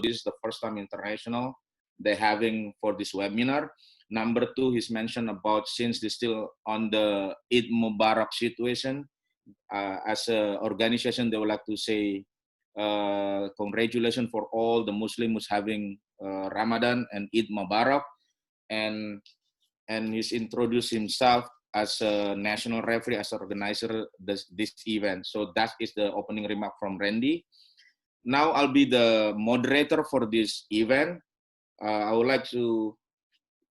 this is the first time international they're having for this webinar. Number two, he's mentioned about since they're still on the Eid Mubarak situation, as an organization, they would like to say congratulations for all the Muslims having Ramadan and Eid Mubarak, and he's introduced himself as a national referee, as an organizer this event. So that is the opening remark from Randy. Now I'll be the moderator for this event. I would like to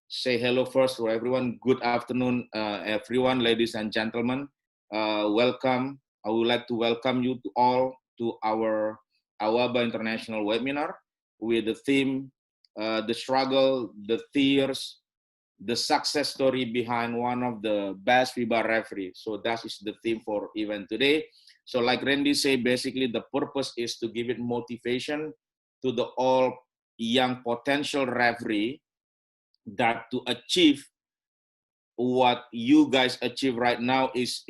say hello first to everyone. Good afternoon, everyone, ladies and gentlemen. Welcome. I would like to welcome you to all to our Awaba International webinar with the theme, the struggle, the tears, the success story behind one of the best FIBA referees. So that is the theme for event today. So like Randy said, basically the purpose is to give it motivation to the all young potential referee that to achieve what you guys achieve right now is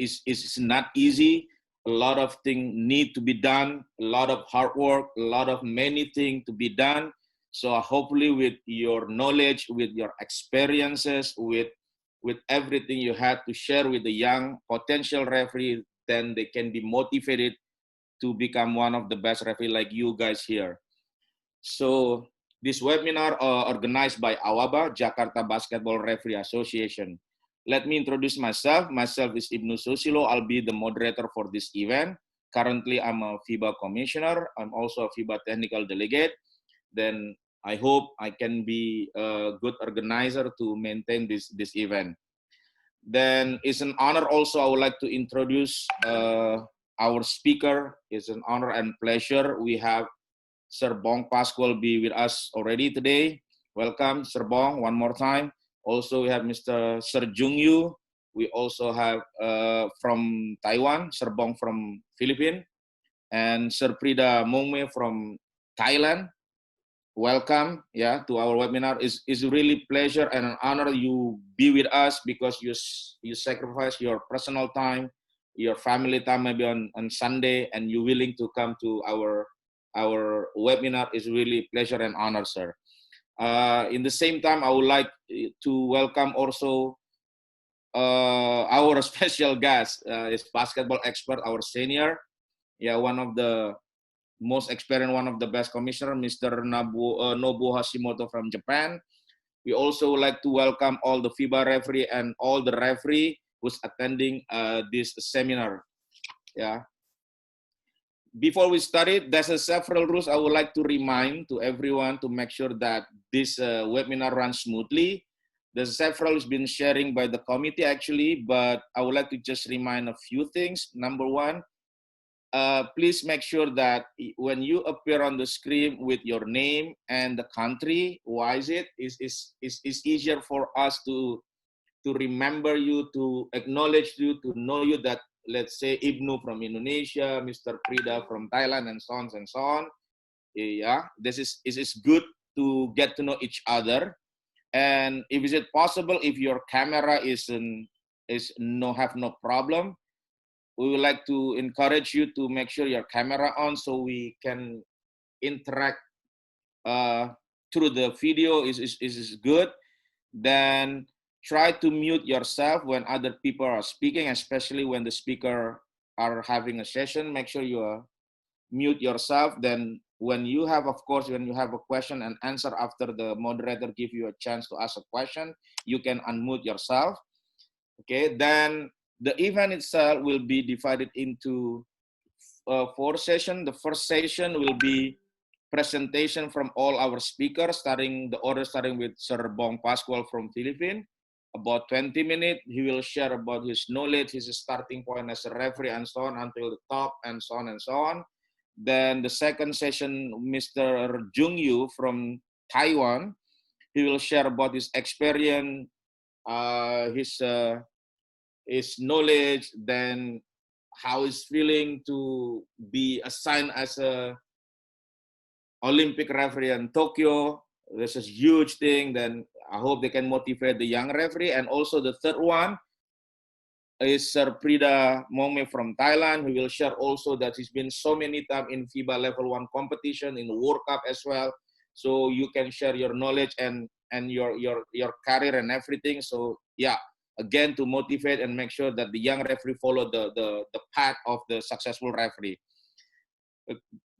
not easy. A lot of things need to be done, a lot of hard work, a lot of many things to be done. So hopefully with your knowledge, with your experiences, with everything you had to share with the young potential referee, then they can be motivated to become one of the best referee like you guys here. So this webinar organized by Awaba, Jakarta Basketball Referee Association. Let me introduce myself. Myself is Ibnu Susilo. I'll be the moderator for this event. Currently, I'm a FIBA commissioner. I'm also a FIBA technical delegate. Then I hope I can be a good organizer to maintain this event. Then it's an honor also, I would like to introduce our speaker. It's an honor and pleasure. We have Sir Bong Pascual be with us already today. Welcome, Sir Bong, one more time. Also, we have Mr. Sir Jung Yu. We also have from Taiwan, Sir Bong from Philippines, and Sir Prida Mongme from Thailand. Welcome, to our webinar. It's really pleasure and an honor you be with us because you sacrifice your personal time, your family time maybe on Sunday, and you're willing to come to our webinar. Is really pleasure and honor, sir. In the same time, I would like to welcome also our special guest, is basketball expert, our senior, one of the most experienced, one of the best commissioner, Mr. Nobu Hashimoto from Japan. We also would like to welcome all the FIBA referee and all the referee who's attending this seminar. Before we start it, there's several rules I would like to remind to everyone to make sure that this webinar runs smoothly. There's several has been sharing by the committee actually, but I would like to just remind a few things. Number one, please make sure that when you appear on the screen with your name and the country, why is it? It's easier for us to remember you, to acknowledge you, to know you that, let's say, Ibnu from Indonesia, Mr. Prida from Thailand, and so on and so on. This is good to get to know each other. And if is it possible, if your camera have no problem, we would like to encourage you to make sure your camera on so we can interact through the video is good. Then try to mute yourself when other people are speaking, especially when the speaker are having a session. Make sure you mute yourself. Then when you have, of course, when you have a question and answer after the moderator give you a chance to ask a question, you can unmute yourself. Okay, then the event itself will be divided into 4 sessions. The first session will be presentation from all our speakers, starting with Sir Bong Pascual from Philippines. About 20 minutes, he will share about his knowledge, his starting point as a referee, and so on until the top, and so on and so on. Then the second session, Mr. Jung Yu from Taiwan, he will share about his experience, his knowledge, then how he's feeling to be assigned as a Olympic referee in Tokyo. This is a huge thing. Then I hope they can motivate the young referee. And also the third one is Sir Prida Mongme from Thailand, who will share also that he's been so many times in FIBA Level 1 competition, in the World Cup as well. so you can share your knowledge and your career and everything. So yeah, again, to motivate and make sure that the young referee follow the path of the successful referee.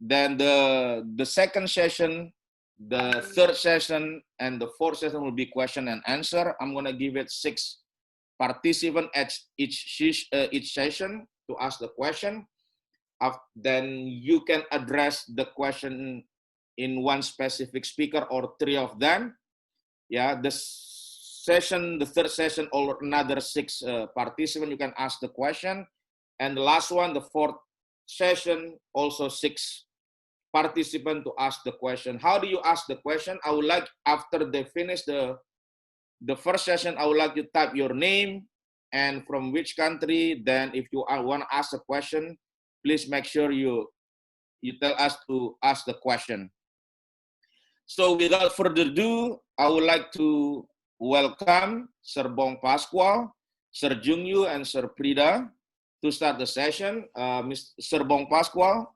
Then the second session, the third session, and the fourth session will be question and answer. I'm gonna give it 6 participants at each session to ask the question. Then you can address the question in one specific speaker or 3 of them. Yeah, the third session, or another 6 participants, you can ask the question. And the last one, the fourth session, also 6 participants to ask the question. How do you ask the question? I would like, after they finish the first session, I would like you to type your name and from which country. Then if you want to ask a question, please make sure you tell us to ask the question. So without further ado, I would like to welcome Sir Bong Pascual, Sir Jungyu, and Sir Prida to start the session. Sir Bong Pascual,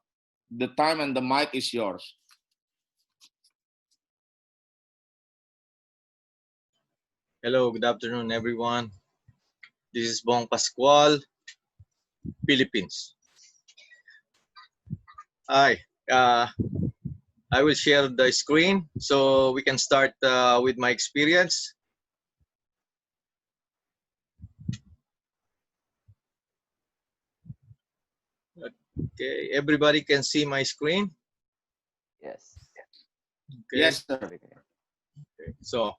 the time and the mic is yours. Hello, good afternoon, everyone. This is Bong Pascual, Philippines. Hi, I will share the screen so we can start with my experience. Okay, everybody can see my screen? Yes. Okay. Yes, sir. Okay. So,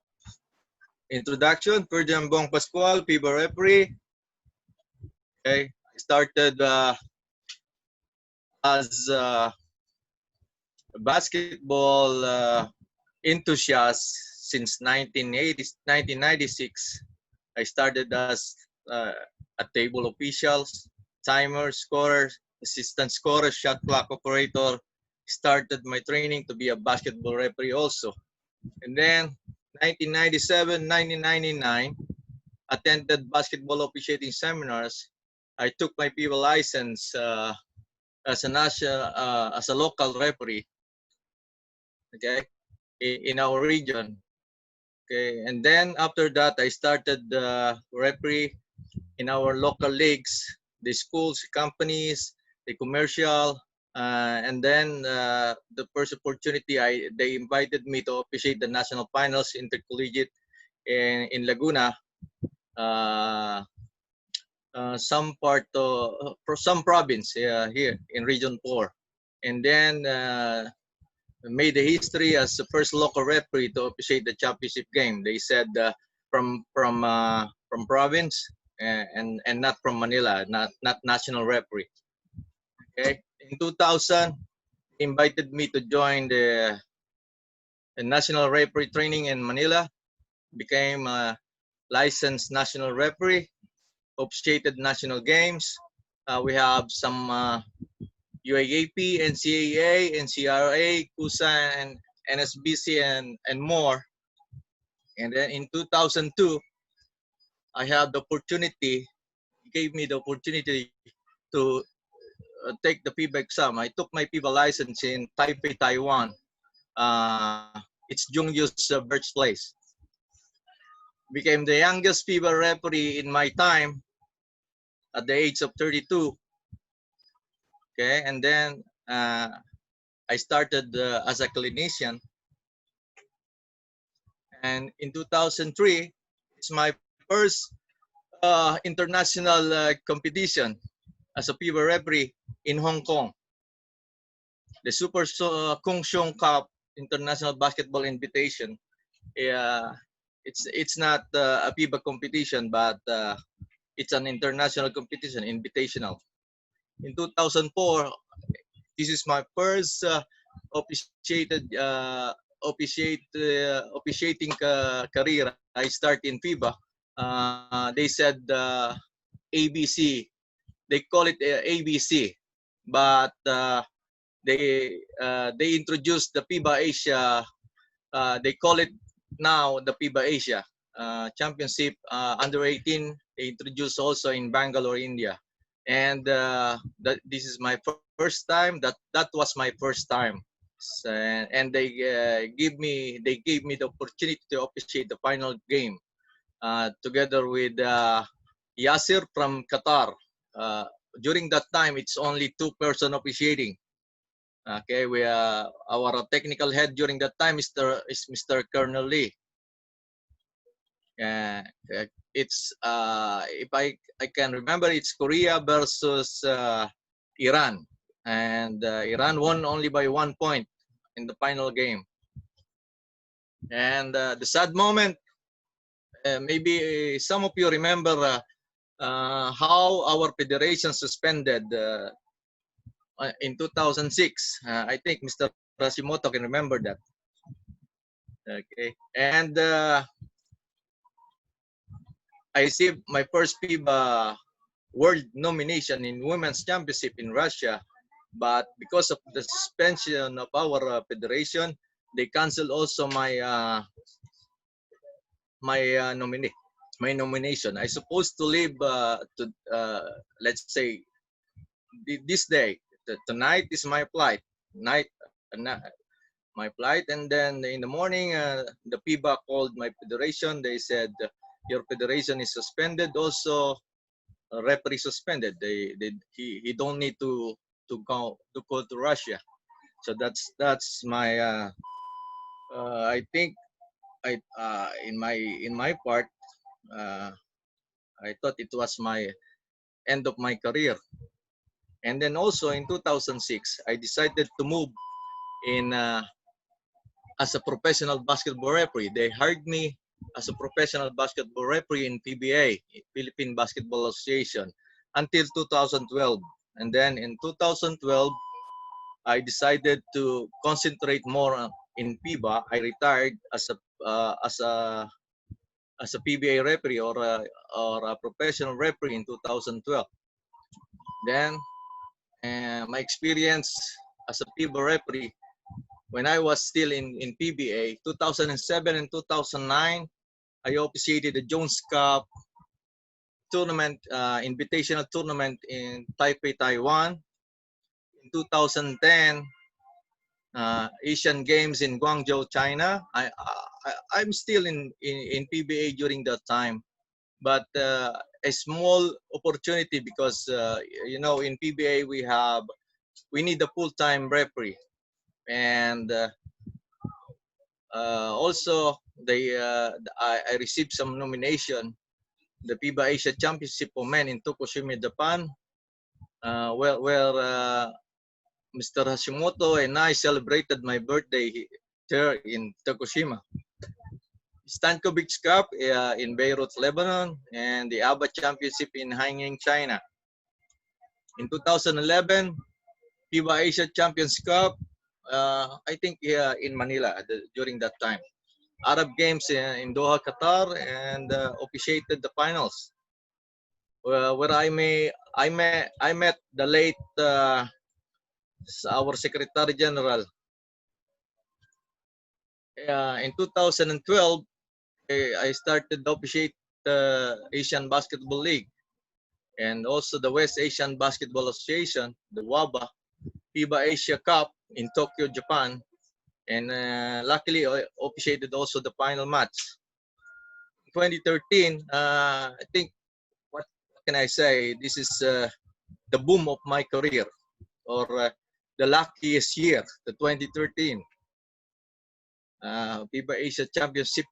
introduction, Ferdinand Bong Pascual, FIBA Referee. Okay, I started as a basketball enthusiast since 1996. I started as a table officials, timer, scorer, assistant scorer, shot clock operator. Started my training to be a basketball referee also. And then 1997, 1999, attended basketball officiating seminars. I took my FIBA license as a local referee. Okay, in our region. Okay, and then after that, I started referee in our local leagues, the schools, companies, the commercial, and then the first opportunity, they invited me to officiate the national finals intercollegiate in Laguna, some province here in Region 4, and then made the history as the first local referee to officiate the championship game. They said from province and not from Manila, not national referee. Okay, in 2000, they invited me to join the national referee training in Manila. Became a licensed national referee. Officiated national games. We have some UAAP, NCAA, NCRA, CUSA, and NSBC, and more. And then in 2002, I had the opportunity, gave me the opportunity to take the FIBA exam. I took my FIBA license in Taipei, Taiwan. It's Jungyu's birthplace. Became the youngest FIBA referee in my time at the age of 32. Okay, and then I started as a clinician. And in 2003, it's my first international competition as a FIBA referee in Hong Kong. The Super Kung Siong Cup International Basketball Invitation. It's not a FIBA competition, but it's an international competition, invitational. In 2004, this is my first officiating career. I start in FIBA. They said ABC. They call it ABC, but they introduced the FIBA Asia. They call it now the FIBA Asia Championship under 18. They introduced also in Bangalore, India, and this is my first time. That was my first time and they gave me the opportunity to officiate the final game together with Yasir from Qatar. During that time, it's only two-person officiating. Okay, our technical head during that time is Mr. Colonel Lee. It's if I can remember, it's Korea versus Iran, and Iran won only by 1 point in the final game. And the sad moment, maybe some of you remember how our federation suspended in 2006. I think Mr. Hashimoto can remember that. Okay, and I received my first FIBA World nomination in Women's Championship in Russia, but because of the suspension of our federation, they canceled also my nomination. I supposed to leave to let's say this day. Tonight is my flight. My flight, and then in the morning, the FIBA called my federation. They said your federation is suspended. Also, referee suspended. He don't need to go to Russia. So that's my I think in my part I thought it was my end of my career. And then also in 2006 I decided to move in as a professional basketball referee. They hired me as a professional basketball referee in PBA, Philippine Basketball Association, until 2012. And then in 2012, I decided to concentrate more in FIBA. I retired as a PBA referee or a professional referee in 2012. Then my experience as a FIBA referee when I was still in PBA, 2007 and 2009, I officiated the Jones Cup tournament, invitational tournament in Taipei, Taiwan. In 2010, Asian Games in Guangzhou, China. I'm still in PBA during that time, but a small opportunity because you know in PBA we need a full-time referee, and also I received some nomination, the FIBA Asia Championship for Men in Tokushima, Japan, where Mr. Hashimoto and I celebrated my birthday there in Tokushima. Stankovic Cup in Beirut, Lebanon, and the Awaba Championship in Haining, China. In 2011, FIBA Asia Champions Cup, I think in Manila during that time. Arab Games in Doha, Qatar, and officiated the finals, where I met the late our Secretary General. In 2012, I started to officiate the Asian Basketball League and also the West Asian Basketball Association, the Awaba, FIBA Asia Cup in Tokyo, Japan, and luckily I officiated also the final match. 2013, I think, what can I say? This is the boom of my career, or the luckiest year, the 2013. FIBA Asia Championship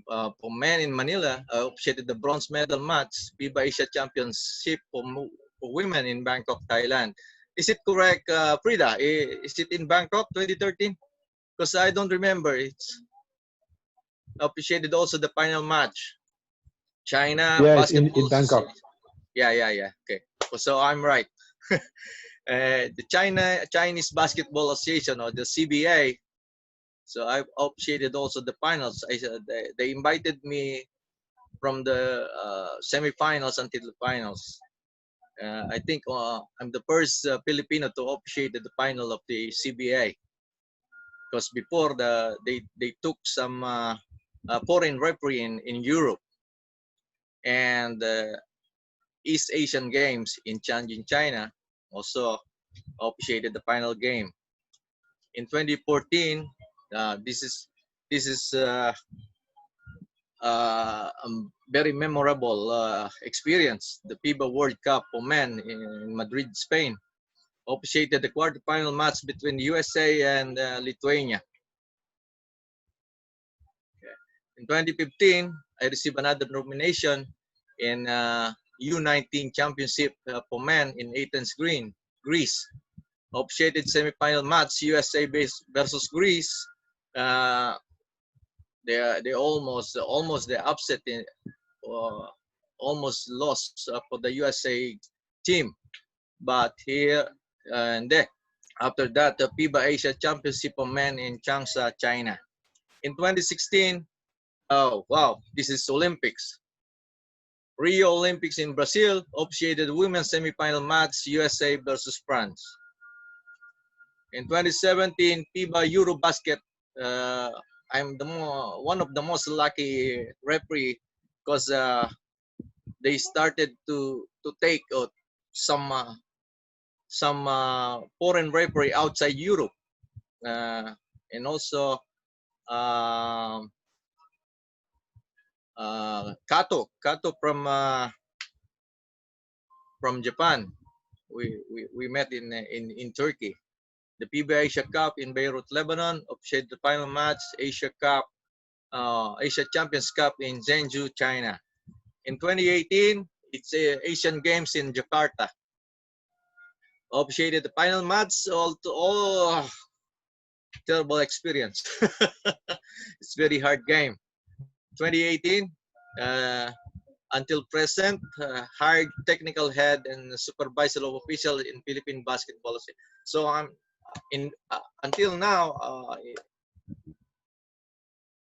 for men in Manila, officiated the bronze medal match. FIBA Asia Championship for women in Bangkok, Thailand. Is it correct, Frida? Is it in Bangkok 2013? Because I don't remember. It's officiated also the final match. China Basketball in Bangkok. Yeah. Okay, so I'm right. The Chinese Basketball Association, or the CBA. So I officiated also the finals. They invited me from the semifinals until the finals. I think I'm the first Filipino to officiate the final of the CBA. Because before they took some foreign referee in Europe, and East Asian Games in Tianjin, China, also officiated the final game. In 2014, this is a very memorable experience. The FIBA World Cup for men in Madrid, Spain, officiated the quarterfinal match between USA and Lithuania. In 2015, I received another nomination in U19 Championship for men in Athens, Greece. Officiated semifinal match USA versus Greece. They almost they upset in, almost lost for the USA team, but here and there. After that, the FIBA Asia Championship for men in Changsha, China. In 2016, oh wow, this is Olympics. Rio Olympics in Brazil, officiated women's semifinal match USA versus France. In 2017, FIBA Eurobasket, I'm one of the most lucky referee because they started to take some foreign referee outside Europe, and also Kato from Japan. We met in Turkey. The FIBA Asia Cup in Beirut, Lebanon, officiated the final match. Asia Champions Cup in Zhengzhou, China. In 2018, it's Asian Games in Jakarta. Officiated the final match. All terrible experience. It's very hard game. 2018 until present, hired technical head and supervisor of official in Philippine basketball. So I'm in until now.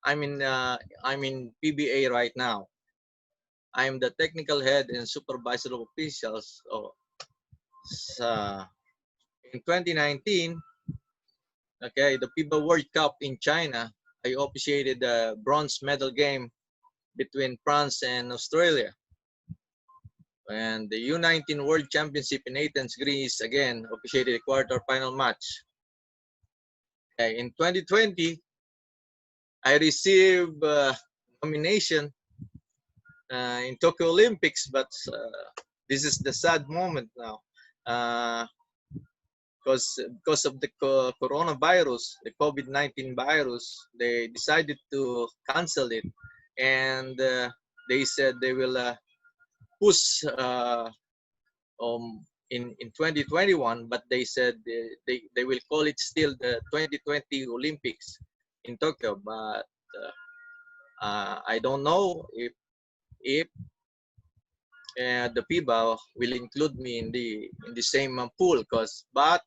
I'm in PBA right now. I'm the technical head and supervisor of officials. In 2019, okay, the FIBA World Cup in China, I officiated the bronze medal game between France and Australia. And the U19 World Championship in Athens, Greece, again, officiated a quarter-final match. Okay, in 2020, I received nomination in Tokyo Olympics, but this is the sad moment now. Because of the coronavirus, the COVID-19 virus, they decided to cancel it, and they said they will push in 2021, but they said they will call it still the 2020 Olympics in Tokyo. But I don't know if the FIBA will include me in the same pool, but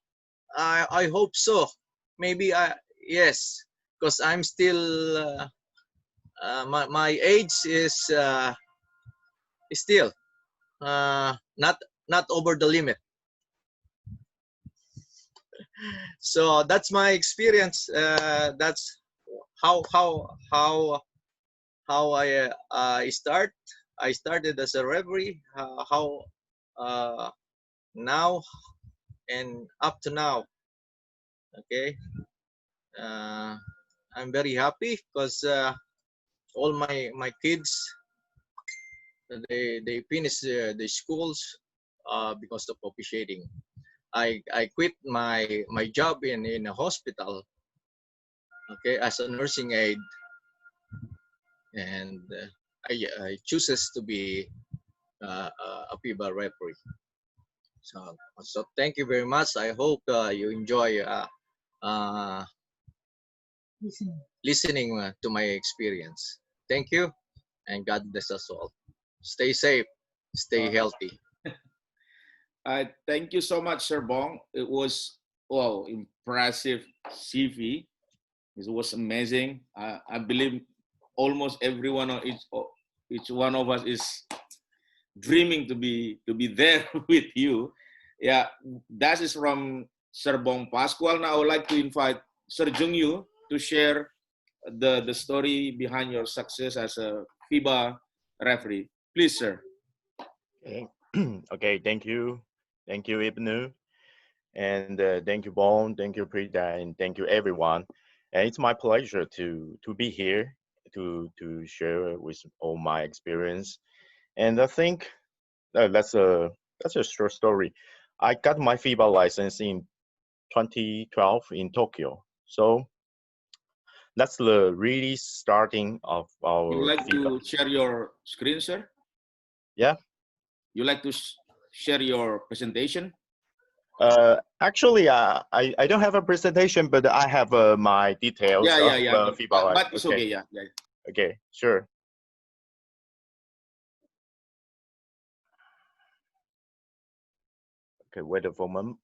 I hope so. Maybe yes, because I'm still my age is still not over the limit. So that's my experience. That's how I start. I started as a referee. How now and up to now. Okay, I'm very happy because all my kids they finish the schools because of officiating. I quit my job in a hospital, okay, as a nursing aide, and I chooses to be a FIBA referee. So thank you very much. I hope you enjoy listening to my experience. Thank you, and God bless us all. Stay safe, stay healthy. Thank you so much, Sir Bong. It was impressive CV. It was amazing. I believe almost everyone of each one of us is dreaming to be there with you. Yeah, that is from Sir Bong Pascual. Now I would like to invite Sir Jung Yu to share the story behind your success as a FIBA referee. Please, sir. Okay, okay, thank you, Ibnu. And thank you, Bone. Thank you, Prita, and thank you, everyone. And it's my pleasure to be here to share with all my experience. And I think that's a short story. I got my FIBA license in 2012 in Tokyo. So that's the really starting of You our like FIBA. to share your screen, sir? Yeah. You like to share your presentation? Actually, I don't have a presentation, but I have my details Yeah, of yeah, yeah. FIBA Live. But it's Okay, okay. Yeah, yeah. okay, sure. Okay, wait a moment.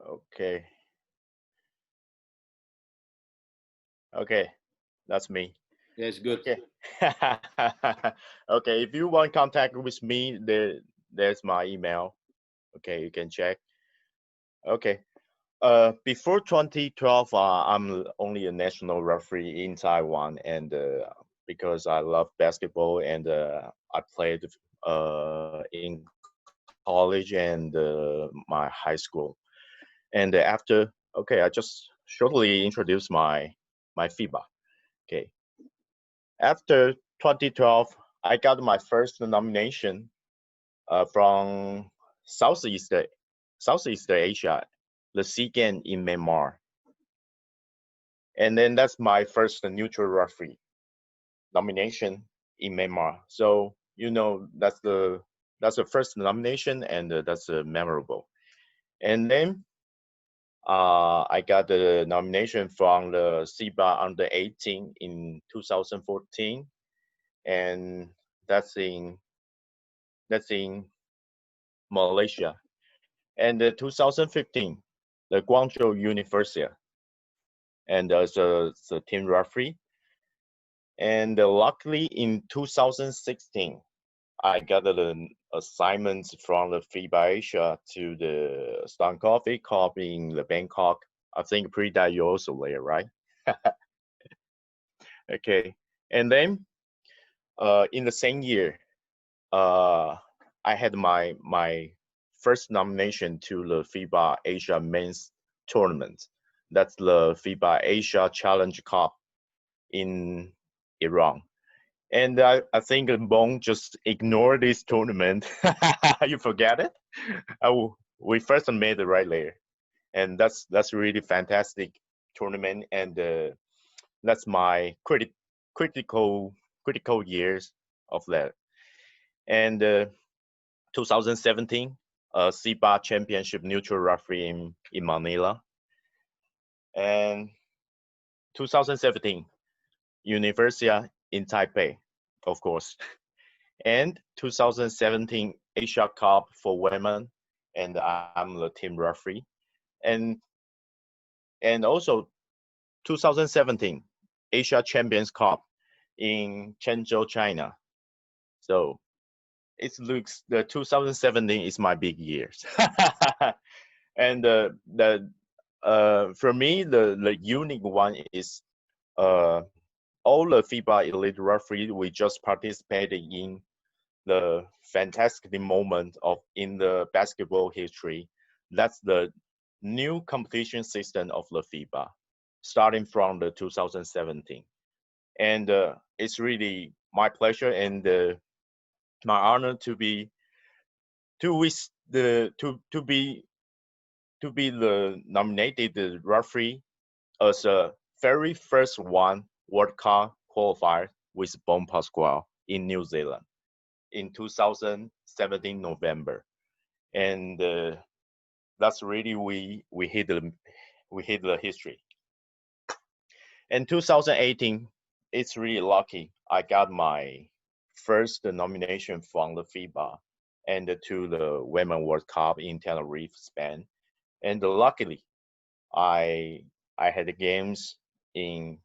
Okay, okay, that's me. Yeah, it's good. Okay. Okay, if you want contact with me, there's my email. Okay, you can check. Okay. Before 2012, I'm only a national referee in Taiwan, and because I love basketball and I played in college and my high school. And after, okay, I just shortly introduce my FIBA. Okay, after 2012, I got my first nomination from Southeast Southeast Asia, the SEA Games in Myanmar. And then that's my first neutral referee nomination in Myanmar. So that's the first nomination, and that's memorable. And then I got the nomination from the FIBA Under 18 in 2014, and that's in that's in Malaysia. And 2015, the Guangzhou University, and as a team referee. And luckily in 2016, I got an assignment from the FIBA Asia to the Stan Coffee Cup in the Bangkok. I think pre-that you also there, right? Okay. And then in the same year, uh, I had my first nomination to the FIBA Asia Men's Tournament. That's the FIBA Asia Challenge Cup in Iran. And I think Bong just ignored this tournament. You forget it? We first made it right there, and that's really fantastic tournament, and that's my critical years of that. And 2017, CBA Championship neutral referee in Manila, and 2017 Universia in Taipei, of course. And 2017 Asia Cup for women, and I'm the team referee. And also 2017 Asia Champions Cup in Chenzhou, China. So it looks the 2017 is my big years. And the for me the unique one is uh all the FIBA elite referee we just participated in the fantastic moment of in the basketball history. That's the new competition system of the FIBA, starting from the 2017, and it's really my pleasure and my honor to be to with the to be the nominated referee as a very first one World Cup qualifier with Bon Pascual in New Zealand in 2017 November, and that's really we hit the history. In 2018, it's really lucky I got my first nomination from the FIBA and to the Women World Cup in Tenerife, Spain, and luckily I I had the games in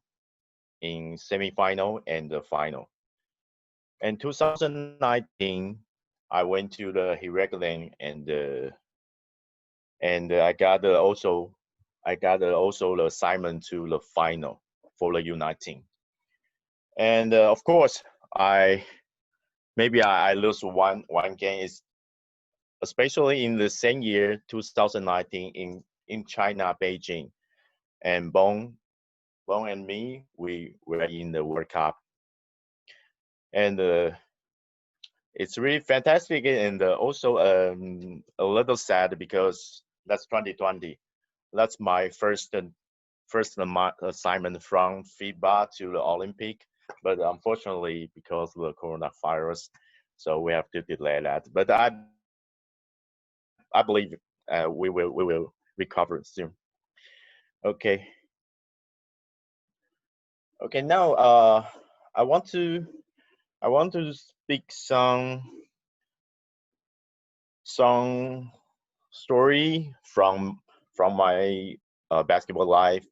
semifinal and the final. In 2019, I went to the Hirakulan and I got also the assignment to the final for the U19. And of course, I lose one game, is especially in the same year 2019 in China, Beijing, and Bong and me, we were in the World Cup, and it's really fantastic, and also a little sad because that's 2020. That's my first assignment from FIBA to the Olympic, but unfortunately because of the coronavirus, so we have to delay that. But I believe we will recover soon. Okay. Okay. Now I want to speak some story from my basketball life.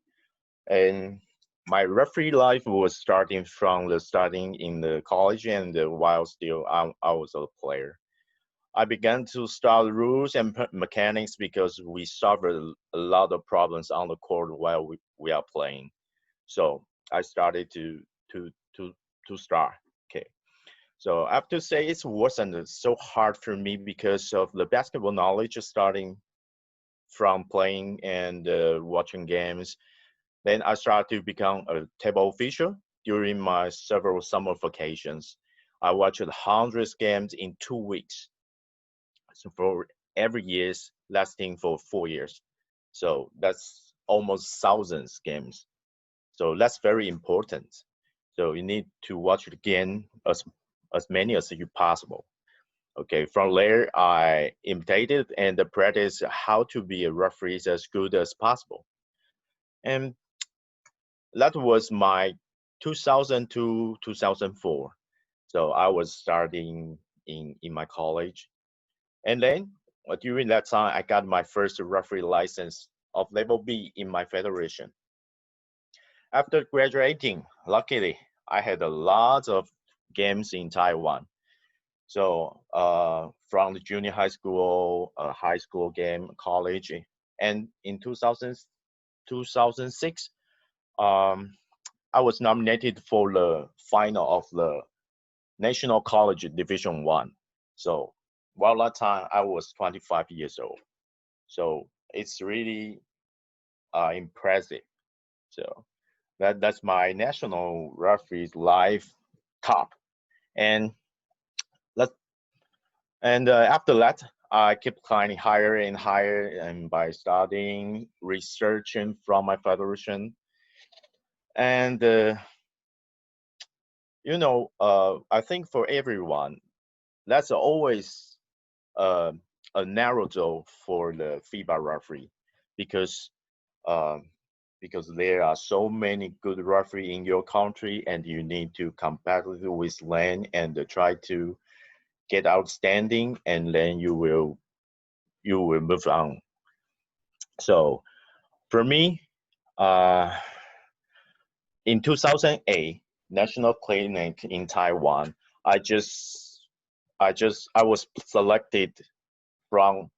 And my referee life was starting in the college, and while still I was a player. I began to study rules and mechanics because we suffered a lot of problems on the court while we are playing. So I started to start. Okay. So I have to say it wasn't so hard for me because of the basketball knowledge starting from playing and watching games. Then I started to become a table official during my several summer vacations. I watched hundreds games in 2 weeks. So for every years lasting for 4 years. So that's almost thousands games. So that's very important. So you need to watch it again as many as you possible. Okay, from there I imitated and practiced how to be a referee as good as possible. And that was my 2002 2004. So I was starting in my college, and then during that time I got my first referee license of level B in my federation. After graduating, luckily I had a lot of games in Taiwan. So from the junior high school, high school game, college, and in 2006, um, I was nominated for the final of the National College Division One. So while that time I was 25 years old. So it's really impressive. So that's my national referee's life top. And let and after that, I kept climbing higher and higher, and by studying, researching from my federation, and I think for everyone, that's always uh, a narrow goal for the FIBA referee, because um, because there are so many good referee in your country, and you need to compete with land and try to get outstanding, and then you will move on. So for me, uh, in 2008, National Clinic in Taiwan, I just I was selected from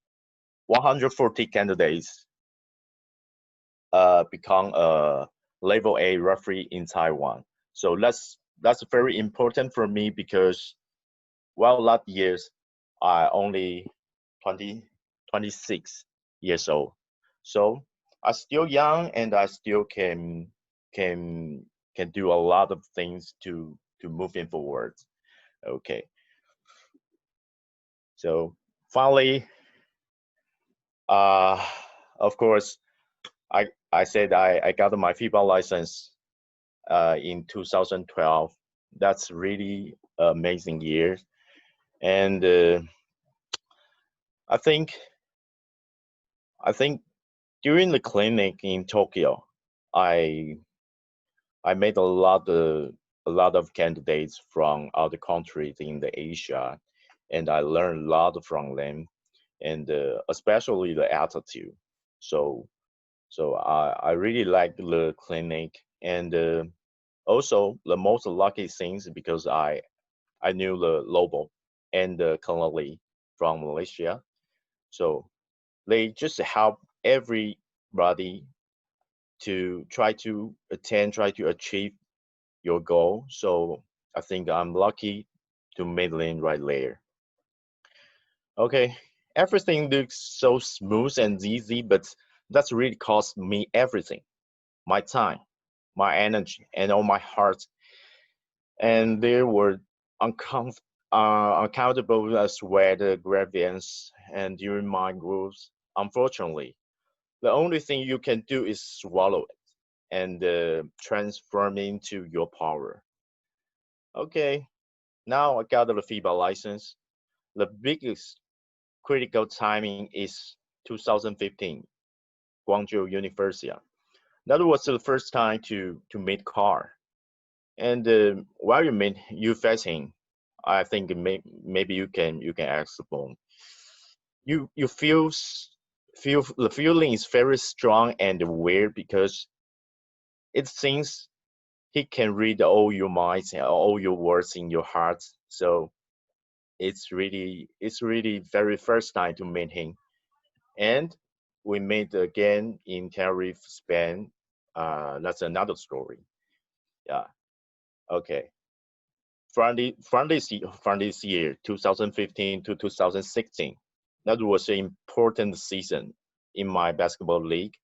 140 candidates, become a level A referee in Taiwan. So that's very important for me because while that years I only 20 26 years old. So I still young, and I still can can do a lot of things to moving forward. Okay. So finally, uh, of course, I said I got my FIBA license in 2012. That's really amazing year, and I think I think during the clinic in Tokyo, I I met a lot of candidates from other countries in the Asia, and I learned a lot from them, and especially the attitude. So I really like the clinic, and also the most lucky things because I knew the Lobo and the Kalali from Malaysia. So they just help everybody to try to attain, try to achieve your goal. So I think I'm lucky to mainland right there. Okay, everything looks so smooth and easy, but that's really cost me everything. My time, my energy, and all my heart. And there were uncountable sweat gradients and during my growth. Unfortunately, the only thing you can do is swallow it and transform into your power. Okay, now I got the FIBA license. The biggest critical timing is 2015, Guangzhou University. That was the first time to meet Carl. And while you facing, I think maybe you can ask Bone. You feel the feeling is very strong and weird because it seems he can read all your minds and all your words in your heart. So it's really very first time to meet him. And we met again in Tenerife, Spain. That's another story. Yeah. Okay. From this year, 2015 to 2016, that was an important season in my basketball league,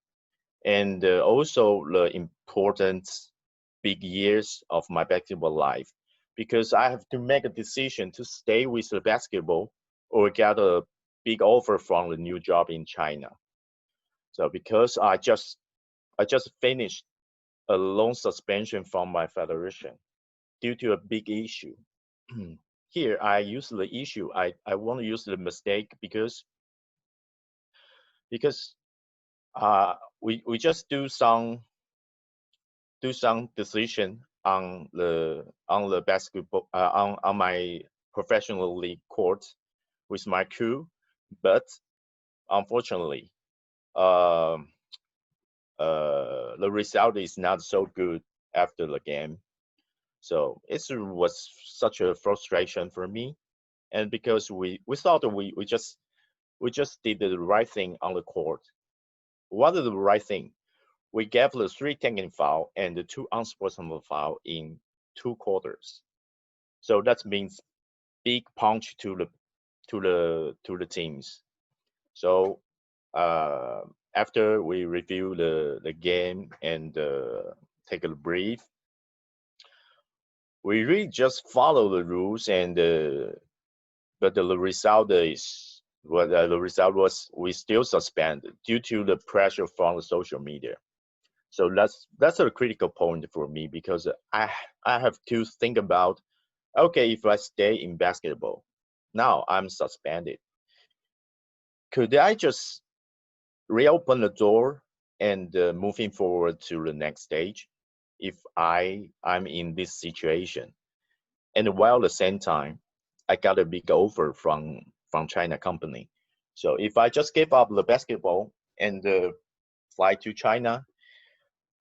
and also the important big years of my basketball life, because I have to make a decision to stay with the basketball or get a big offer from the new job in China. So because I just finished a long suspension from my federation due to a big issue. Here I use the issue. I want to use the mistake because we just do some decision on the basketball on my professional league court with my crew, but unfortunately, um, the result is not so good after the game. So it was such a frustration for me, and because we thought that we just did the right thing on the court. What is the right thing? We gave the 3 technical foul and the 2 unsportsmanlike foul in 2 quarters. So that means big punch to the teams. So uh, after we review the game and take a brief, we really just follow the rules, and but the result is the result was we still suspended due to the pressure from the social media. So that's a critical point for me, because I have to think about, okay, if I stay in basketball, now I'm suspended. Could I just reopen the door and moving forward to the next stage if I'm in this situation? And while at the same time, I got a big offer from China company. So if I just give up the basketball and fly to China,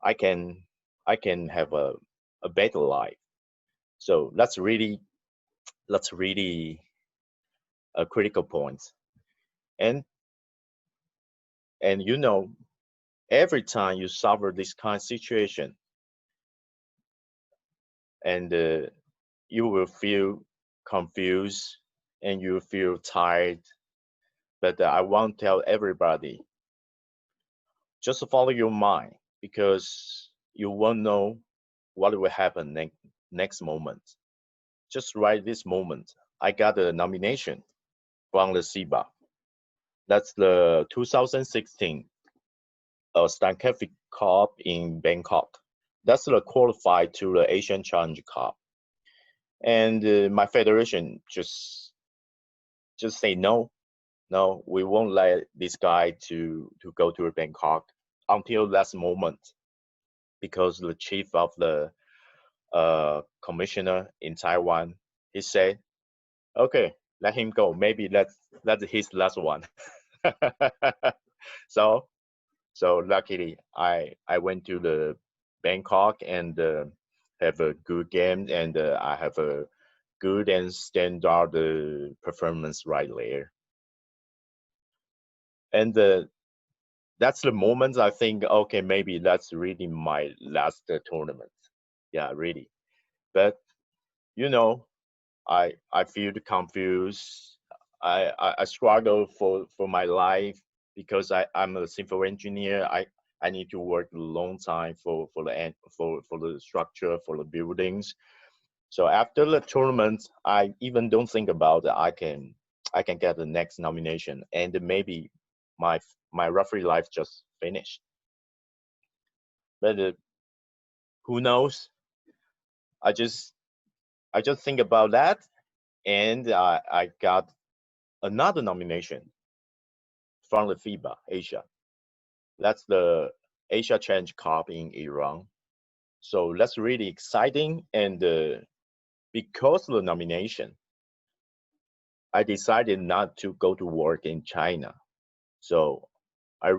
I can I can have a better life. So that's really a critical point. And and every time you suffer this kind of situation, and you will feel confused and you will feel tired. But I want to tell everybody, just follow your mind, because you won't know what will happen next moment. Just right this moment, I got a nomination from the SIBA. That's the 2016 Stankovic Cup in Bangkok. That's the qualified to the Asian Challenge Cup. And my federation just say no, no, we won't let this guy to go to Bangkok until last moment, because the chief of the commissioner in Taiwan, he said, okay, let him go. Maybe that's his last one. so so luckily I went to the Bangkok and have a good game, and I have a good and standard performance right there. And that's the moment I think, okay, maybe that's really my last tournament. Yeah, really. But you know, I feel confused. I struggle for my life because I'm a civil engineer. I need to work a long time for the structure, for the buildings. So after the tournament, I even don't think about that I can get the next nomination, and maybe my referee life just finished. But who knows? I just I just think about that, and I got another nomination from the FIBA Asia. That's the Asia Challenge Cup in Iran. So that's really exciting, and because of the nomination, I decided not to go to work in China. So I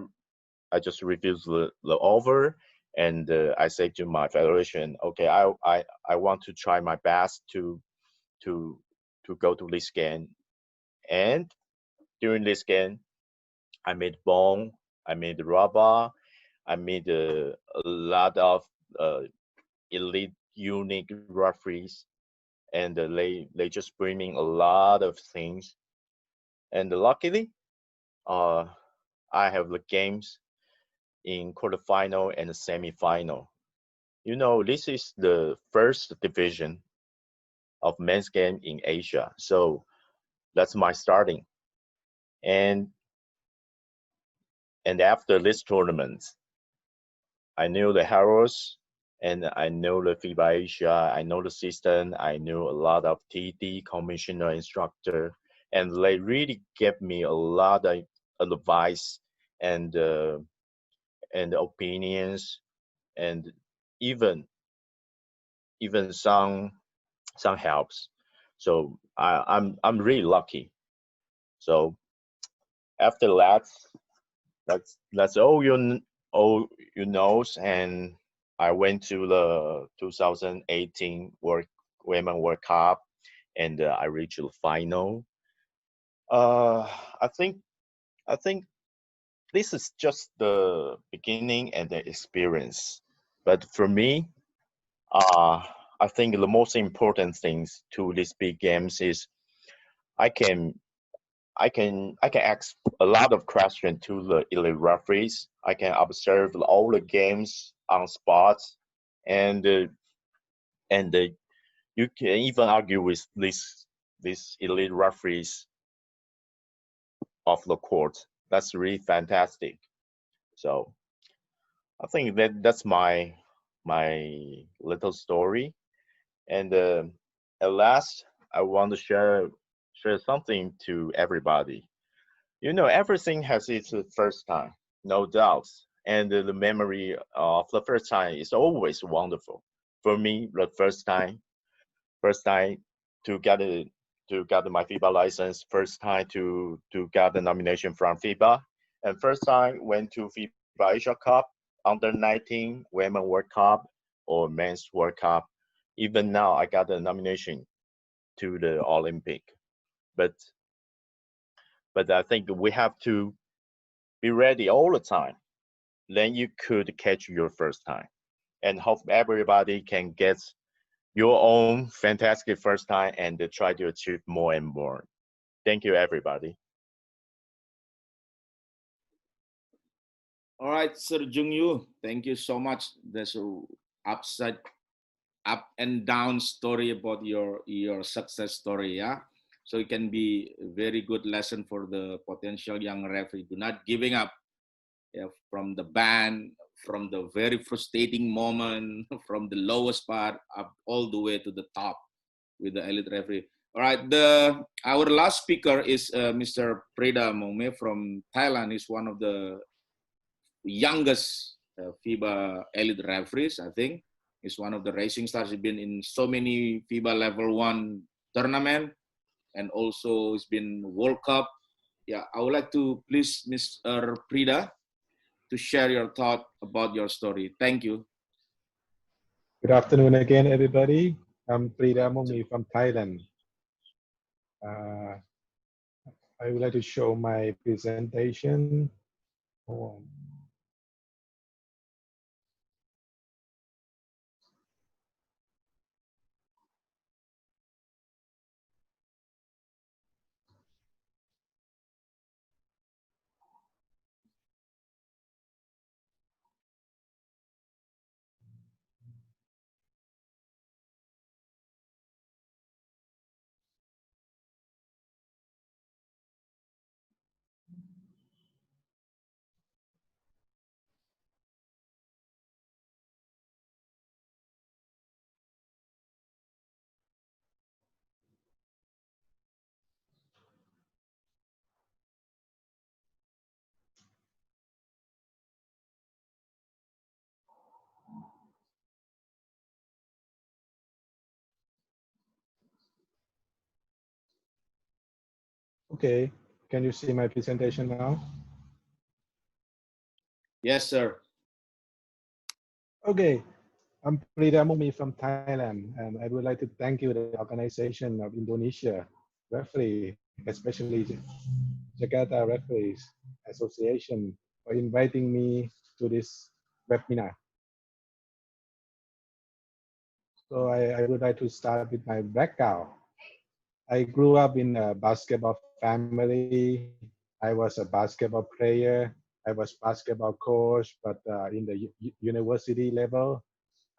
I just refused the offer, and I said to my federation, okay, I want to try my best to to go to this game. And during this game, I made bone, I made rubber, I made a lot of uh, elite, unique referees, and they just bringing a lot of things. And luckily, uh, I have the games in quarterfinal and semifinal. You know, this is the first division of men's game in Asia, so that's my starting. And after this tournament, I knew the heroes, and I know the FIBA Asia, I know the system, I knew a lot of TD, commissioner, instructor, and they really gave me a lot of advice and opinions, and even some helps. So I'm really lucky. So after that, that's all you know, and I went to the 2018 Women World Cup, and I reached the final. Uh, I think I think this is just the beginning and the experience. But for me, uh, I think the most important things to these big games is I can I can ask a lot of questions to the elite referees. I can observe all the games on spots, and you can even argue with these elite referees off the court. That's really fantastic. So I think that's my little story. And at last, I want to share something to everybody. You know, everything has its first time, no doubts. And the memory of the first time is always wonderful. For me, the first time to get my FIBA license, first time to get the nomination from FIBA, and first time went to FIBA Asia Cup, under 19 Women World Cup, or Men's World Cup. Even now, I got the nomination to the Olympic. But I think we have to be ready all the time. Then you could catch your first time, and hope everybody can get your own fantastic first time and try to achieve more and more. Thank you, everybody. All right, Sir Jung Yu, thank you so much. There's a up and down story about your success story, yeah. So it can be a very good lesson for the potential young referee. Do not giving up, yeah, from the band, from the very frustrating moment, from the lowest part up all the way to the top with the elite referee. All right, our last speaker is Mr. Preda Mome from Thailand. He's one of the youngest FIBA elite referees, I think. He's one of the racing stars. He's been in so many FIBA Level 1 tournament, and also he's been World Cup. Yeah, I would like to please Mr. Prida to share your thought about your story. Thank you. Good afternoon again, everybody. I'm Prida Mongmi from Thailand. Uh, I would like to show my presentation. Oh, okay, can you see my presentation now? Yes, sir. Okay, I'm Prida Mumi from Thailand, and I would like to thank you, the organization of Indonesia referee, especially Jakarta Referees Association, for inviting me to this webinar. So I would like to start with my background. I grew up in a basketball family. I was a basketball player. I was basketball coach, but in the university level,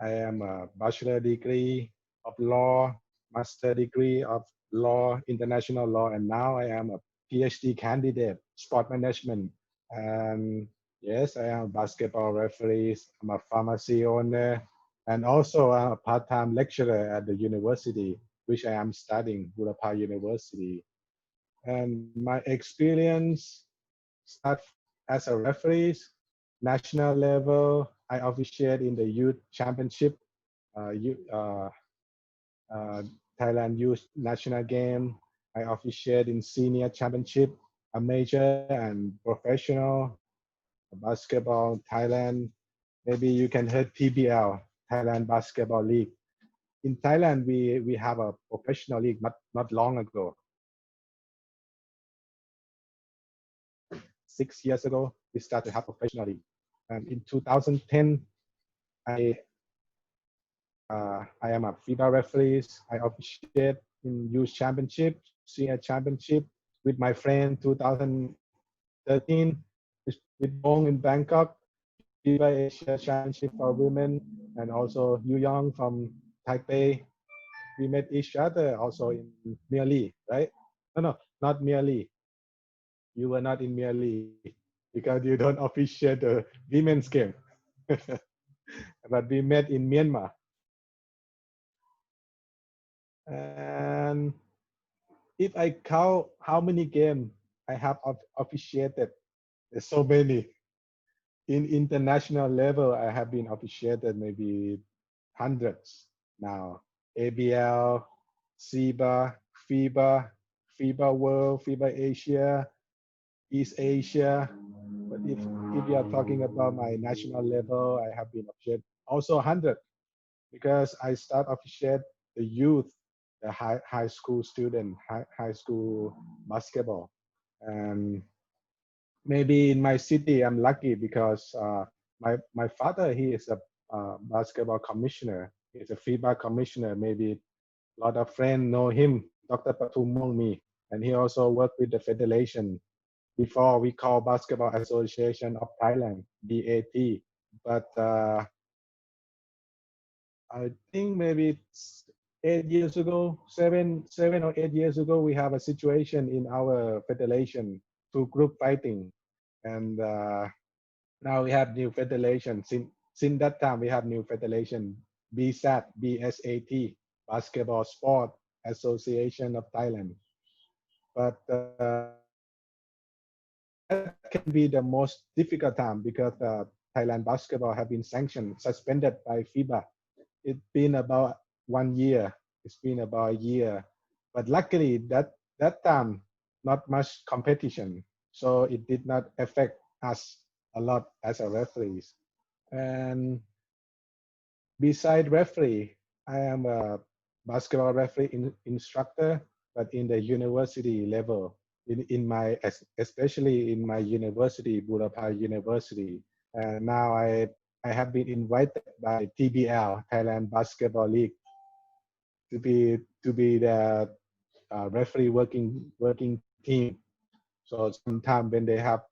I am a bachelor degree of law, master degree of law, international law, and now I am a PhD candidate, sport management. And yes, I am a basketball referee. I'm a pharmacy owner, and also I'm a part-time lecturer at the university, which I am studying, Burapha University. And my experience start as a referee, national level. I officiate in the youth championship, youth, uh, Thailand Youth National Game. I officiate in senior championship, a major and professional basketball Thailand. Maybe you can heard PBL, Thailand Basketball League. In Thailand, we have a professional league not long ago. 6 years ago, we started to have professional league. And in 2010, I I am a FIBA referee. I officiate in youth championship, senior championship with my friend 2013 with Bong in Bangkok, FIBA Asia Championship for women, and also Yu Young from Taipei. We met each other also in Merely, right? No, not Merely. You were not in Merely because you don't officiate the women's game. But we met in Myanmar. And if I count how many games I have officiated, there's so many. In international level, I have been officiated maybe hundreds now. ABL, SIBA, FIBA, FIBA World, FIBA Asia, East Asia. But if you are talking about my national level, I have been officiated also 100 because I start officiate the youth, the high school student, high school basketball. And maybe in my city, I'm lucky because my father, he is a basketball commissioner. He's a FIBA commissioner. Maybe a lot of friends know him, Dr. Patum Mongmi. And he also worked with the federation before we call Basketball Association of Thailand, BAT. But I think maybe it's 8 years ago, seven or 8 years ago, we have a situation in our federation to group fighting, and now we have new federation. Since that time, we have new federation, BSAT, BSAT, Basketball Sport Association of Thailand. But that can be the most difficult time because Thailand basketball have been sanctioned, suspended by FIBA. It's been about 1 year. It's been about a year, but luckily that time not much competition, so it did not affect us a lot as a referees. And beside referee, I am a basketball referee instructor. but in the university level, in my especially in my university, Burapha University. And now I have been invited by TBL, Thailand Basketball League, to be the referee working team. So sometimes when they have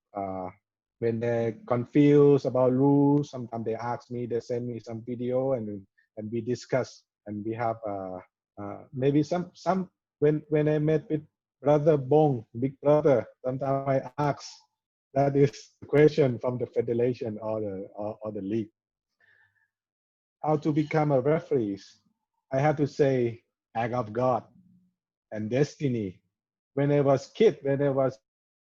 when they're confused about rules, sometimes they ask me, they send me some video, and we discuss, and we have maybe some when I met with brother Bong, big brother, sometimes I ask, that is the question from the federation or the league, how to become a referee. I have to say act of God and destiny. When I was kid, when I was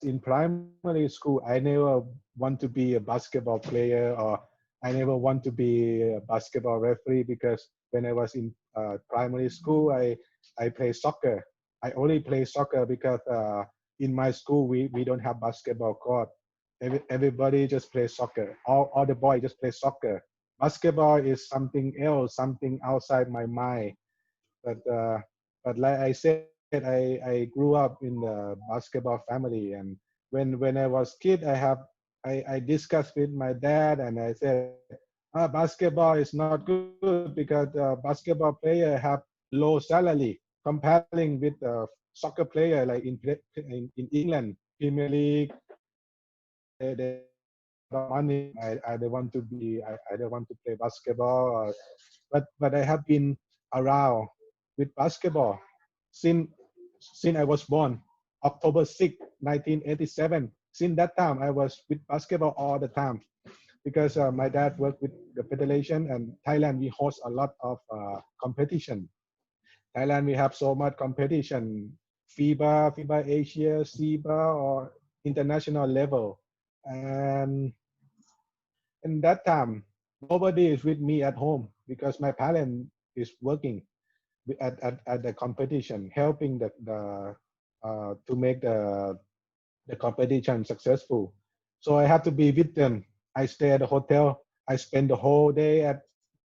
in primary school, I never want to be a basketball player, or I never want to be a basketball referee, because when I was in primary school, I play soccer. I only play soccer because in my school we don't have basketball court. Everybody just plays soccer. All the boys just play soccer. Basketball is something else, something outside my mind. But like I said, I grew up in the basketball family, and when I was kid, I discussed with my dad, and I said, basketball is not good because basketball player have low salary comparing with soccer player like in England Premier League. They have a lot of money. I don't want to be. I don't want to play basketball. But I have been around with basketball since since I was born, October 6, 1987. Since that time, I was with basketball all the time, because my dad worked with the federation, and Thailand we host a lot of competition. Thailand we have so much competition, FIBA Asia, SIBA, or international level, and in that time nobody is with me at home because my parent is working at the competition, helping to make the competition successful. So I have to be with them. I stay at the hotel. I spend the whole day at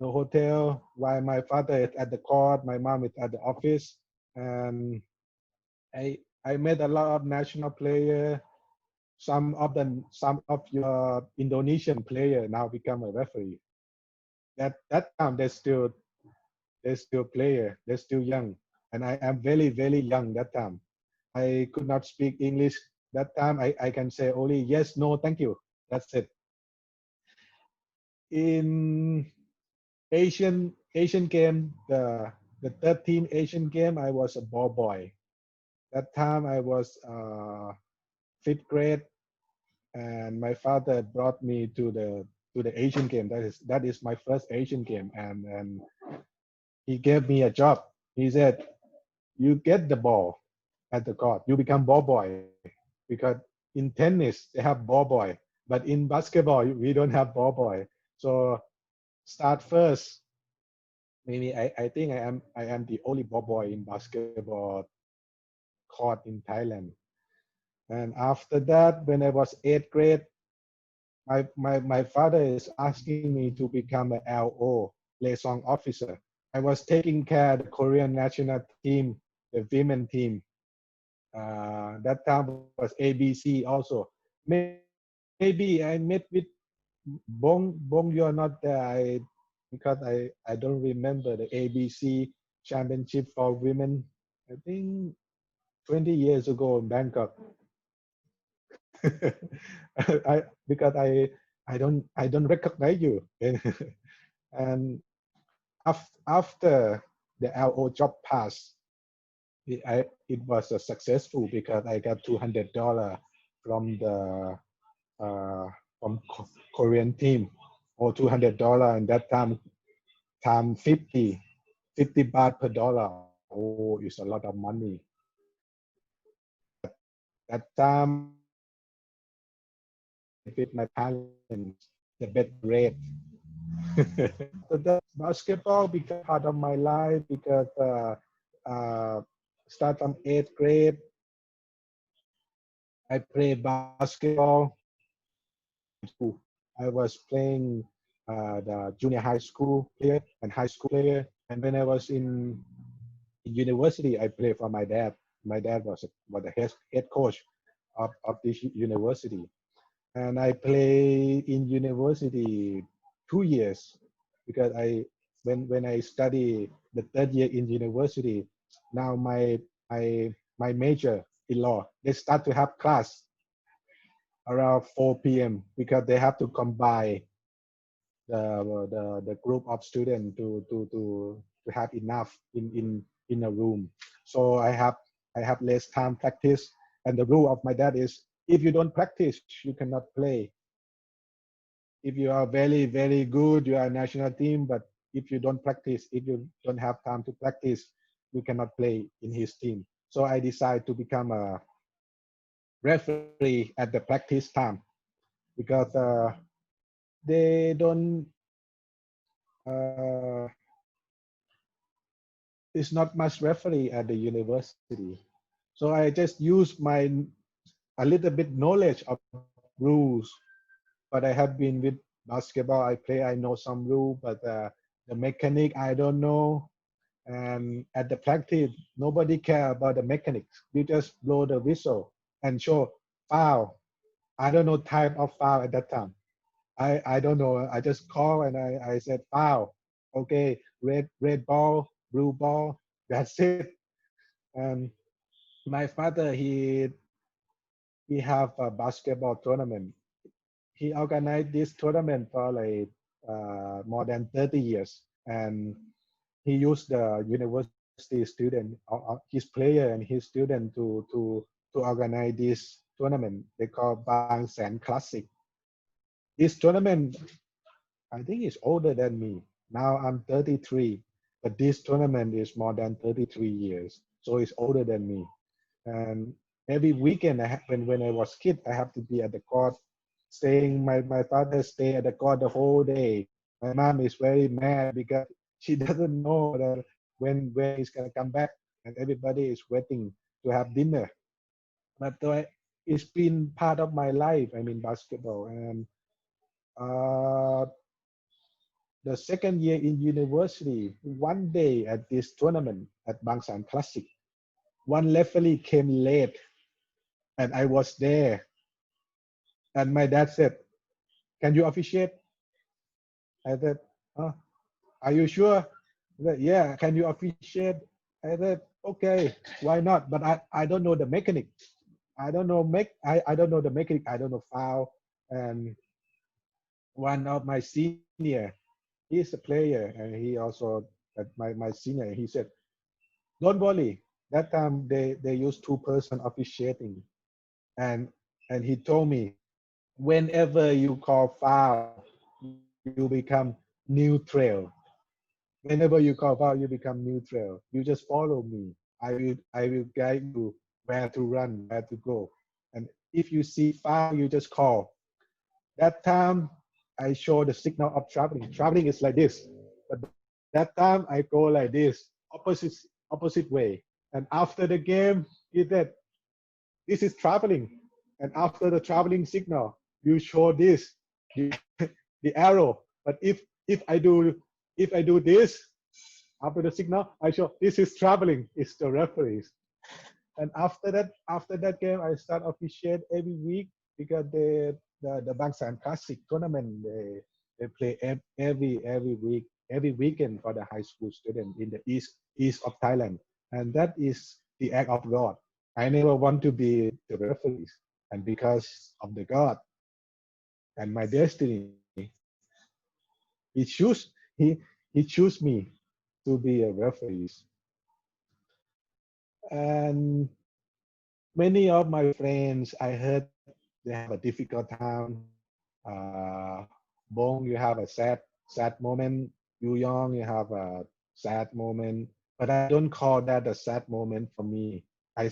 the hotel while my father is at the court, my mom is at the office, and I met a lot of national player. Some of your Indonesian player now become a referee. That time they're still player, they're still young, and I am very young that time. I could not speak English that time. I can say only yes, no, thank you. That's it. In Asian game, the 13th Asian game, I was a ball boy. That time I was fifth grade, and my father brought me to the Asian game. That is my first Asian game, and he gave me a job. He said, "You get the ball at the court. You become ball boy, because in tennis they have ball boy, but in basketball we don't have ball boy. So start first. Maybe I think I am the only ball boy in basketball court in Thailand. And after that, when I was eighth grade, my father is asking me to become a LO, liaison officer. I was taking care of the Korean national team, the women team. That time was ABC also. Maybe I met with Bong, you are not there. Because I don't remember the ABC championship for women. I think 20 years ago in Bangkok. Because I don't recognize you. And after the LO job passed, it was a successful because I got $200 from the from Korean team, or $200, and that time 50 baht per dollar. Oh, it's a lot of money. But that time with my parents, the bed rate. So that basketball became part of my life because uh, start from eighth grade, I played basketball school. I was playing the junior high school player and high school player. And when I was in in university, I played for my dad. My dad was the head coach of this university. And I played in university 2 years because when I study the third year in university, now my major in law, they start to have class around 4 p.m. because they have to combine the group of students to have enough in a room. So I have less time practice. And the rule of my dad is if you don't practice, you cannot play. If you are very good, you are a national team, but if you don't practice, if you don't have time to practice, you cannot play in his team. So I decided to become a referee at the practice time because they don't it's not much referee at the university. So I just use my a little bit knowledge of rules, but I have been with basketball. I know some rule, but the mechanic I don't know. And at the practice, nobody care about the mechanics. You just blow the whistle and show foul. I don't know type of foul at that time. I don't know. I just call and I said foul. Okay, red ball, blue ball. That's it. And my father he have a basketball tournament. He organized this tournament for like more than 30 years, and he used the university student, his player and his student to organize this tournament. They call Bang San Classic. This tournament, I think, is older than me. Now I'm 33, but this tournament is more than 33 years, so it's older than me. And every weekend, when I was kid, I have to be at the court, staying. My father stay at the court the whole day. My mom is very mad because she doesn't know that when he's gonna come back, and everybody is waiting to have dinner. But it's been part of my life. I mean, basketball, and uh, the second year in university, one day at this tournament at Bangsan Classic, one referee came late and I was there. And my dad said, "Can you officiate?" I said, "Huh? Are you sure?" He said, "Yeah, can you officiate?" I said, "Okay, why not?" But I don't know the mechanic. I don't know the mechanic. I don't know foul. And one of my senior, he's a player, and he also my senior. He said, "Don't worry. That time they used two-person officiating." And he told me, whenever you call foul, you become neutral. Whenever you call foul, you become neutral. You just follow me. I will guide you where to run, where to go. And if you see foul, you just call. That time I show the signal of traveling. Traveling is like this. But that time I go like this, opposite way. And after the game, he said, "This is traveling." And after the traveling signal, you show this, the, the arrow. But if I do this after the signal, I show this is traveling. It's the referees. And after that game, I start officiate every week because the Bangsan Classic tournament they play every week, every weekend for the high school student in the east of Thailand, and that is the act of God. I never want to be the referees, and because of the God and my destiny, He choose He choose me to be a referee. And many of my friends, I heard they have a difficult time. Uh, Bong, you have a sad moment. Yu Yong, you have a sad moment. But I don't call that a sad moment for me. I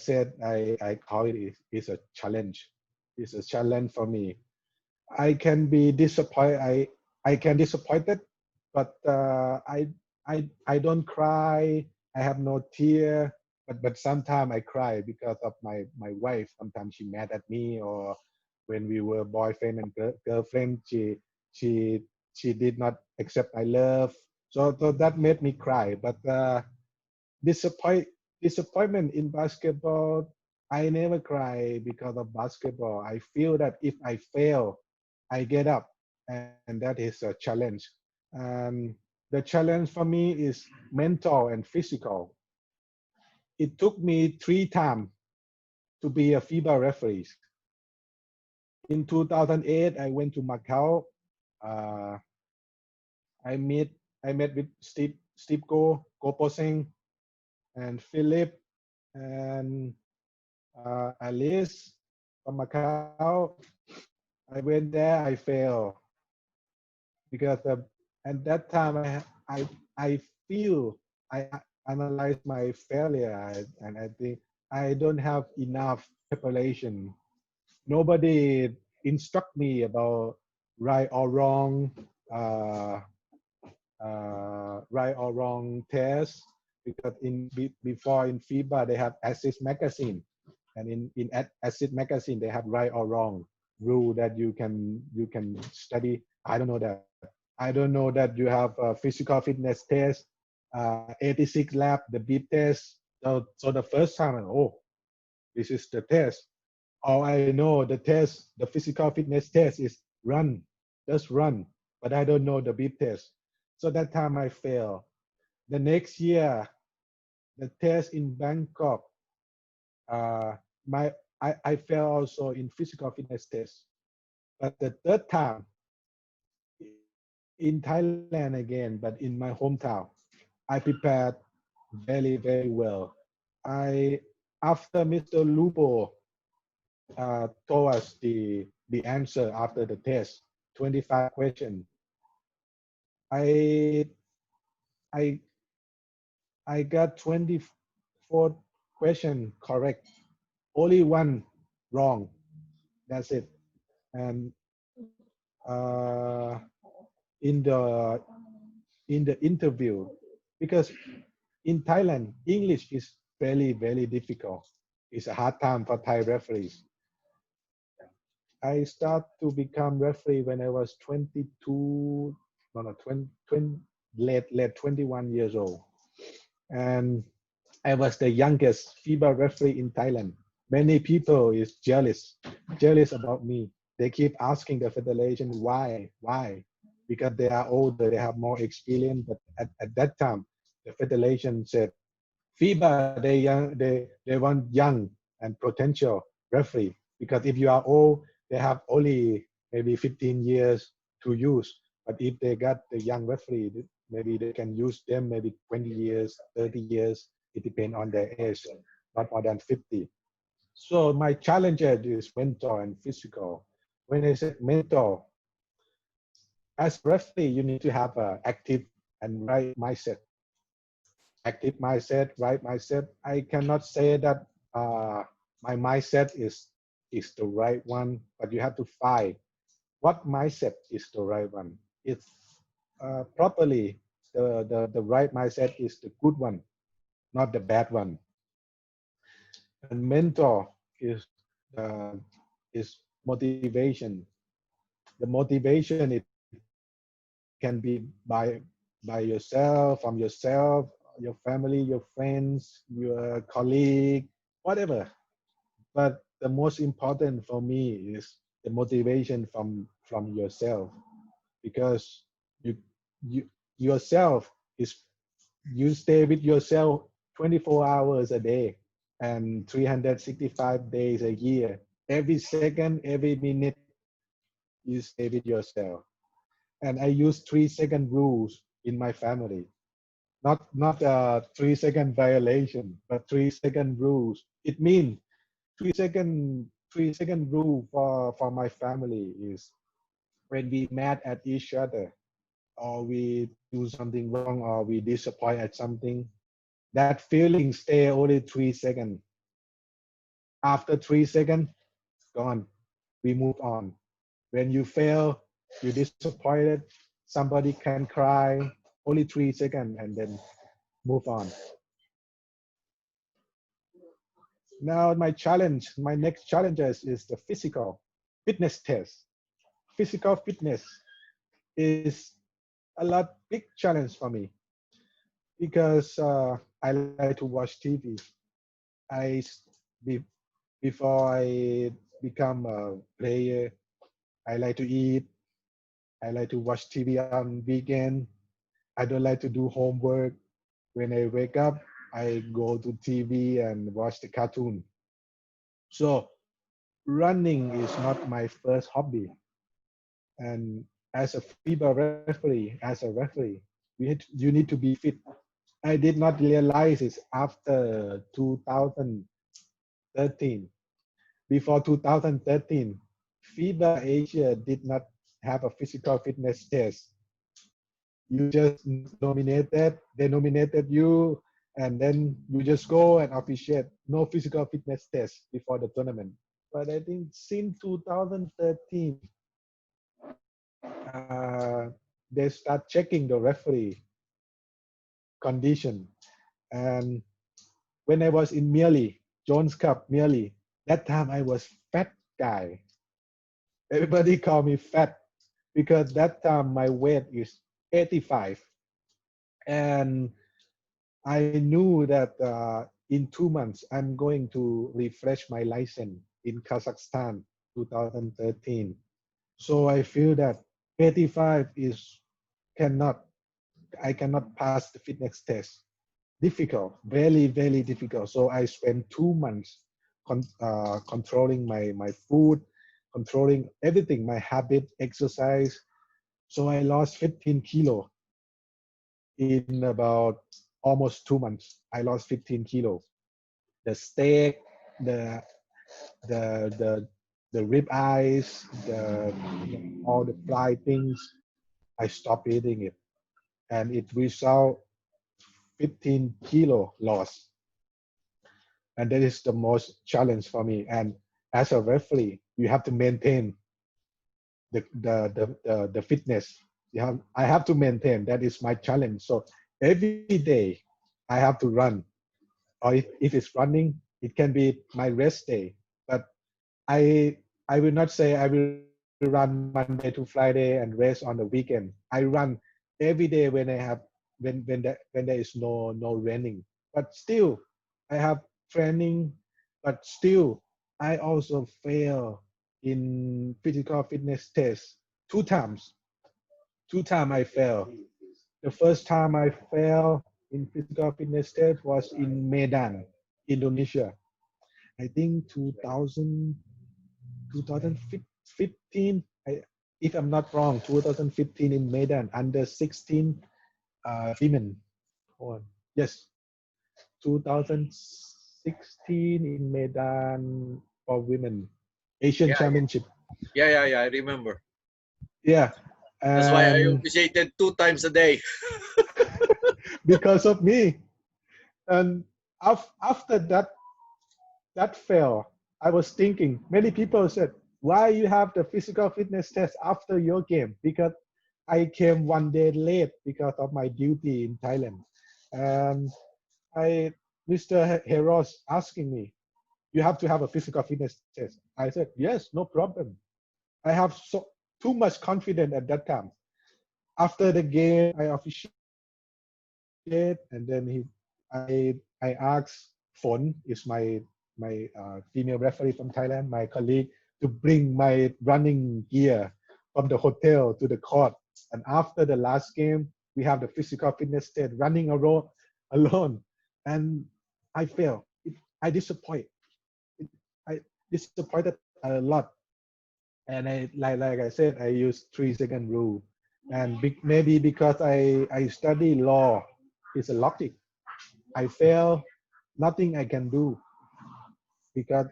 call it is a challenge. It's a challenge for me. I can be disappointed. I can disappointed, but I don't cry. I have no tear. But sometimes I cry because of my wife. Sometimes she mad at me, or when we were boyfriend and girlfriend, she she did not accept my love. So that made me cry. But disappoint disappointment in basketball. I never cry because of basketball. I feel that if I fail, I get up, and that is a challenge. And the challenge for me is mental and physical. It took me 3 times to be a FIBA referee. In 2008, I went to Macau. Uh, I met I met with Steve Go Posing, and Philip, and Alice from Macau. I went there. I failed because at that time I feel I analyze my failure, and I think I don't have enough preparation. Nobody instruct me about right or wrong, uh, right or wrong test, because before in FIBA they have Assist magazine, and in Assist magazine they have right or wrong rule that you can study. I don't know that. I don't know that you have a physical fitness test, 86 lab, the beep test. So the first time, oh, this is the test. All I know, the physical fitness test is run, just run. But I don't know the beep test. So that time I failed. The next year, the test in Bangkok, uh, I failed also in physical fitness test. But the third time in Thailand again, but in my hometown, I prepared very well. I After Mr. Lupo told us the answer after the test, 25 questions. I I I got 24 question correct. Only one wrong. That's it. And uh, in the interview, because in Thailand English is very difficult. It's a hard time for Thai referees. I start to become referee when I was 22, no, 20, late 21 years old. And I was the youngest FIBA referee in Thailand. Many people is jealous about me. They keep asking the federation why? Because they are older, they have more experience. But at that time, the federation said, FIBA, they want young and potential referee, because if you are old, they have only maybe 15 years to use. But if they got the young referee, maybe they can use them maybe 20 years, 30 years. It depends on their age, not more than 50. So my challenge is mental and physical. When I said mental, as referee, you need to have an active and right mindset. Active mindset, right mindset. I cannot say that my mindset is the right one, but you have to find what mindset is the right one. It's properly the right mindset is the good one, not the bad one. And mentor is motivation. The motivation, it can be by yourself, from yourself, your family, your friends, your colleague, whatever. But the most important for me is the motivation from yourself, because you you yourself is you stay with yourself 24 hours a day and 365 days a year. Every second, every minute, you stay with yourself. And I use 3 second rules in my family. Not 3 second violation, but 3 second rules. It means 3 second rule for my family is when we mad at each other, or we do something wrong, or we disappoint at something, that feeling stay only 3 seconds. After 3 seconds, gone. We move on. When you fail, you disappointed, somebody can cry, only 3 seconds, and then move on. Now my next challenge is the physical fitness test. Physical fitness is a lot big challenge for me. Because I like to watch TV. I s- be, before I become a player, I like to eat. I like to watch TV on weekend. I don't like to do homework. When I wake up, I go to TV and watch the cartoon. So running is not my first hobby. And as a FIBA referee, you need to be fit. I did not realize it after 2013. Before 2013, FIBA Asia did not have a physical fitness test. You just nominated, they nominated you, and then you just go and officiate. No physical fitness test before the tournament. But I think since 2013, they start checking the referee condition. And when I was in Merely, Jones Cup, Merely, that time I was fat guy. Everybody call me fat because that time my weight is 85. And I knew that in 2 months I'm going to refresh my license in Kazakhstan 2013. So I feel that 85 is cannot I cannot pass the fitness test. Difficult, very very difficult. So I spent 2 months controlling my food, controlling everything, my habit, exercise. So I lost 15 kilo in about almost 2 months. I lost 15 kilo. The steak, the the the the rib eyes, all the fried things. I stopped eating it, and it result 15 kilo loss. And that is the most challenge for me. And as a referee, you have to maintain the fitness. I have to maintain. That is my challenge. So every day I have to run, or if it's running, it can be my rest day. But I I will not say I will run Monday to Friday and rest on the weekend. I run every day when I have when there is no raining. But still, I have training. But still, I also fail in physical fitness test 2 times. 2 times I fail. The first time I failed in physical fitness test was in Medan, Indonesia. I think 2015, if I'm not wrong, 2015 in Medan, under 16 women. Hold on. Yes, 2016 in Medan for women, Asian Yeah, Championship. yeah. I remember. Yeah, That's why I and officiated 2 times a day. because of me. And after that fail, I was thinking, many people said, why you have the physical fitness test after your game? Because I came 1 day late because of my duty in Thailand. And I, Mr. Heros asking me, you have to have a physical fitness test. I said, yes, no problem. I have too much confidence at that time. After the game, I officiate, and then I asked Phon, is my female referee from Thailand, my colleague, to bring my running gear from the hotel to the court. And after the last game, we have the physical fitness test running alone, and I failed. I disappoint. I disappointed a lot. And like I said, I used 3 second rule, and maybe because I study law, it's a logic. I fail, nothing I can do because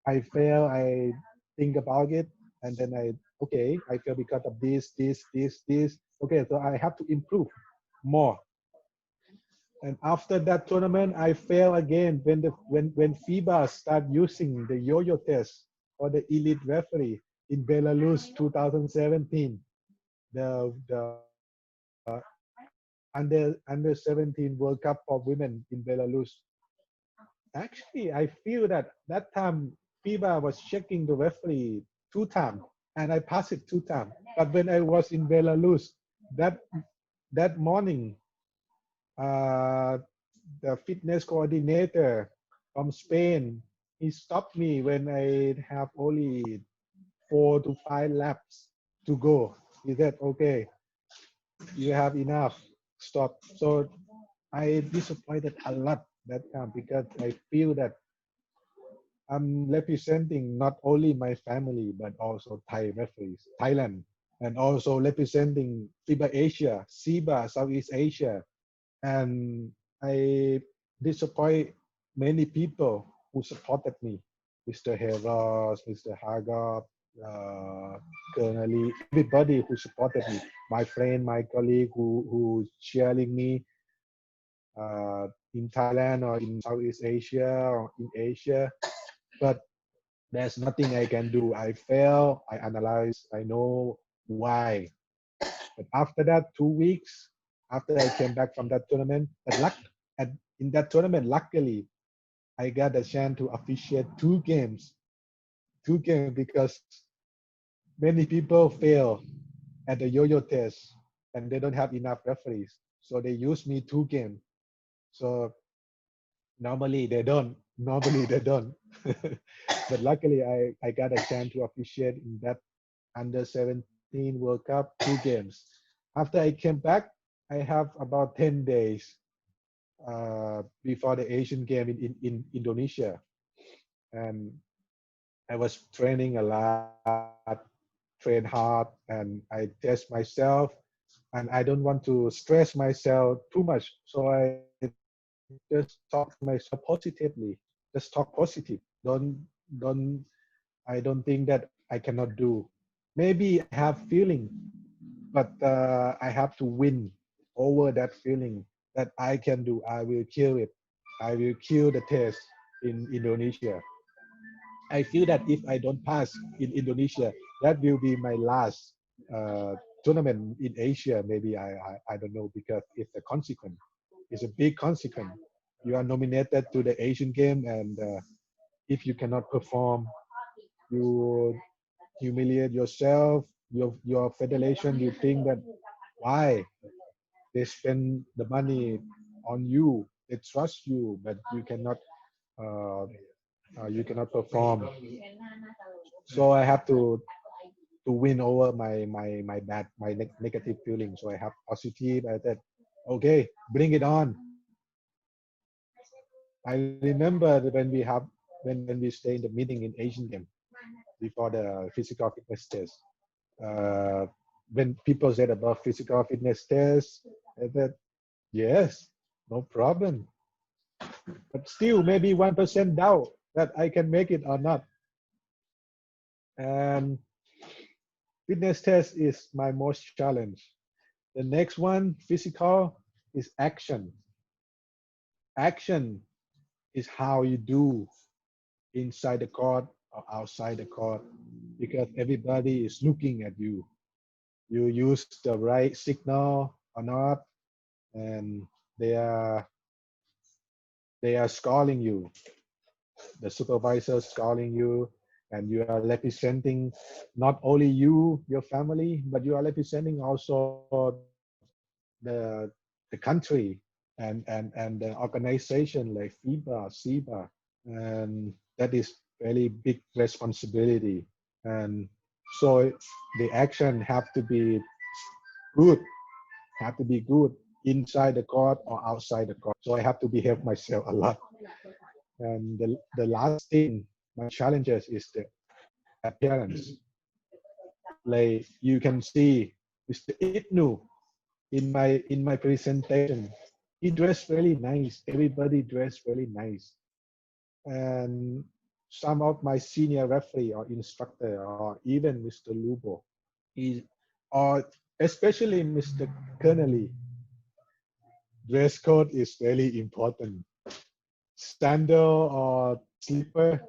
I fail. I think about it, and then okay, I fail because of this. Okay, so I have to improve more. And after that tournament, I fail again when FIBA start using the yo-yo test for the elite referee in Belarus 2017, the under 17 World Cup for women in Belarus. Actually, I feel that that time FIBA was checking the referee 2 times, and I passed it 2 times. But when I was in Belarus, that that morning, uh, the fitness coordinator from Spain, he stopped me when I have only 4 to 5 laps to go. He said, okay, you have enough, stop. So I disappointed a lot that time because I feel that I'm representing not only my family but also Thai referees, Thailand, and also representing FIBA Asia, SIBA, Southeast Asia, and I disappoint many people who supported me, Mr. Heros, Mr. Hagop, uh, Colonel, everybody who supported me, my friend, my colleague who cheering me in Thailand or in Southeast Asia or in Asia. But there's nothing I can do. I fail, I analyze, I know why. But after that, 2 weeks after I came back from that tournament, in that tournament, luckily, I got a chance to officiate 2 games because many people fail at the yo-yo test and they don't have enough referees. So they use me 2 games. So normally they don't. Normally they don't. But luckily, I got a chance to officiate in that under 17 World Cup 2 games. After I came back, I have about 10 days before the Asian game in Indonesia. And I was training a lot, train hard, and I test myself. And I don't want to stress myself too much. So I just talk to myself positively. Just talk positive. Don't I don't think that I cannot do. Maybe I have feeling, but I have to win over that feeling that I can do. I will kill it. I will kill the test in Indonesia. I feel that if I don't pass in Indonesia, that will be my last uh, tournament in Asia. Maybe I don't know because it's a consequence. It's a big consequence. You are nominated to the Asian game, and if you cannot perform, you humiliate yourself, your federation. You think that why they spend the money on you, they trust you, but uh, you cannot perform. So I have to win over my bad negative feeling. So I have positive. I said, okay, bring it on. I remember when we stay in the meeting in Asian game before the physical fitness test. Uh, when people said about physical fitness test, I said, yes, no problem. But still, maybe 1% doubt that I can make it or not. And fitness test is my most challenge. The next one, physical, is action. Action is how you do inside the court or outside the court because everybody is looking at you. You use the right signal or not, and they are they are scoring you. The supervisor scoring you, and you are representing not only you, your family, but you are representing also the country and the organization like FIBA, SIBA, and that is very big responsibility. And so the action have to be good, have to be good inside the court or outside the court. So I have to behave myself a lot. And the last thing, my challenges is the appearance. Like you can see Mr. Ibnu in my presentation. He dressed really nice. Everybody dressed really nice. And some of my senior referee or instructor or even Mr. Lubo, he, or especially Mr. Kernelly, dress code is very important. Sandal or slipper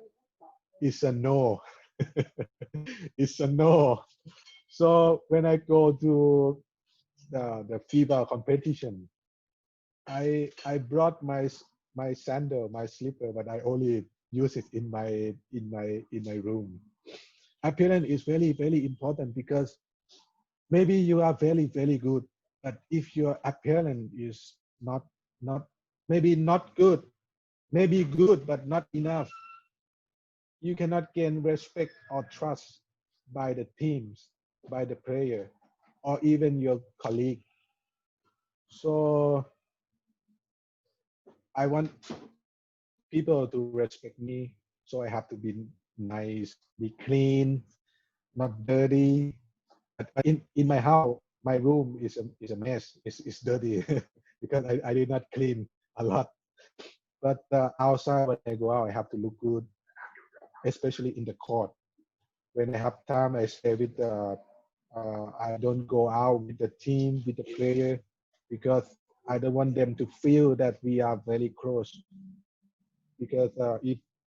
is a no. It's a no. So when I go to the FIBA competition, I brought my sandal, my slipper, but I only use it in my room. Appearance is very important because maybe you are very good, but if your appearance is not not maybe not good, maybe good but not enough. You cannot gain respect or trust by the teams, by the player, or even your colleague. So I want people to respect me, so I have to be nice, be clean, not dirty. But in my house, my room is a mess. It's dirty because I did not clean a lot. But outside, when I go out, I have to look good, especially in the court. When I have time, I stay with the. I don't go out with the team, with the player, because I don't want them to feel that we are very close. Because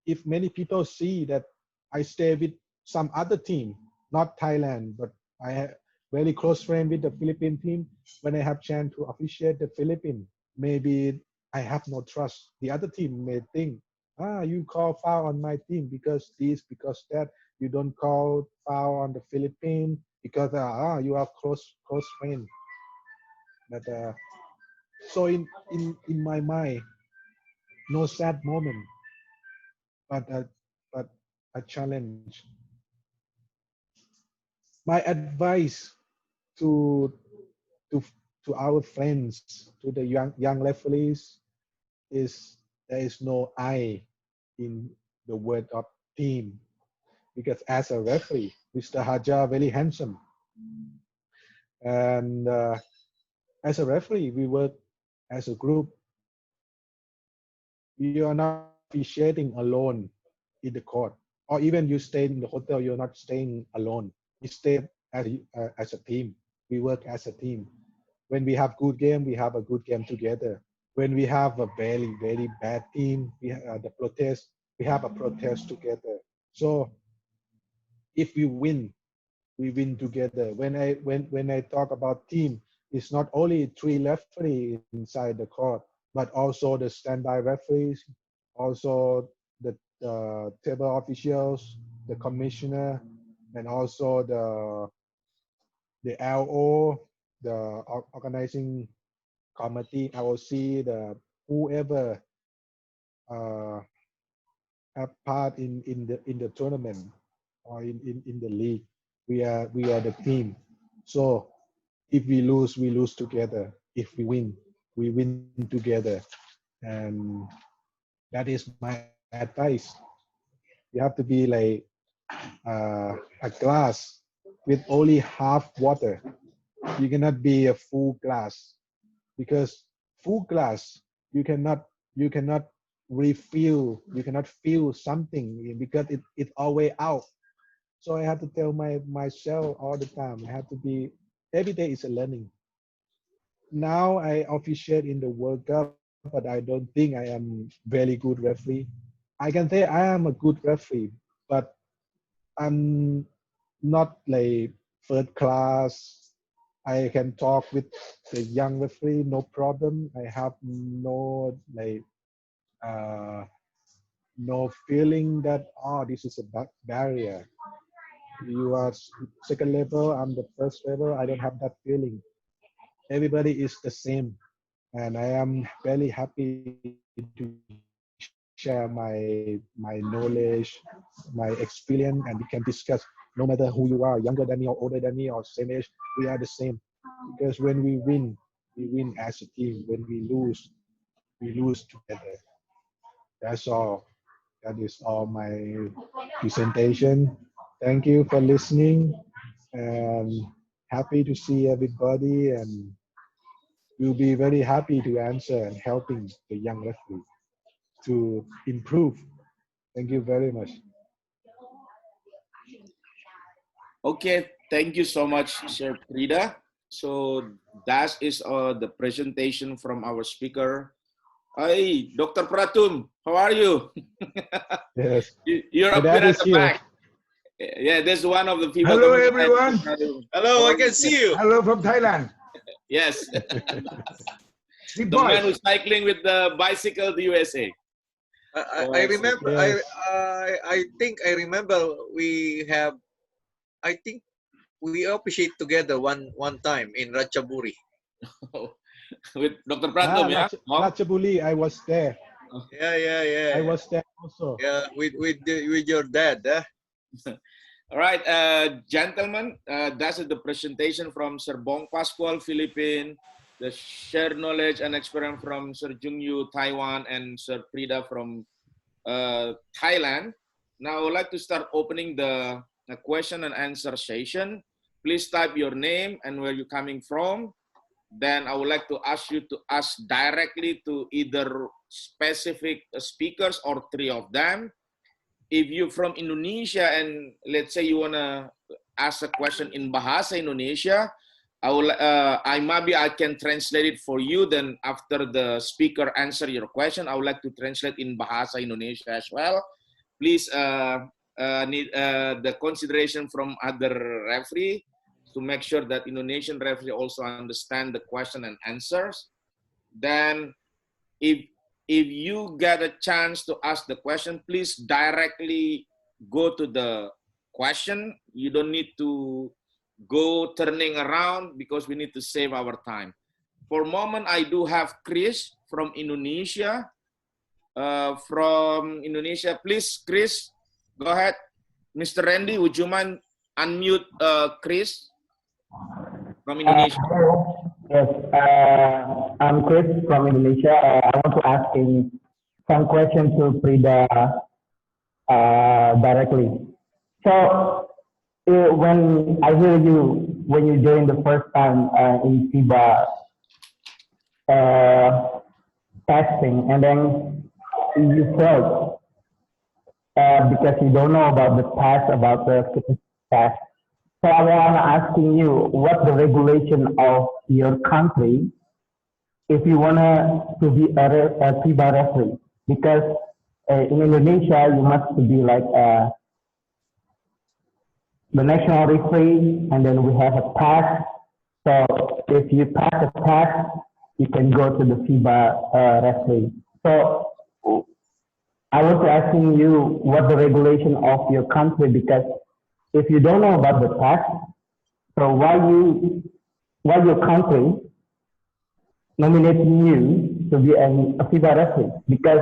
if many people see that I stay with some other team, not Thailand, but I have very close friend with the Philippine team. When I have chance to officiate the Philippines, maybe I have no trust. The other team may think, you call foul on my team because this, because that. You don't call foul on the Philippines because you are close friend. But so in my mind, no sad moment, but but a challenge. My advice to to to our friends, to the young referees, is there is no I in the word of team, because as a referee, Mr. Haja very handsome, and as a referee, we work as a group. You are not officiating alone in the court, or even you stay in the hotel. You're not staying alone. We stay as a team. We work as a team. When we have good game, we have a good game together. When we have a very bad team, the protest, we have a protest together. So if we win together. When I talk about team, it's not only three referees inside the court, but also the standby referees, also the table officials, the commissioner, and also the LO, the organizing committee, LOC, the whoever uh, have part in the tournament or in the league. We are the team. So if we lose together. If we win together. And that is my advice. You have to be like a glass with only half water. You cannot be a full glass, because full glass you cannot refill. You cannot fill something because it's always out. So I have to tell myself all the time. I have to be every day is a learning. Now I officiate in the World Cup, but I don't think I am very good referee. I can say I am a good referee, but I'm not like third class. I can talk with the young referee, no problem. I have uh, no feeling that this is a barrier. You are second level, I'm the first level. I don't have that feeling. Everybody is the same, and I am very happy to share my knowledge, my experience, and we can discuss. No matter who you are, younger than me or older than me or same age, we are the same. Because when we win as a team. When we lose together. That's all. That is all my presentation. Thank you for listening, and happy to see everybody, and we'll be very happy to answer and helping the young referee to improve. Thank you very much. Okay, thank you so much, Sir Prida. So that is the presentation from our speaker. Hi, Dr. Pratum, how are you? Yes. You're My up dad here at is the here. back. Yeah, there's one of the FIBA Hello, committee. everyone. Hello, I can see you. Hello from Thailand. Yes, Big the man boys. who's cycling with the bicycle to USA. I remember. Yes. I think I remember we have. I think we appreciate together one time in Ratchaburi. with Dr. Prantom, yeah? Mom? Ratchaburi, I was there. Yeah. I was there also. Yeah, with your dad, huh? All right, gentlemen, that's the presentation from Sir Bong Pascual, Philippines, the shared knowledge and experience from Sir Jungyu, Taiwan, and Sir Prida from Thailand. Now, I would like to start opening the question and answer session. Please type your name and where you're coming from. Then I would like to ask you to ask directly to either specific speakers or three of them. If you're from Indonesia and let's say you want to ask a question in Bahasa Indonesia, maybe I can translate it for you. Then after the speaker answer your question, I would like to translate in Bahasa Indonesia as well. Please need the consideration from other referee to make sure that Indonesian referee also understand the question and answers. Then if you get a chance to ask the question, please directly go to the question. You don't need to go turning around because we need to save our time. For a moment, I do have Chris from Indonesia. Please, Chris, go ahead. Mr. Randy, would you mind unmute Chris from Indonesia? Yes, I'm Chris from Indonesia. I want to ask him some questions to Prida directly. So, when I hear you, when you joined the first time in FIBA testing, and then you failed because you don't know about the test, about the test. So I want to asking you, what the regulation of your country if you want to be a FIBA referee? Because in Indonesia, you must be like the national referee, and then we have a test. So if you pass a test, you can go to the FIBA referee. So I was asking you what the regulation of your country, because if you don't know about the test, so why your country nominating you to be a FIBA referee? Because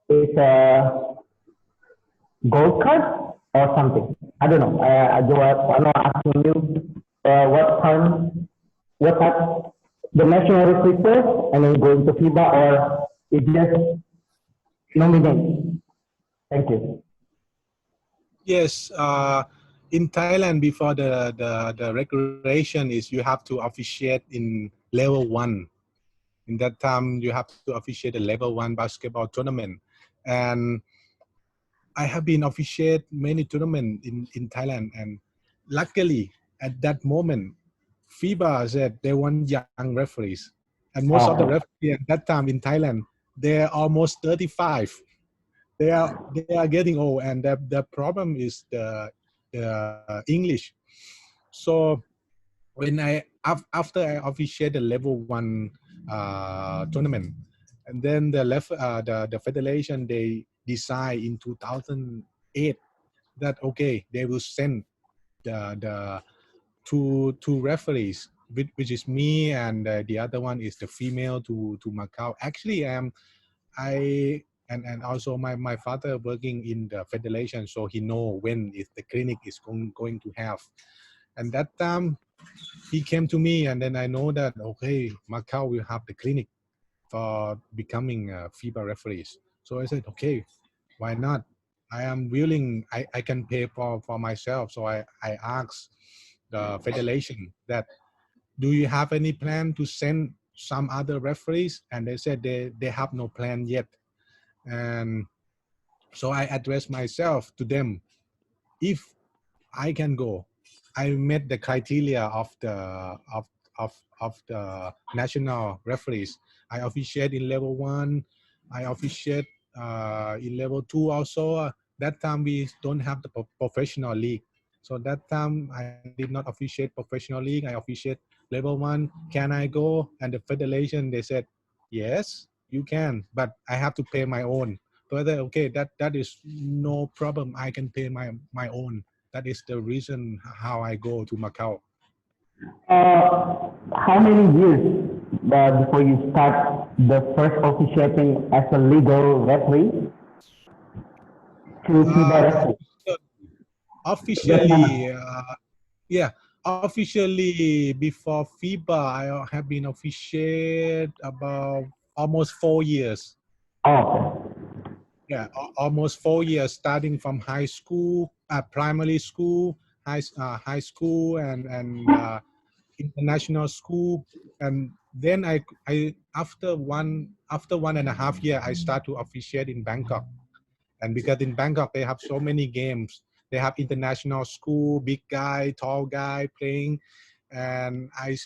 it's a gold card or something. I don't know. I'm not asking you what type the national referee first and then going to FIBA, or it just nominate. Thank you. Yes, in Thailand, before the regulation is you have to officiate in level 1. In that time, you have to officiate a level 1 basketball tournament. And I have been officiate many tournaments in Thailand. And luckily, at that moment, FIBA said they want young referees. And most of the referees at that time in Thailand, they're almost 35. They are getting old, and the problem is the English. So when after I officiate the level 1 tournament, and then the federation, they decide in 2008 that okay, they will send the two referees, which is me, and the other one is the female to Macau. Actually, and also my father working in the federation, so he know when is the clinic is going to have. And that time he came to me, and then I know that okay, Macau will have the clinic for becoming FIBA referees. So I said, okay, why not? I am willing. I can pay for myself. So I asked the federation that, do you have any plan to send some other referees? And they said they have no plan yet. And so I addressed myself to them. If I can go, I met the criteria of the national referees. I officiate in level 1. I officiate in level 2 also. That time we don't have the professional league. So that time I did not officiate professional league. I officiate level 1. Can I go? And the federation, they said, yes, you can, but I have to pay my own. So I said, okay, that is no problem. I can pay my own. That is the reason how I go to Macau. How many years before you start the first officiating as a legal referee to FIBA referee? Just moment. Officially, yeah, officially before FIBA, I have been officiate about almost 4 years. Oh, Yeah, almost 4 years, starting from high school, primary school, high school, and international school, and then I after 1.5 year, I start to officiate in Bangkok. And because in Bangkok they have so many games, they have international school, big guy, tall guy playing, and I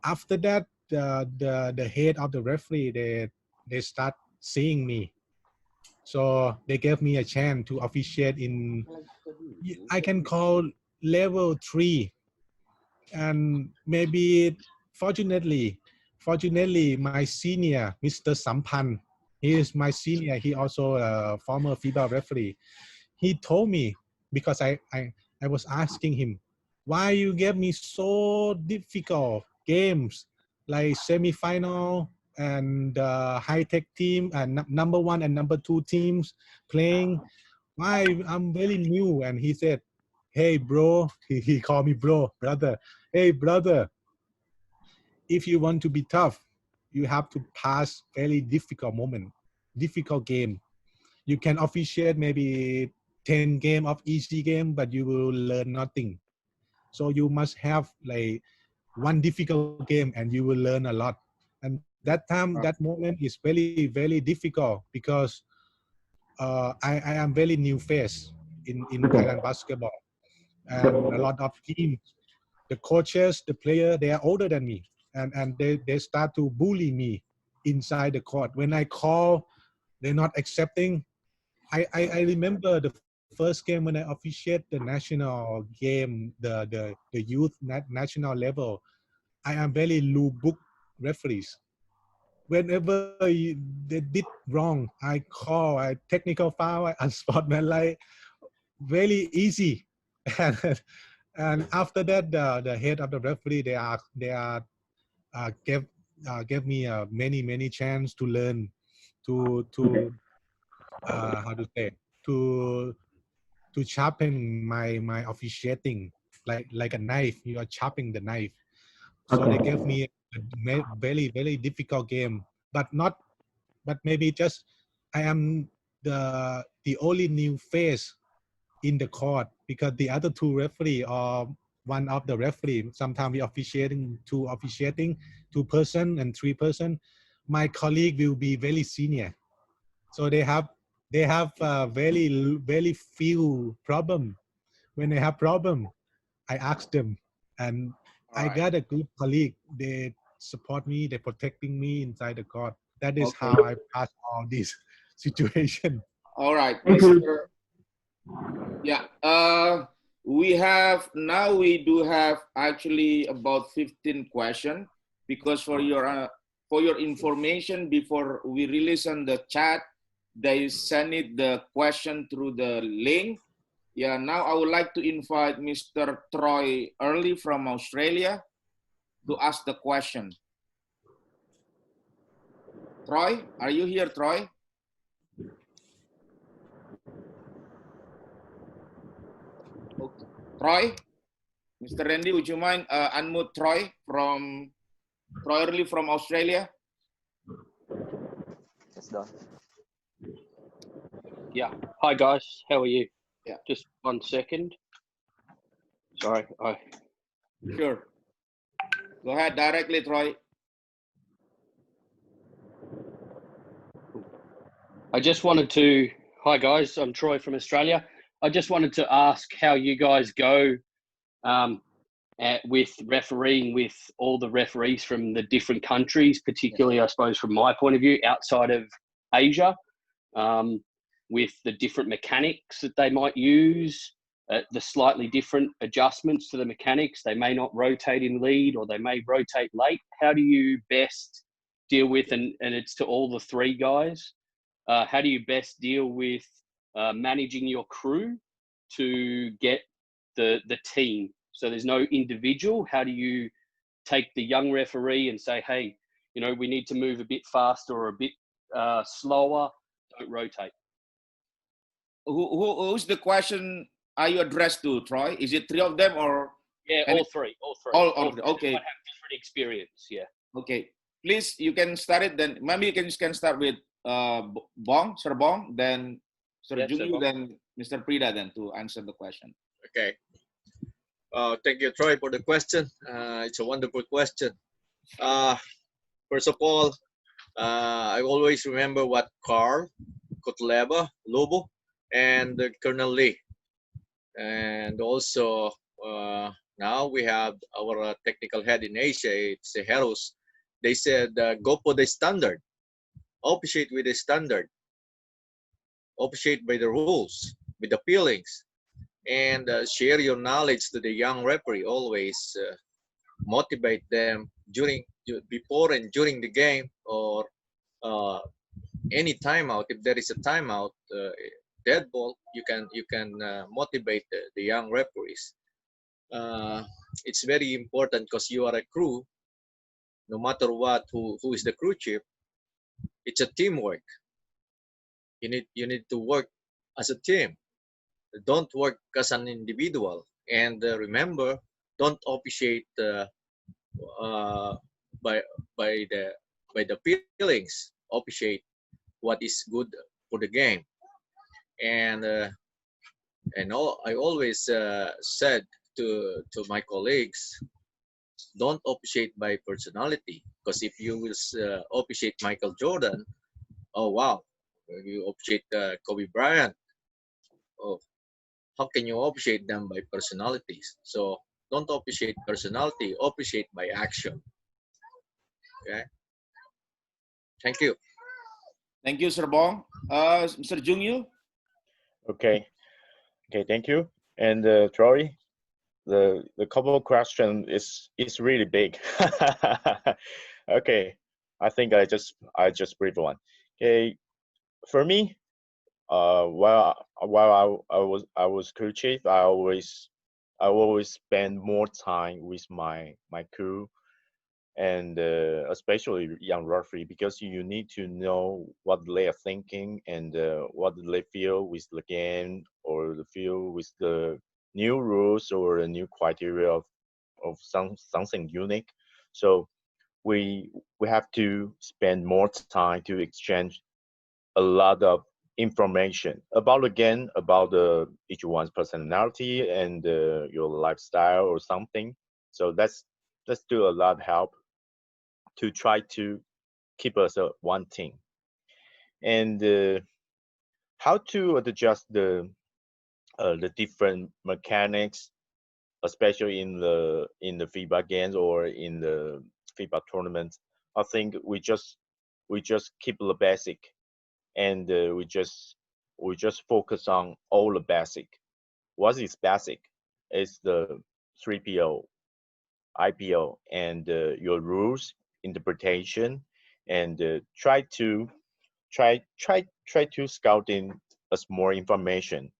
after that the head of the referee they start seeing me, so they gave me a chance to officiate in, I can call, level 3. And maybe fortunately my senior, Mr. Sampan, he is my senior, he also a former FIBA referee. He told me, because I was asking him, why you gave me so difficult games like semi-final and high-tech team and number 1 and number 2 teams playing, why I'm very new. And he said, hey bro, he called me brother, hey brother, if you want to be tough, you have to pass very difficult game. You can officiate maybe 10 game of easy game, but you will learn nothing. So you must have like one difficult game and you will learn a lot. And that time, that moment is very difficult because I am very new face in okay. Thailand basketball. And a lot of teams, the coaches, the player, they are older than me. And they start to bully me inside the court. When I call, they're not accepting. I remember the first game when I officiate the national game, the youth national level. I am very low book referees. Whenever they did wrong, I call, I technical foul, I unsportsmanlike, very easy. and, and after that, the head of the referee, they are gave me many chance to learn, to how to say, to to sharpen my officiating like a knife. You are sharpening the knife. So they gave me a very difficult game, but not, but maybe just I am the only new face in the court, because the other 2 referee or one of the referee, sometimes we officiating 2 person and 3 person. My colleague will be very senior, so they have very few problem. When they have problem, I ask them, and All I right. got a good colleague. They support me, they protecting me inside the court. That is Okay. how I pass all this situation. All right, Thank you. Mr. Yeah. We do have actually about 15 questions, because for your information, before we release on the chat, they send it the question through the link. Yeah. Now I would like to invite Mr. Troy Early from Australia to ask the question. Troy, are you here, Troy? Okay. Troy, Mr. Randy, would you mind unmute Troy Early from Australia? It's done. Yeah. Hi guys, how are you? Yeah. Just 1 second. Sorry. Sure. Go ahead directly, Troy. I just wanted to. Hi guys, I'm Troy from Australia. I just wanted to ask how you guys go with refereeing with all the referees from the different countries, particularly, I suppose, from my point of view, outside of Asia, with the different mechanics that they might use, the slightly different adjustments to the mechanics. They may not rotate in lead, or they may rotate late. How do you best deal with, and it's to all the 3 guys, how do you best deal with managing your crew to get the team? So there's no individual. How do you take the young referee and say, hey, you know, we need to move a bit faster or a bit slower. Don't rotate. Who's the question are you addressed to, Troy? Is it three of them or? Yeah, any, all three. all three okay. might have different experience. Yeah. Okay. Please, you can start it. Then maybe you can start with Bong, Sir Bong, then Sir Junyu, then Mr. Prida, then to answer the question. Okay. Thank you, Troy, for the question. It's a wonderful question. First of all, I always remember what Carl Kotleba, Lobo, and Colonel Lee. And also, now we have our technical head in Asia, it's Heros. They said, go for the standard. Officiate with the standard. Officiate by the rules, with the feelings. And share your knowledge to the young referee. Always motivate them before and during the game, or any timeout. If there is a timeout, dead ball, you can motivate the young referees. It's very important because you are a crew. No matter what, who is the crew chief, it's a teamwork. You need to work as a team. Don't work as an individual. And remember, don't officiate by the feelings. Officiate what is good for the game. And I always said to my colleagues, don't officiate by personality, because if you will officiate Michael Jordan, oh wow, you officiate Kobe Bryant, oh, how can you officiate them by personalities? So don't officiate personality, officiate by action. Okay. Thank you. Thank you, Sir Bong. Mr. Junyu. Okay. Okay. Thank you. And Troy, the couple question is really big. Okay. I think I just brief one. Okay. For me, while I was crew chief, I always spend more time with my crew, and especially young referee, because you need to know what they are thinking and what they feel with the game, or the feel with the new rules or the new criteria of something unique. So we have to spend more time to exchange a lot of information about the game, about each one's personality and your lifestyle or something. So that's do a lot help to try to keep us one team. And how to adjust the different mechanics, especially in the FIBA games or in the FIBA tournaments. I think we just keep the basic, and we just focus on all the basic. What is basic? It's the 3PO, IPO, and your rules interpretation, and try to scout in as more information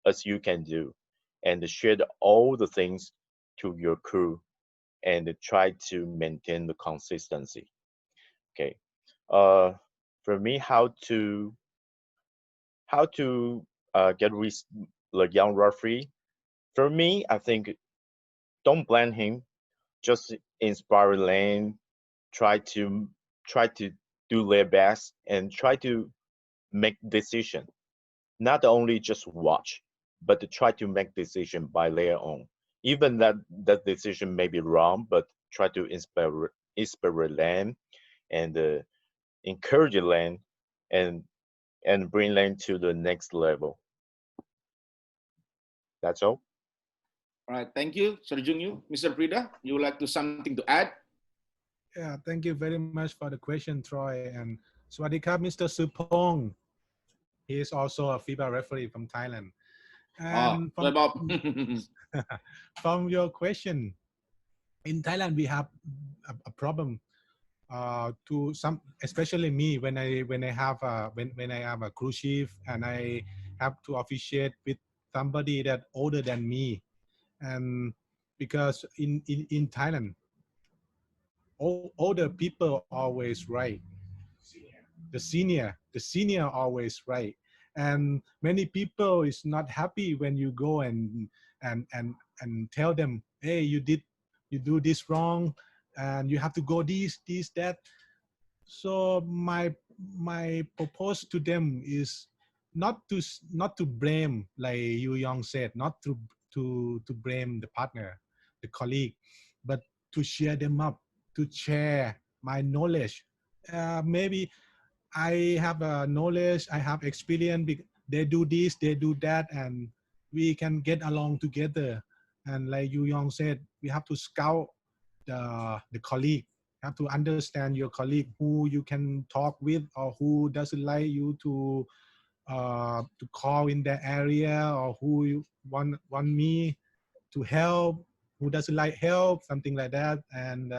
as you can do, and share all the things to your crew, and try to maintain the consistency. Okay. For me, how to get with the young referee. For me, I think don't blame him. Just inspire them. Try to do their best and try to make decision. Not only just watch, but to try to make decision by their own. Even that decision may be wrong, but try to inspire them, and encourage them, and bring them to the next level. That's all. All right. Thank you, Sir Junyu. Mr. Prida, you would like to something to add? Yeah, thank you very much for the question, Troy. And Swadikap, Mr. Supong. He is also a FIBA referee from Thailand. And from your question, in Thailand we have a problem to some, especially me, when I have when I am a crew chief and I have to officiate with somebody that older than me, and because in Thailand older people always right. The senior always right. And many people is not happy when you go and tell them, hey, you do this wrong, and you have to go this that. So my proposal to them is not to blame, like Yu Yong said, not to blame the partner, the colleague, but to cheer them up, to share my knowledge. Maybe I have a knowledge, I have experience. They do this, they do that, and we can get along together. And like Yu Yong said, we have to scout the colleague. You have to understand your colleague, who you can talk with, or who doesn't like you to call in that area, or who you want me to help, who doesn't like help, something like that. And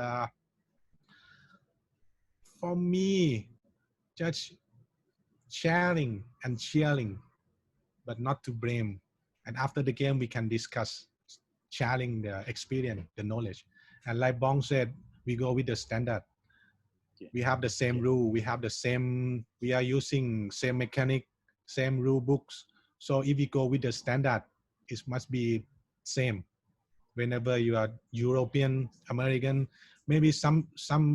for me, just sharing and cheering, but not to blame. And after the game, we can discuss sharing the experience, the knowledge. And like Bong said, we go with the standard. We have the same rule. We are using same mechanic, same rule books. So if we go with the standard, it must be same. Whenever you are European, American, maybe some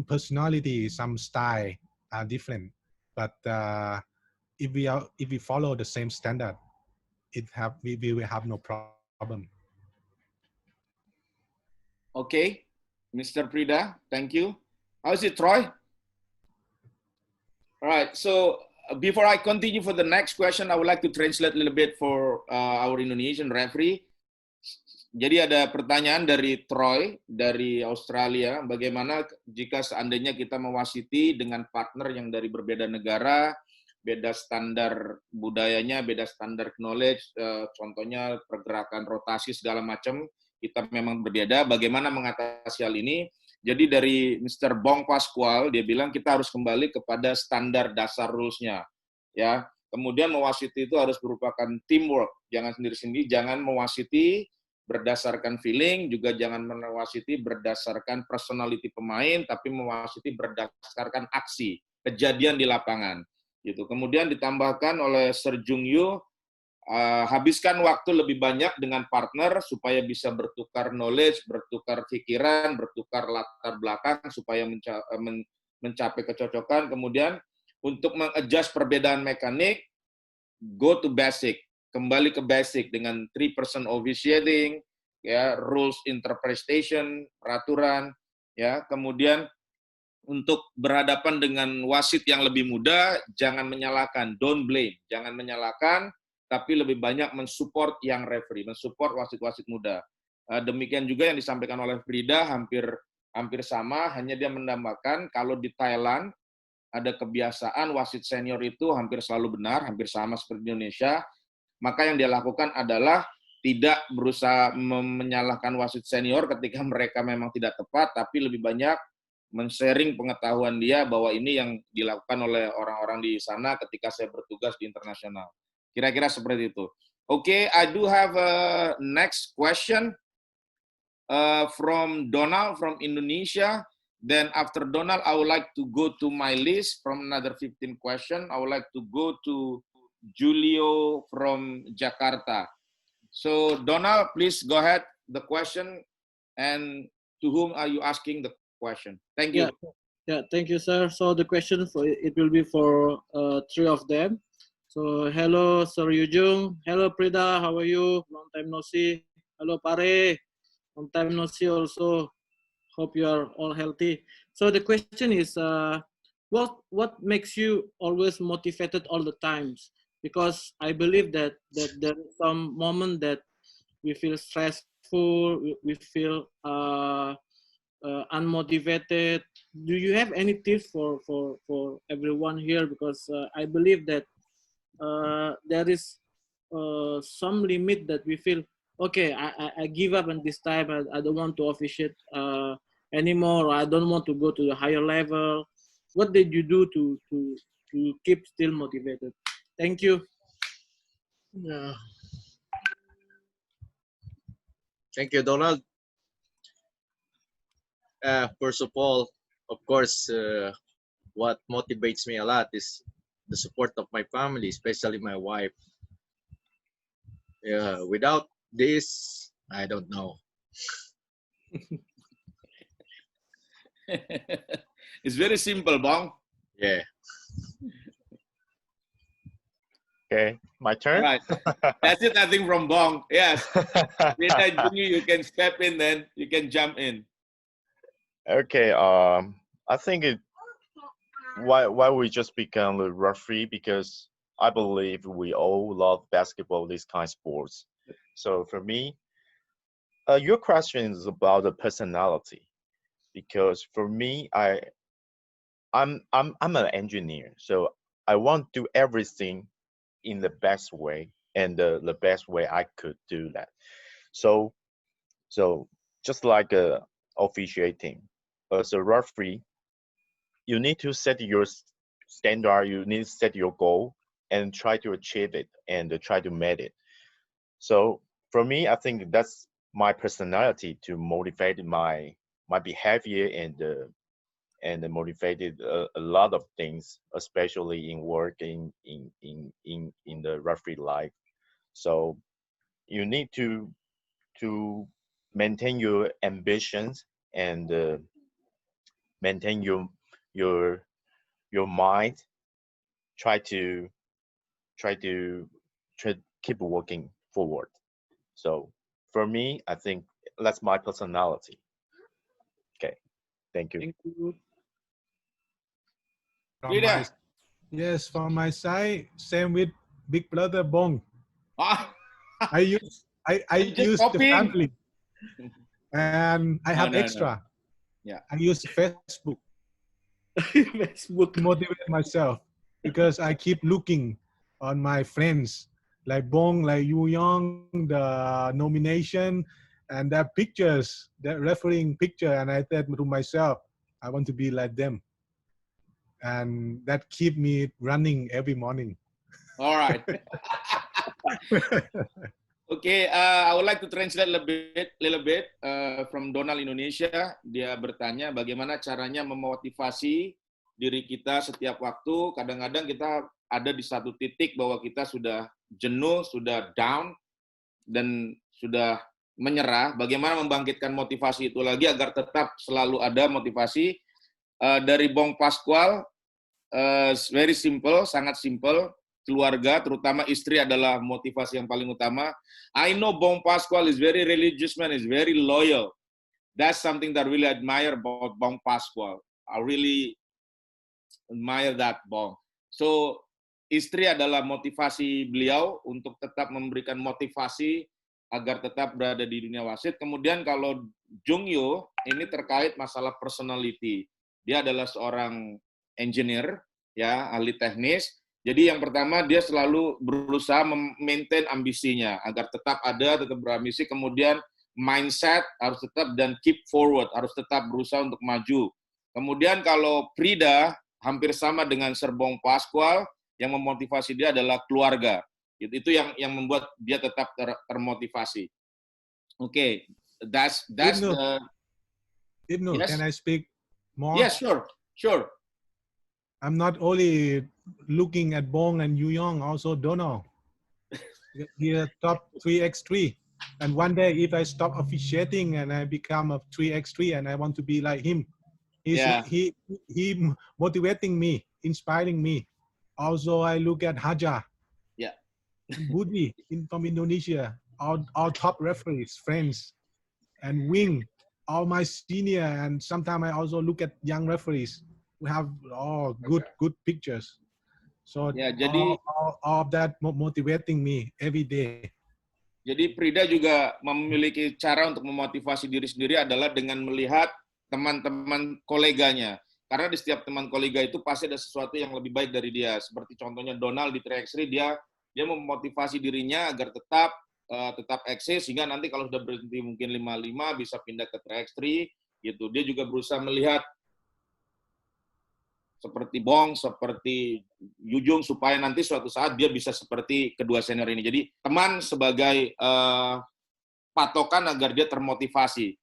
personality, some style are different. But if we follow the same standard, we will have no problem. Okay, Mr. Prida, thank you. How is it, Troy? All right, so before I continue for the next question, I would like to translate a little bit for our Indonesian referee. Jadi ada pertanyaan dari Troy dari Australia, bagaimana jika seandainya kita mewasiti dengan partner yang dari berbeda negara, beda standar budayanya, beda standar knowledge, contohnya pergerakan rotasi segala macam, kita memang berbeda, bagaimana mengatasi hal ini? Jadi dari Mr. Bong Pascual, dia bilang kita harus kembali kepada standar dasar rules-nya. Ya. Kemudian mewasiti itu harus merupakan teamwork, jangan sendiri-sendiri, jangan mewasiti berdasarkan feeling, juga jangan mewasiti berdasarkan personality pemain, tapi mewasiti berdasarkan aksi, kejadian di lapangan. Gitu. Kemudian ditambahkan oleh Sir Jung Yu, habiskan waktu lebih banyak dengan partner supaya bisa bertukar knowledge, bertukar pikiran, bertukar latar belakang supaya mencapai kecocokan. Kemudian untuk mengadjust perbedaan mekanik, go to basic, kembali ke basic dengan 3% officiating, ya, rules interpretation, peraturan, ya. Kemudian untuk berhadapan dengan wasit yang lebih muda, jangan menyalahkan, don't blame, jangan menyalahkan, tapi lebih banyak mensupport yang referee, mensupport wasit-wasit muda. Demikian juga yang disampaikan oleh Frida, hampir sama, hanya dia menambahkan kalau di Thailand ada kebiasaan wasit senior itu hampir selalu benar, hampir sama seperti di Indonesia, maka yang dia lakukan adalah tidak berusaha menyalahkan wasit senior ketika mereka memang tidak tepat, tapi lebih banyak men-sharing pengetahuan dia bahwa ini yang dilakukan oleh orang-orang di sana ketika saya bertugas di internasional. Kira-kira seperti itu. Okay, I do have a next question from Donald from Indonesia. Then after Donald, I would like to go to my list from another 15 question. I would like to go to Julio from Jakarta. So Donald, please go ahead. The question, and to whom are you asking the question? Thank you. Yeah, thank you, sir. So the question it will be for three of them. So hello, Sir Yujung. Hello, Prida. How are you? Long time no see. Hello, Pare. Long time no see also. Hope you are all healthy. So the question is, what makes you always motivated all the times? Because I believe that there is some moment that we feel stressful, we feel unmotivated. Do you have any tips for everyone here? Because I believe that there is some limit that we feel, okay, I give up on this time. I don't want to officiate anymore. I don't want to go to the higher level. What did you do to keep still motivated? Thank you. Yeah. Thank you, Donald. First of all, of course, what motivates me a lot is the support of my family, especially my wife. Yeah, without this, I don't know. It's very simple, Bong. Yeah. Okay, my All turn. right. That's it, nothing from Bong. Yes. Rita Junior, you can step in then. You can jump in. Okay, I think why we just become a referee, because I believe we all love basketball, these kind of sports. So for me, your question is about the personality, because for me, I'm an engineer, so I want to do everything in the best way, and the best way I could do that. So just like officiating, as a referee, you need to set your standard, you need to set your goal and try to achieve it and try to meet it. So for me, I think that's my personality to motivate my behavior and motivated a lot of things, especially in work, in the referee life. So you need to maintain your ambitions and maintain your your mind. Try to try to try keep working forward. So for me, I think that's my personality. Okay, thank you. Thank you. From my, yes, from my side, same with Big Brother Bong. Ah, I use you just use the copying. family, and I have No. extra. Yeah. I use Facebook Facebook. to motivate myself, because I keep looking on my friends like Bong, like Yu Young, the nomination, and their pictures, that refereeing picture, and I said to myself, I want to be like them, and that keep me running every morning. All right. Okay, I would like to translate a little bit from Donald Indonesia. Dia bertanya bagaimana caranya memotivasi diri kita setiap waktu. Kadang-kadang kita ada di satu titik bahwa kita sudah jenuh, sudah down, dan sudah menyerah. Bagaimana membangkitkan motivasi itu lagi agar tetap selalu ada motivasi. Dari Bong Pascual, very simple, sangat simple. Keluarga, terutama istri adalah motivasi yang paling utama. I know Bong Pascual is very religious man, is very loyal. That's something that I really admire about Bong Pascual. I really admire that, Bong. So, istri adalah motivasi beliau untuk tetap memberikan motivasi agar tetap berada di dunia wasit. Kemudian kalau Jung Yo, ini terkait masalah personality. Dia adalah seorang engineer, ya, ahli teknis. Jadi yang pertama dia selalu berusaha memaintain ambisinya agar tetap ada, tetap berambisi. Kemudian mindset harus tetap, dan keep forward, harus tetap berusaha untuk maju. Kemudian kalau Prida hampir sama dengan Serbong Pascual, yang memotivasi dia adalah keluarga. Itu yang membuat dia tetap termotivasi. Okay, that's Ibnu, the. Ibnu, Yes? can I speak more? Yes, sure. I'm not only looking at Bong and Yu Yong, also Donald. He are top 3x3. And one day, if I stop officiating and I become a 3x3 and I want to be like him, Yeah. he motivating me, inspiring me. Also, I look at Haja, Yeah. Budi from Indonesia, all top referees, friends, and Wing, all my senior, and sometimes I also look at young referees. We have good pictures. So Ya, jadi all of that motivating me every day. Jadi Prida juga memiliki cara untuk memotivasi diri sendiri adalah dengan melihat teman-teman koleganya. Karena di setiap teman kolega itu pasti ada sesuatu yang lebih baik dari dia. Seperti contohnya Donald di 3x3, dia memotivasi dirinya agar tetap eksis, sehingga nanti kalau sudah berhenti mungkin 5-5 bisa pindah ke 3x3 gitu. Dia juga berusaha melihat seperti Bong, seperti Yujung, supaya nanti suatu saat dia bisa seperti kedua senior ini. Jadi teman sebagai patokan agar dia termotivasi.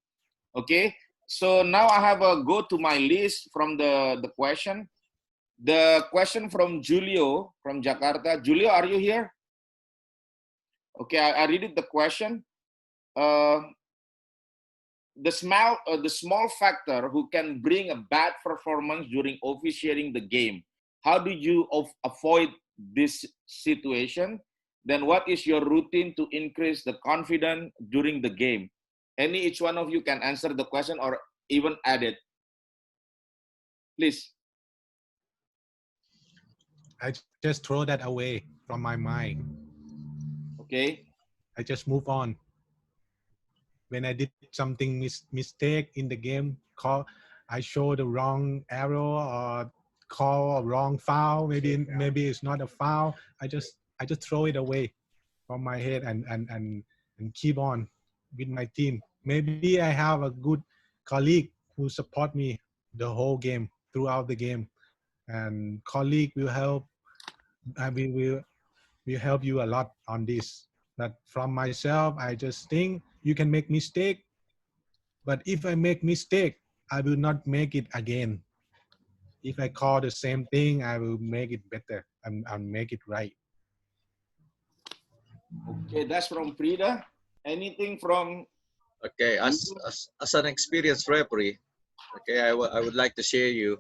Oke, So now I have a go to my list from the question. The question from Julio from Jakarta. Julio, are you here? Okay, I read it the question. The small factor who can bring a bad performance during officiating the game. How do you avoid this situation? Then what is your routine to increase the confidence during the game? Each one of you can answer the question or even add it. Please. I just throw that away from my mind. Okay. I just move on. When I did something mistake in the game, I show the wrong arrow or call a wrong foul. Maybe it's not a foul. I just throw it away from my head and keep on with my team. Maybe I have a good colleague who support me the whole game, throughout the game, and colleague will help. We will help you a lot on this. But from myself, I just think you can make mistake, but if I make mistake, I will not make it again. If I call the same thing, I will make it better and make it right. Okay, that's from Frida. Anything from? Okay, as an experienced referee, okay, I would like to share you.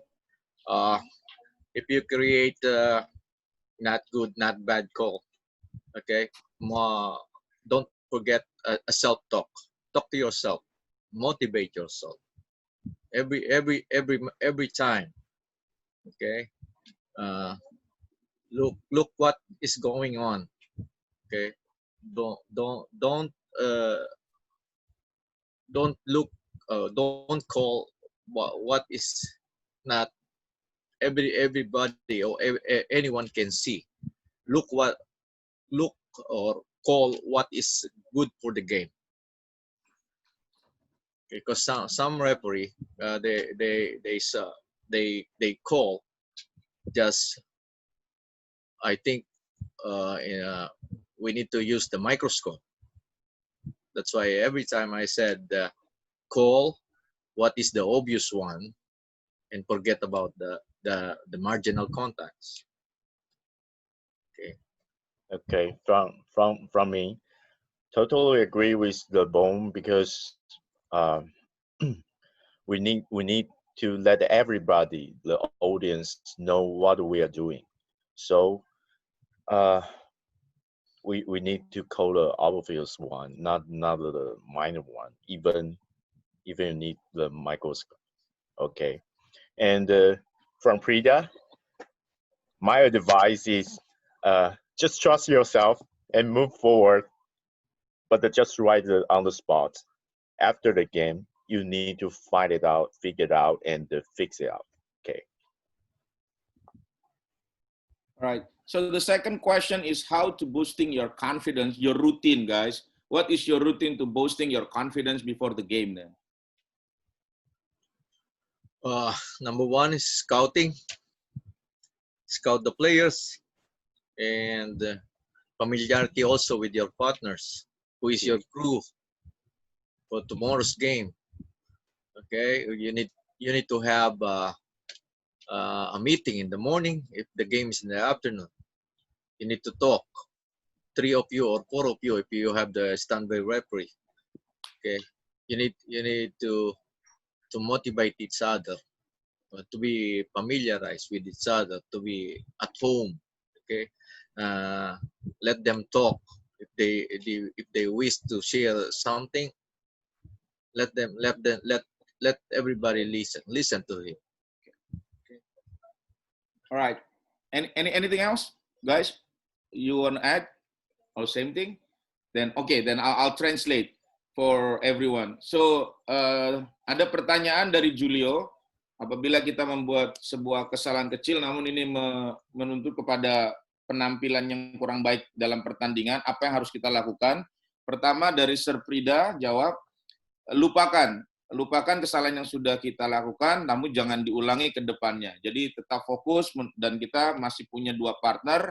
If you create not good, not bad call, okay, don't forget a self-talk. Talk to yourself. Motivate yourself. Every time. Okay. Look what is going on. Okay. Don't look. Don't call what is not everybody or anyone can see. Look or call what is good for the game. Because some referee they call just, I think we need to use the microscope. That's why every time I said call what is the obvious one and forget about the marginal contacts. Okay, from me, totally agree with the Bone, because we need to let everybody, the audience, know what we are doing. So we need to call the obvious one, not the minor one, even you need the microscope. Okay, and from Prida, my advice is just trust yourself and move forward, but just right on the spot. After the game, you need to find it out, figure it out, and fix it out. Okay. All right. So the second question is how to boosting your confidence, your routine, guys. What is your routine to boosting your confidence before the game then? Number one is scouting. Scout the players, and familiarity also with your partners. Who is your crew for tomorrow's game? Okay, you need to have a meeting in the morning. If the game is in the afternoon, you need to talk. 3 of you or 4 of you if you have the standby referee. Okay, you need to motivate each other, to be familiarized with each other, to be at home. Okay, let them talk. If they wish to share something, let everybody listen to him. Okay. All right. Anything else, guys? You want to add? Or same thing? Then okay, then I'll translate for everyone. So ada pertanyaan dari Julio. Apabila kita membuat sebuah kesalahan kecil, namun ini menuntut kepada penampilan yang kurang baik dalam pertandingan, apa yang harus kita lakukan? Pertama dari Sir Prida jawab, lupakan kesalahan yang sudah kita lakukan, namun jangan diulangi ke depannya. Jadi tetap fokus, dan kita masih punya 2 partner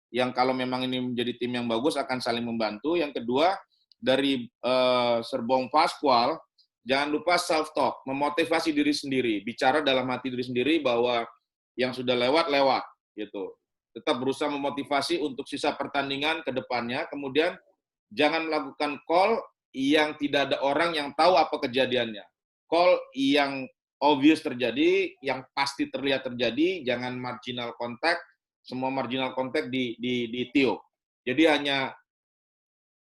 yang kalau memang ini menjadi tim yang bagus akan saling membantu. Yang kedua dari Sir Bong Pascual, jangan lupa self-talk, memotivasi diri sendiri, bicara dalam hati diri sendiri bahwa yang sudah lewat, gitu. Tetap berusaha memotivasi untuk sisa pertandingan ke depannya, kemudian jangan melakukan call yang tidak ada orang yang tahu apa kejadiannya. Call yang obvious terjadi, yang pasti terlihat terjadi, jangan marginal contact, semua marginal contact ditiup. Jadi hanya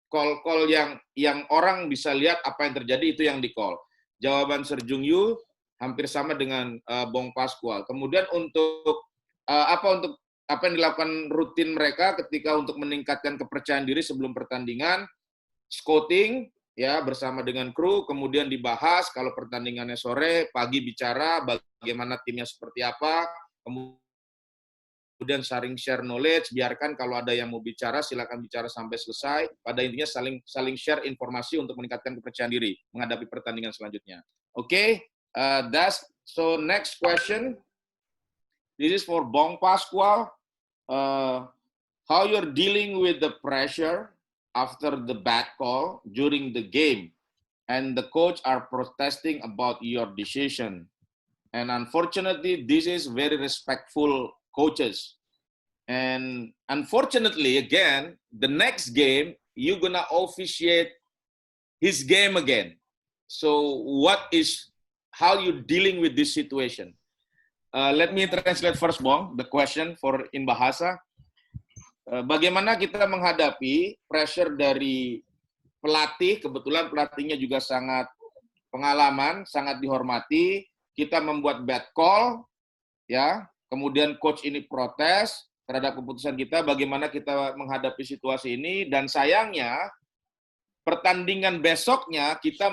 call-call yang orang bisa lihat apa yang terjadi, itu yang di-call. Jawaban Sir Jung Yu hampir sama dengan Bong Pascual. Kemudian untuk apa yang dilakukan rutin mereka ketika untuk meningkatkan kepercayaan diri sebelum pertandingan, scouting ya bersama dengan kru, kemudian dibahas kalau pertandingannya sore, pagi bicara bagaimana timnya seperti apa, kemudian share knowledge, biarkan kalau ada yang mau bicara silakan bicara sampai selesai. Pada intinya saling share informasi untuk meningkatkan kepercayaan diri menghadapi pertandingan selanjutnya. Oke, so next question. This is for Bong Pascual. How you're dealing with the pressure after the bad call during the game, and the coach are protesting about your decision. And unfortunately, this is very respectful coaches. And unfortunately, again, the next game, you're gonna officiate his game again. So how you dealing with this situation? Let me translate first, Bong, the question for in Bahasa. Bagaimana kita menghadapi pressure dari pelatih, kebetulan pelatihnya juga sangat pengalaman, sangat dihormati, kita membuat bad call, ya, kemudian coach ini protes terhadap keputusan kita, bagaimana kita menghadapi situasi ini, dan sayangnya pertandingan besoknya kita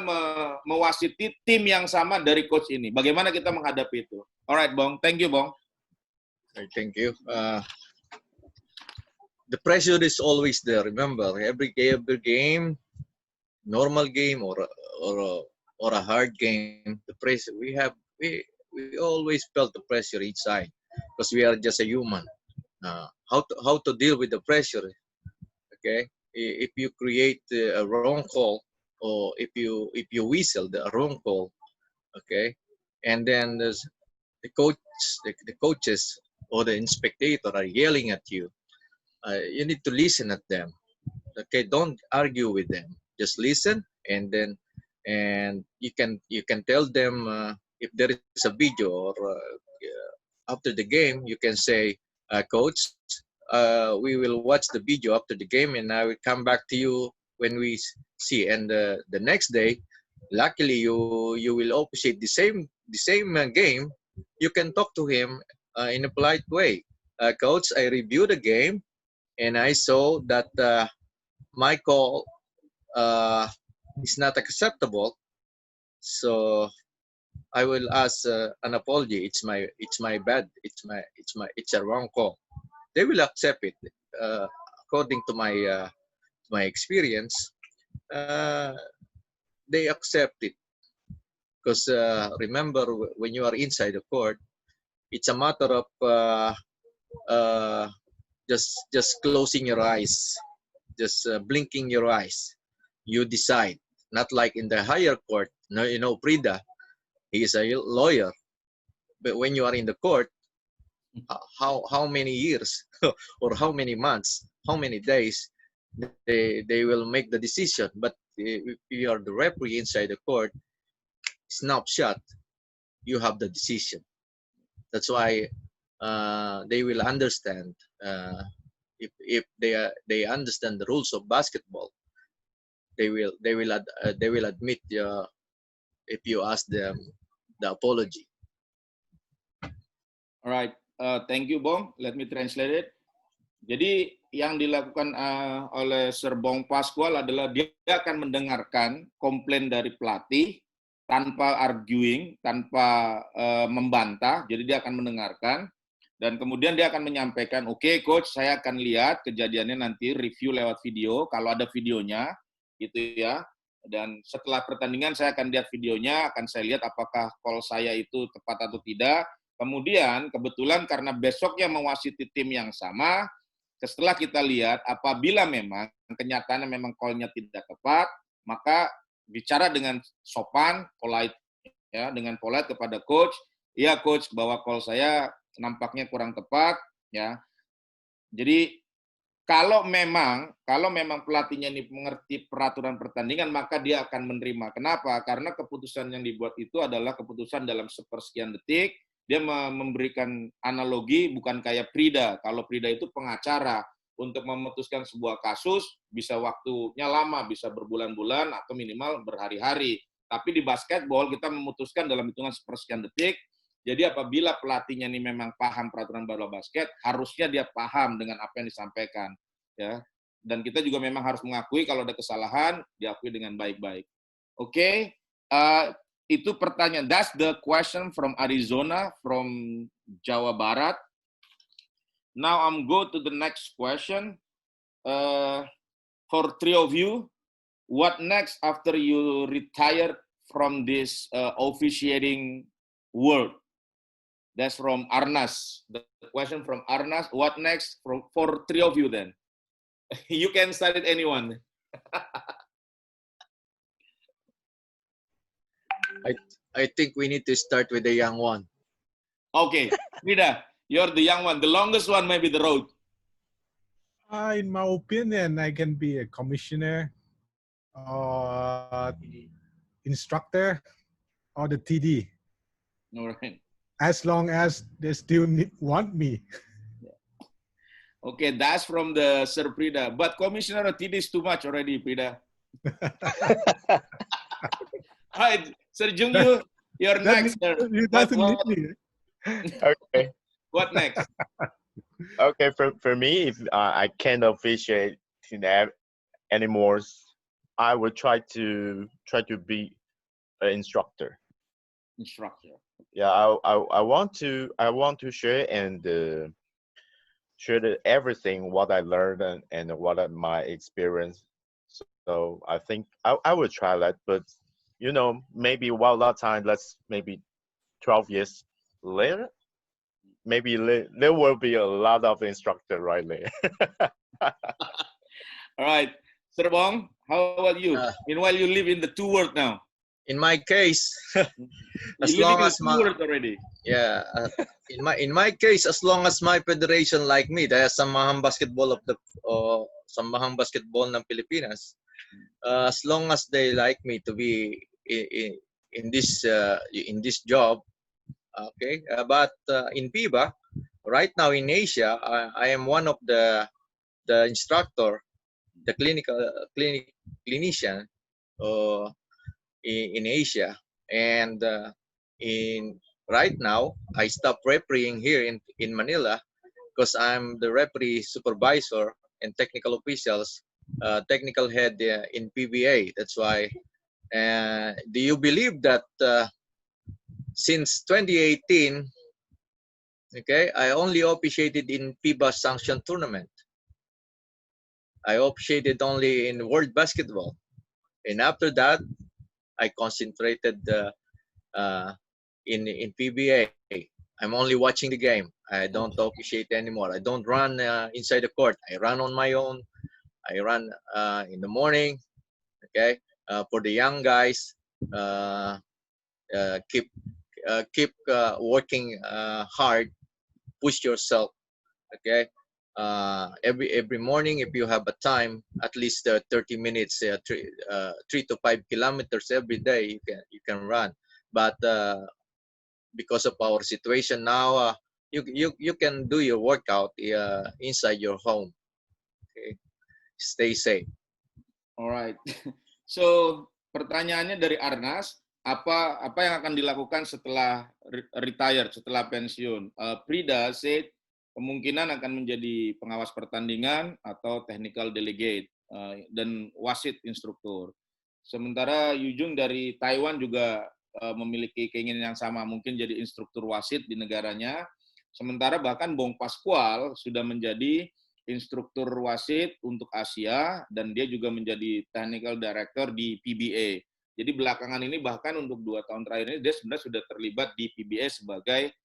mewasiti tim yang sama dari coach ini. Bagaimana kita menghadapi itu? Alright, Bong. Thank you, Bong. Thank you. The pressure is always there. Remember, every game, normal game or a hard game, the pressure we always felt the pressure each side because we are just a human. How to deal with the pressure? Okay, if you create a wrong call or if you whistle the wrong call, okay, and then there's the coaches or the spectator are yelling at you. You need to listen at them. Okay, don't argue with them. Just listen, and you can tell them if there is a video or after the game, you can say, Coach, we will watch the video after the game, and I will come back to you when we see. And the next day, luckily you will officiate the same game. You can talk to him in a polite way. Coach, I reviewed the game, and I saw that my call is not acceptable. So I will ask an apology. It's my bad. It's a wrong call. They will accept it according to my experience. They accept it because remember, when you are inside the court, it's a matter of just closing your eyes, just blinking your eyes. You decide. Not like in the higher court. No, Prida, he is a lawyer. But when you are in the court, how many years or how many months, how many days they will make the decision. But if you are the referee inside the court, snapshot, you have the decision. That's why they will understand. If they understand the rules of basketball, they will admit if you ask them the apology. All right, thank you, Bong. Let me translate it. Jadi yang dilakukan oleh Sir Bong Pascual adalah dia akan mendengarkan komplain dari pelatih tanpa arguing, tanpa membantah. Jadi dia akan mendengarkan dan kemudian dia akan menyampaikan, oke, coach, saya akan lihat kejadiannya nanti, review lewat video kalau ada videonya, gitu ya. Dan setelah pertandingan saya akan lihat videonya, akan saya lihat apakah call saya itu tepat atau tidak. Kemudian kebetulan karena besoknya mewasiti tim yang sama, setelah kita lihat apabila memang kenyataannya memang call-nya tidak tepat, maka bicara dengan sopan, polite, ya, dengan polite kepada coach. Iya coach, bahwa call saya nampaknya kurang tepat, ya. Jadi kalau memang pelatihnya ini mengerti peraturan pertandingan, maka dia akan menerima. Kenapa? Karena keputusan yang dibuat itu adalah keputusan dalam sepersekian detik. Dia memberikan analogi bukan kayak Prida. Kalau Prida itu pengacara, untuk memutuskan sebuah kasus bisa waktunya lama, bisa berbulan-bulan atau minimal berhari-hari. Tapi di basketball kita memutuskan dalam hitungan sepersekian detik. Jadi apabila pelatihnya ini memang paham peraturan bola basket, harusnya dia paham dengan apa yang disampaikan, ya. Dan kita juga memang harus mengakui kalau ada kesalahan, diakui dengan baik-baik. Oke, itu pertanyaan. That's the question from Arizona, from Jawa Barat. Now I'm go to the next question. For three of you, what next after you retire from this officiating world? That's from Arnas. The question from Arnas. What next for three of you then? You can start it, anyone. I think we need to start with the young one. Okay, Vida, you're the young one. The longest one may be the road. In my opinion, I can be a commissioner or instructor or the TD. All right. As long as they still want me. Okay, that's from the Sir Prida. But Commissioner TD is too much already, Prida. All right, Sir Jung, you're next. Sir. You doesn't need me. Okay. What next? Okay, for me, if I can't officiate anymore, I will try to be an instructor. Instructor. Yeah, I want to share and share everything what I learned and what my experience. So I think I will try that, but you know, maybe while that time, maybe 12 years later, maybe there will be a lot of instructor right there. All right, Sir Bong, how about you? Meanwhile, you live in the two world now. In my case, as You long living in as two my world already. yeah, in my case, as long as my federation like me, dahil Samahang Basketball of the Samahang Basketball ng Pilipinas, as long as they like me to be in this job, okay. But in FIBA, right now in Asia, I am one of the instructor, the clinician in Asia, and right now I stopped refereeing here in Manila because I'm the referee supervisor and technical officials, technical head in PBA. That's why. Do you believe that since 2018, okay, I only officiated in FIBA sanctioned tournament. I officiated only in World Basketball, and after that, I concentrated in PBA. I'm only watching the game. I don't officiate anymore. I don't run inside the court. I run on my own. I run in the morning. Okay, for the young guys, keep working hard. Push yourself. Okay. Every morning, if you have a time, at least 30 minutes, 3 to 5 kilometers every day, you can run. But because of our situation now, you can do your workout inside your home. Okay, stay safe. Alright. So pertanyaannya dari Arnas, apa yang akan dilakukan setelah retire, setelah pensiun? Prida said kemungkinan akan menjadi pengawas pertandingan atau technical delegate dan wasit instruktur. Sementara Yujung dari Taiwan juga memiliki keinginan yang sama, mungkin jadi instruktur wasit di negaranya. Sementara bahkan Bong Pascual sudah menjadi instruktur wasit untuk Asia dan dia juga menjadi technical director di PBA. Jadi belakangan ini bahkan untuk 2 tahun terakhir ini dia sebenarnya sudah terlibat di PBA sebagai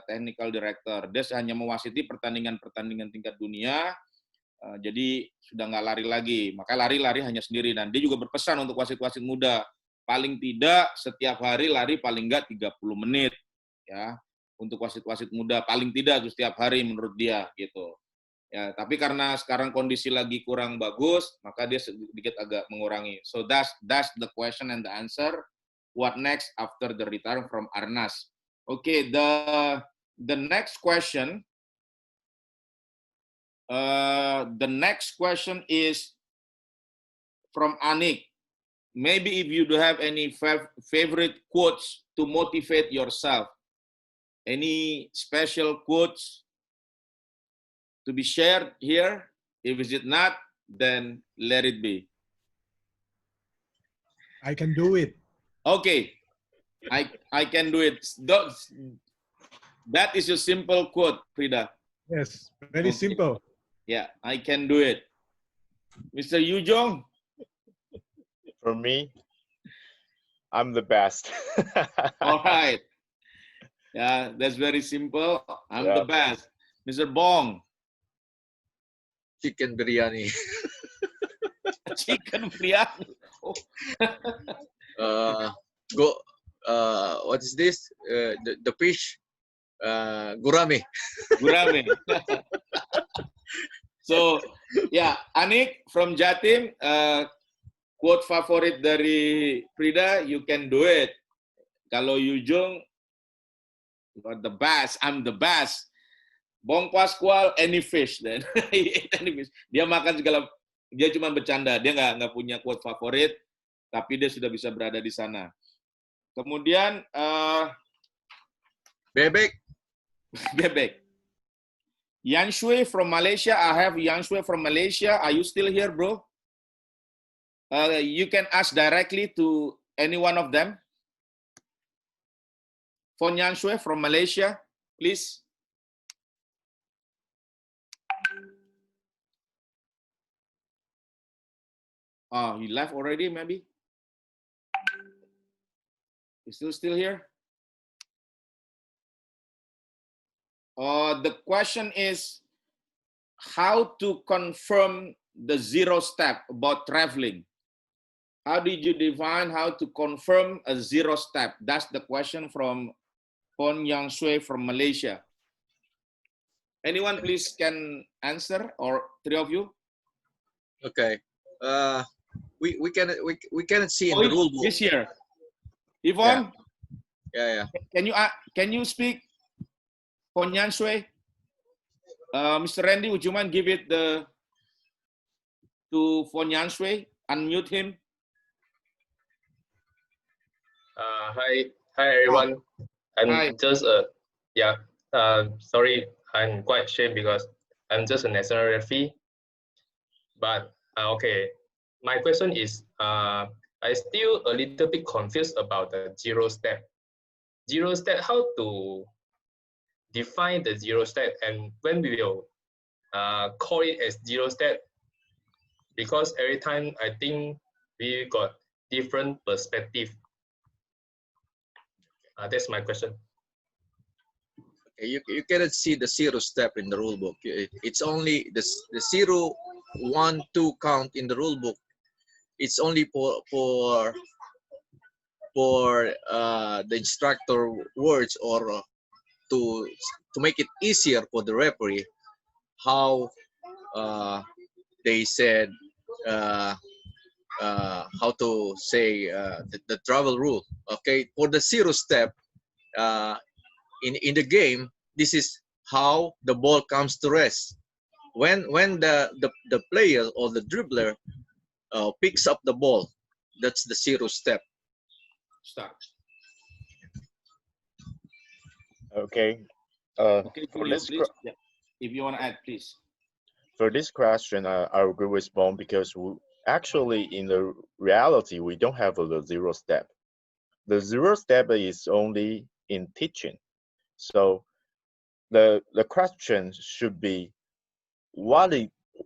technical director. Dia hanya mewasiti pertandingan-pertandingan tingkat dunia Jadi sudah nggak lari lagi. Maka lari hanya sendiri. Dan dia juga berpesan untuk wasit-wasit muda, paling tidak setiap hari lari paling nggak 30 menit. Ya, untuk wasit-wasit muda paling tidak setiap hari menurut dia gitu. Ya, tapi karena sekarang kondisi lagi kurang bagus, maka dia sedikit agak mengurangi. So that's the question and the answer. What next after the return from Arnas? Okay, the next question. The next question is from Anik. Maybe if you do have any favorite quotes to motivate yourself, any special quotes to be shared here? If it not, then let it be. I can do it. Okay, I can do it. That is a simple quote, Frida. Yes, very Okay. simple. Yeah, I can do it. Mr. Yu Jong? For me, I'm the best. All right. Yeah, that's very simple. I'm the Yeah. best. Mr. Bong? Chicken biryani. Chicken biryani. Oh. What is this? The fish? Gurame. Gurame. So, yeah, Anik from Jatim, quote favorit dari Frida, you can do it. Kalau Yujung, you are the best, I'm the best. Bong Pascual, any fish then. He ate any fish. Dia makan segala, dia cuma bercanda, dia nggak punya quote favorit, tapi dia sudah bisa berada di sana. Kemudian, Bebek. Bebek. Yan Shui from Malaysia. I have Yan Shui from Malaysia. Are you still here, bro? You can ask directly to any one of them. For Yan Shui from Malaysia, please. Oh, he left already, maybe? He's still here? The question is how to confirm the zero step about traveling. How did you define how to confirm a zero step? That's the question from Pon Yang Shui from Malaysia. Anyone please can answer, or three of you? Okay. We cannot see in the rule book. This year. Yvonne? Yeah. Can you speak Pon Yang Shui? Mr. Randy, would you mind give it to Pon Yang Shui? Unmute him. Hi everyone. I'm just sorry, I'm quite ashamed because I'm just a national referee. But okay, my question is, I still a little bit confused about the zero step. Zero step, how to define the zero step, and when we will call it as zero step? Because every time I think we got different perspective. That's my question. You cannot see the zero step in the rule book. It's only the 0, 1, 2 count in the rule book. It's only for the instructor words, or to make it easier for the referee how they said how to say the travel rule. Okay, for the zero step in the game, this is how the ball comes to rest. When the player or the dribbler picks up the ball, that's the zero step. Start. Okay. Okay, For you, this please. Yeah. If you want to add, please. For this question, I agree with Bone, because actually in the reality, we don't have a zero step. The zero step is only in teaching. So the question should be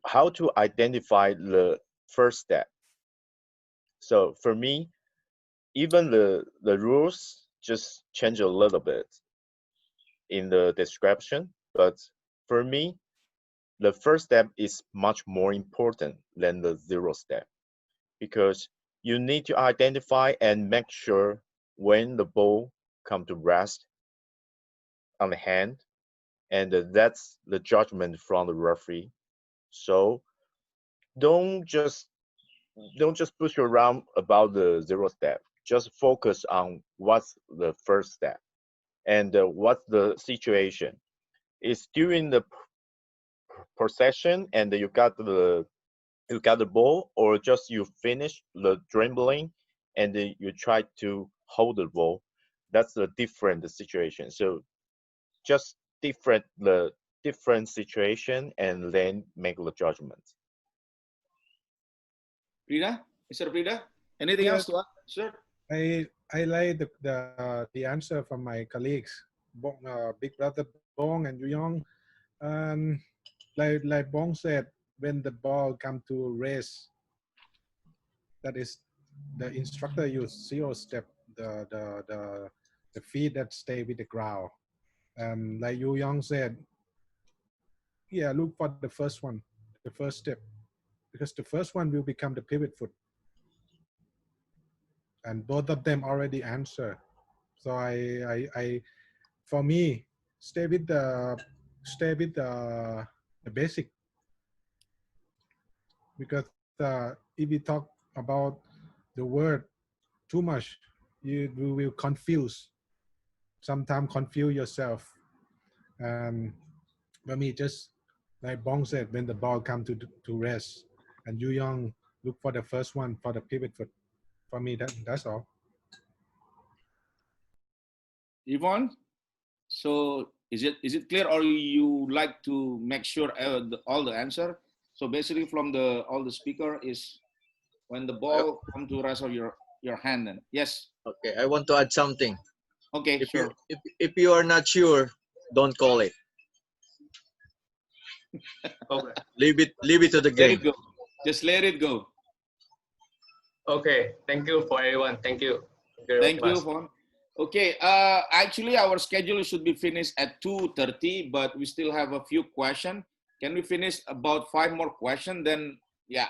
how to identify the first step. So for me, even the rules just change a little bit in the description, but for me, the first step is much more important than the zero step, because you need to identify and make sure when the ball come to rest on the hand, and that's the judgment from the referee. So don't just push around about the zero step. Just focus on what's the first step and what's the situation. It's during the possession and you got the ball, or just you finish the dribbling and you try to hold the ball. That's a different situation. So just the different situation and then make the judgment. Prida, Mr. Prida, anything else to add, sir? I like the answer from my colleagues, Big Brother Bong and Yuyong. Like Bong said, when the ball come to race, that is the instructor use zero step, the feet that stay with the ground. Like Yu Young said, yeah, look for the first one, the first step, because the first one will become the pivot foot. And both of them already answer. So I for me, stay with the basic, because if we talk about the word too much, you will confuse. Sometimes confuse yourself. And for me, just like Bong said, when the ball come to rest, and Yu Young look for the first one for the pivot foot. For me, that's all. Yvonne, so is it clear, or you like to make sure all the answer? So basically, from all the speaker is when the ball come to rest of your hand. Then yes. Okay, I want to add something. Okay, sure. If you are not sure, don't call it. Okay. Leave it to the Let game. it go. Just let it go. Okay. Thank you for everyone. Thank you. Thank you, Yvonne. Okay, actually our schedule should be finished at 2:30, but we still have a few questions. Can we finish about 5 more questions? Then, yeah.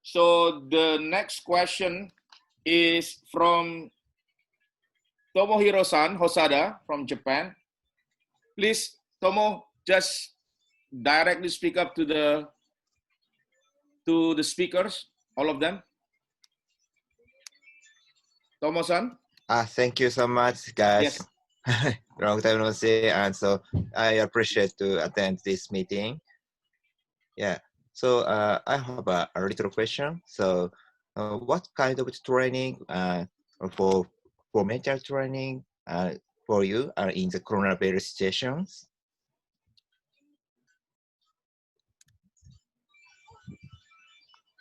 So the next question is from Tomohiro-san Hosada from Japan. Please, Tomo, just directly speak up to the speakers, all of them. Tomo-san. Thank you so much, guys. Yes. Long time no see, and so I appreciate to attend this meeting. Yeah. So I have a little question. So, what kind of training for mental training for you in the coronavirus situations?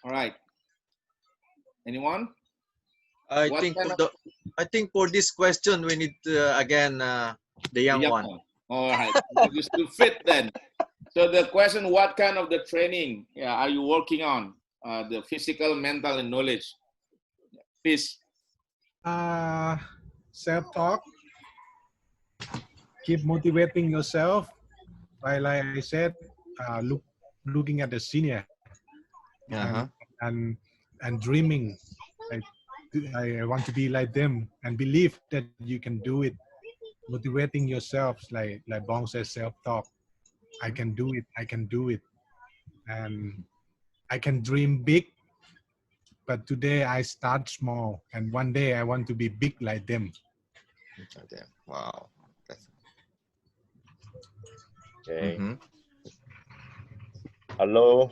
All right. Anyone? I think for this question we need again the young one. All right. You still fit then. So the question: what kind of the training are you working on? The physical, mental, and knowledge. Please. Self-talk. Keep motivating yourself. Like I said, looking at the senior and dreaming. I want to be like them and believe that you can do it. Motivating yourself, like Bong says, self-talk. I can do it. I can do it, and I can dream big. But today I start small, and one day I want to be big like them. Wow. Okay. Hello.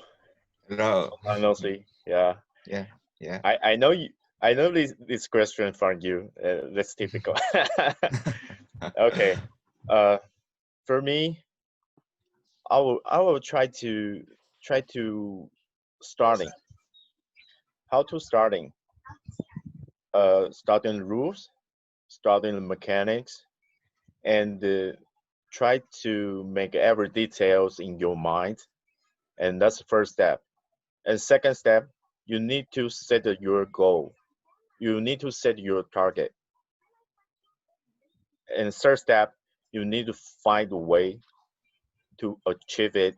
Hello. Honestly, yeah. Yeah. Yeah. I know you. I know this question from you. That's typical. Okay. For me, I will try to starting. How to starting? Starting rules, starting mechanics, and try to make every details in your mind, and that's the first step. And second step, you need to set your goal. You need to set your target. And third step, you need to find a way to achieve it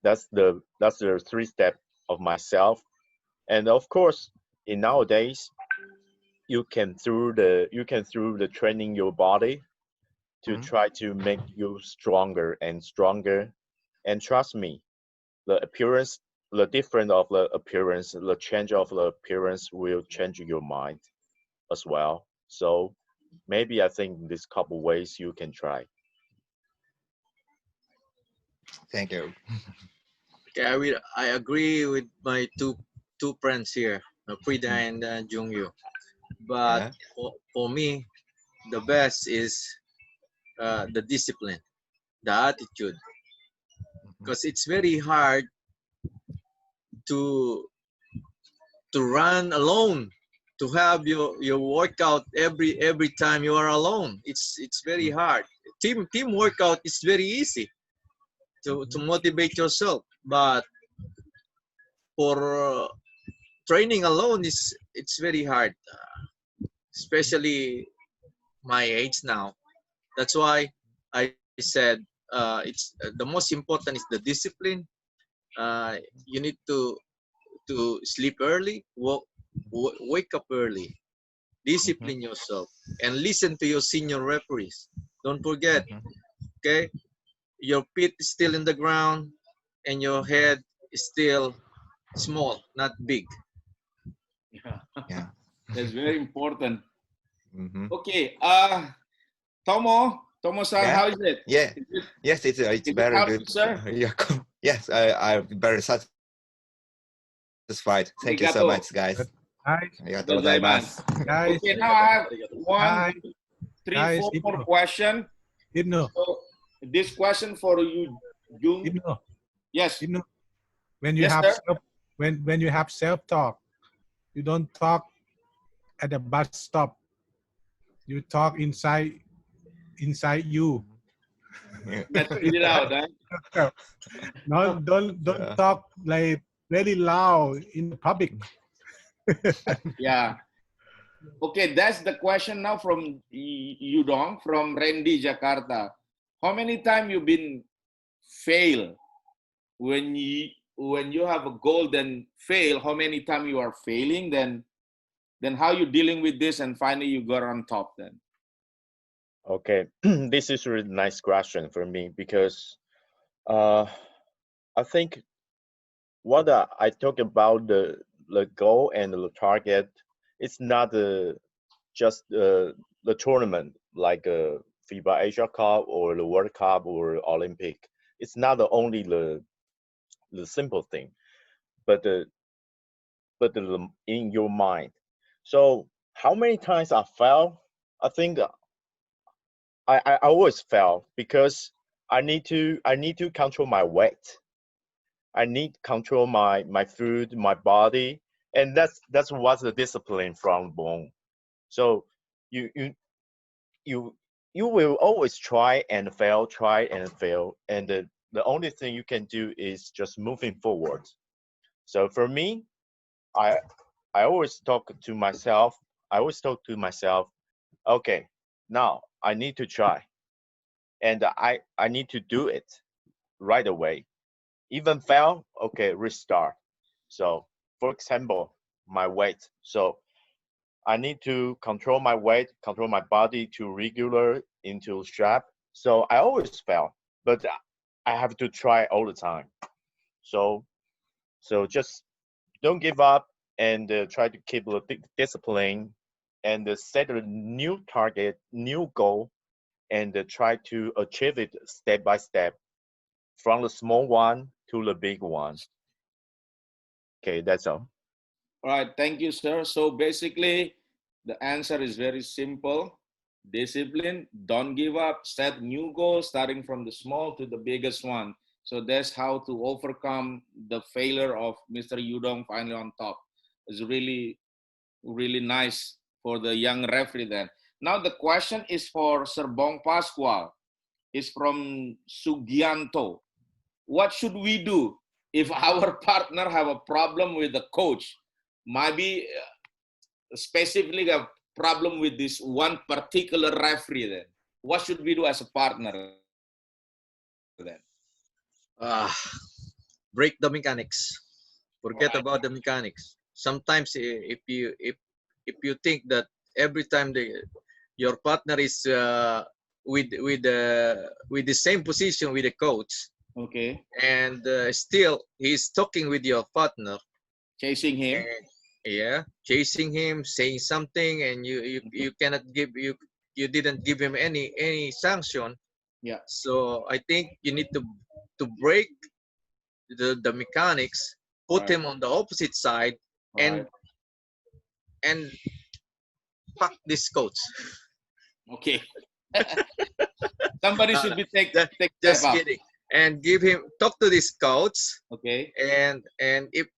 that's the 3 step of myself. And of course, in nowadays, you can through the training your body to try to make you stronger and stronger. And trust me, the appearance, the difference of the appearance, the change of the appearance will change your mind as well. So maybe I think this couple ways you can try. Thank you. Okay, I agree with my two friends here, Frida and Jungyu. But for me, the best is the discipline, the attitude, because it's very hard to run alone, to have your workout every time you are alone. It's very hard. Team workout is very easy to motivate yourself, but for training alone it's very hard, especially my age now. That's why I said it's the most important is the discipline. You need to sleep early, wake up early, discipline yourself, and listen to your senior referees. Don't forget, okay? Your feet is still in the ground, and your head is still small, not big. Yeah. That's very important. Mm-hmm. Okay, Tomo-san, Yeah. how is it? Yeah. Yes, it's Is it very helpful, good. sir? Yeah. Yes, I'm very satisfied. Thank you so Arigato. much, guys. Guys, Arigatou gozaimasu. guys, Okay, now I have guys, 3, guys, 4 more Ibnu. question. Ibnu, So this question for you, Jung. Ibnu, Yes. Ibnu. When you Yes, have sir. when you have self-talk, you don't talk at the bus stop. You talk inside you. Let's spit it out, huh? No, don't talk like very loud in the public. Yeah. Okay, that's the question now from Yudong, from Randy, Jakarta. How many times you been fail when you have a goal then fail? How many times you are failing? Then how you dealing with this and finally you got on top then? Okay, this is a really nice question for me because I think what I talk about the goal and the target, it's not just the tournament like a FIBA Asia Cup or the World Cup or Olympic. It's not only the simple thing, but in your mind. So how many times I fell? I think I always fail because I need to control my weight. I need to control my food, my body, and that's what's the discipline from bone. So you will always try and fail, and the only thing you can do is just moving forward. So for me, I always talk to myself. Okay, now I need to try, and I need to do it right away. Even fail, okay, restart. So for example, my weight. So I need to control my weight, control my body to regular into strap. So I always fail, but I have to try all the time. So just don't give up and try to keep the discipline and set a new target, new goal, and try to achieve it step by step from the small one to the big one. Okay, that's all. All right, thank you, sir. So basically, the answer is very simple. Discipline, don't give up, set new goals, starting from the small to the biggest one. So that's how to overcome the failure of Mr. Yudong finally on top. It's really, really nice for the young referee then. Now the question is for Sir Bong Pascual. It's from Sugianto. What should we do if our partner have a problem with the coach? Maybe specifically a problem with this one particular referee then. What should we do as a partner then? break the mechanics. Forget Right. about the mechanics. Sometimes if you think that every time your partner is with the same position with the coach, Okay. and still he's talking with your partner, Chasing him. and chasing him, saying something, and you cannot give you didn't give him any sanction. Yeah. So I think you need to break the mechanics, put Right. him on the opposite side, Right. and fuck this coach. Okay. Somebody No, should no, be take just, step just up. kidding. And give him talk to this coach, Okay. and if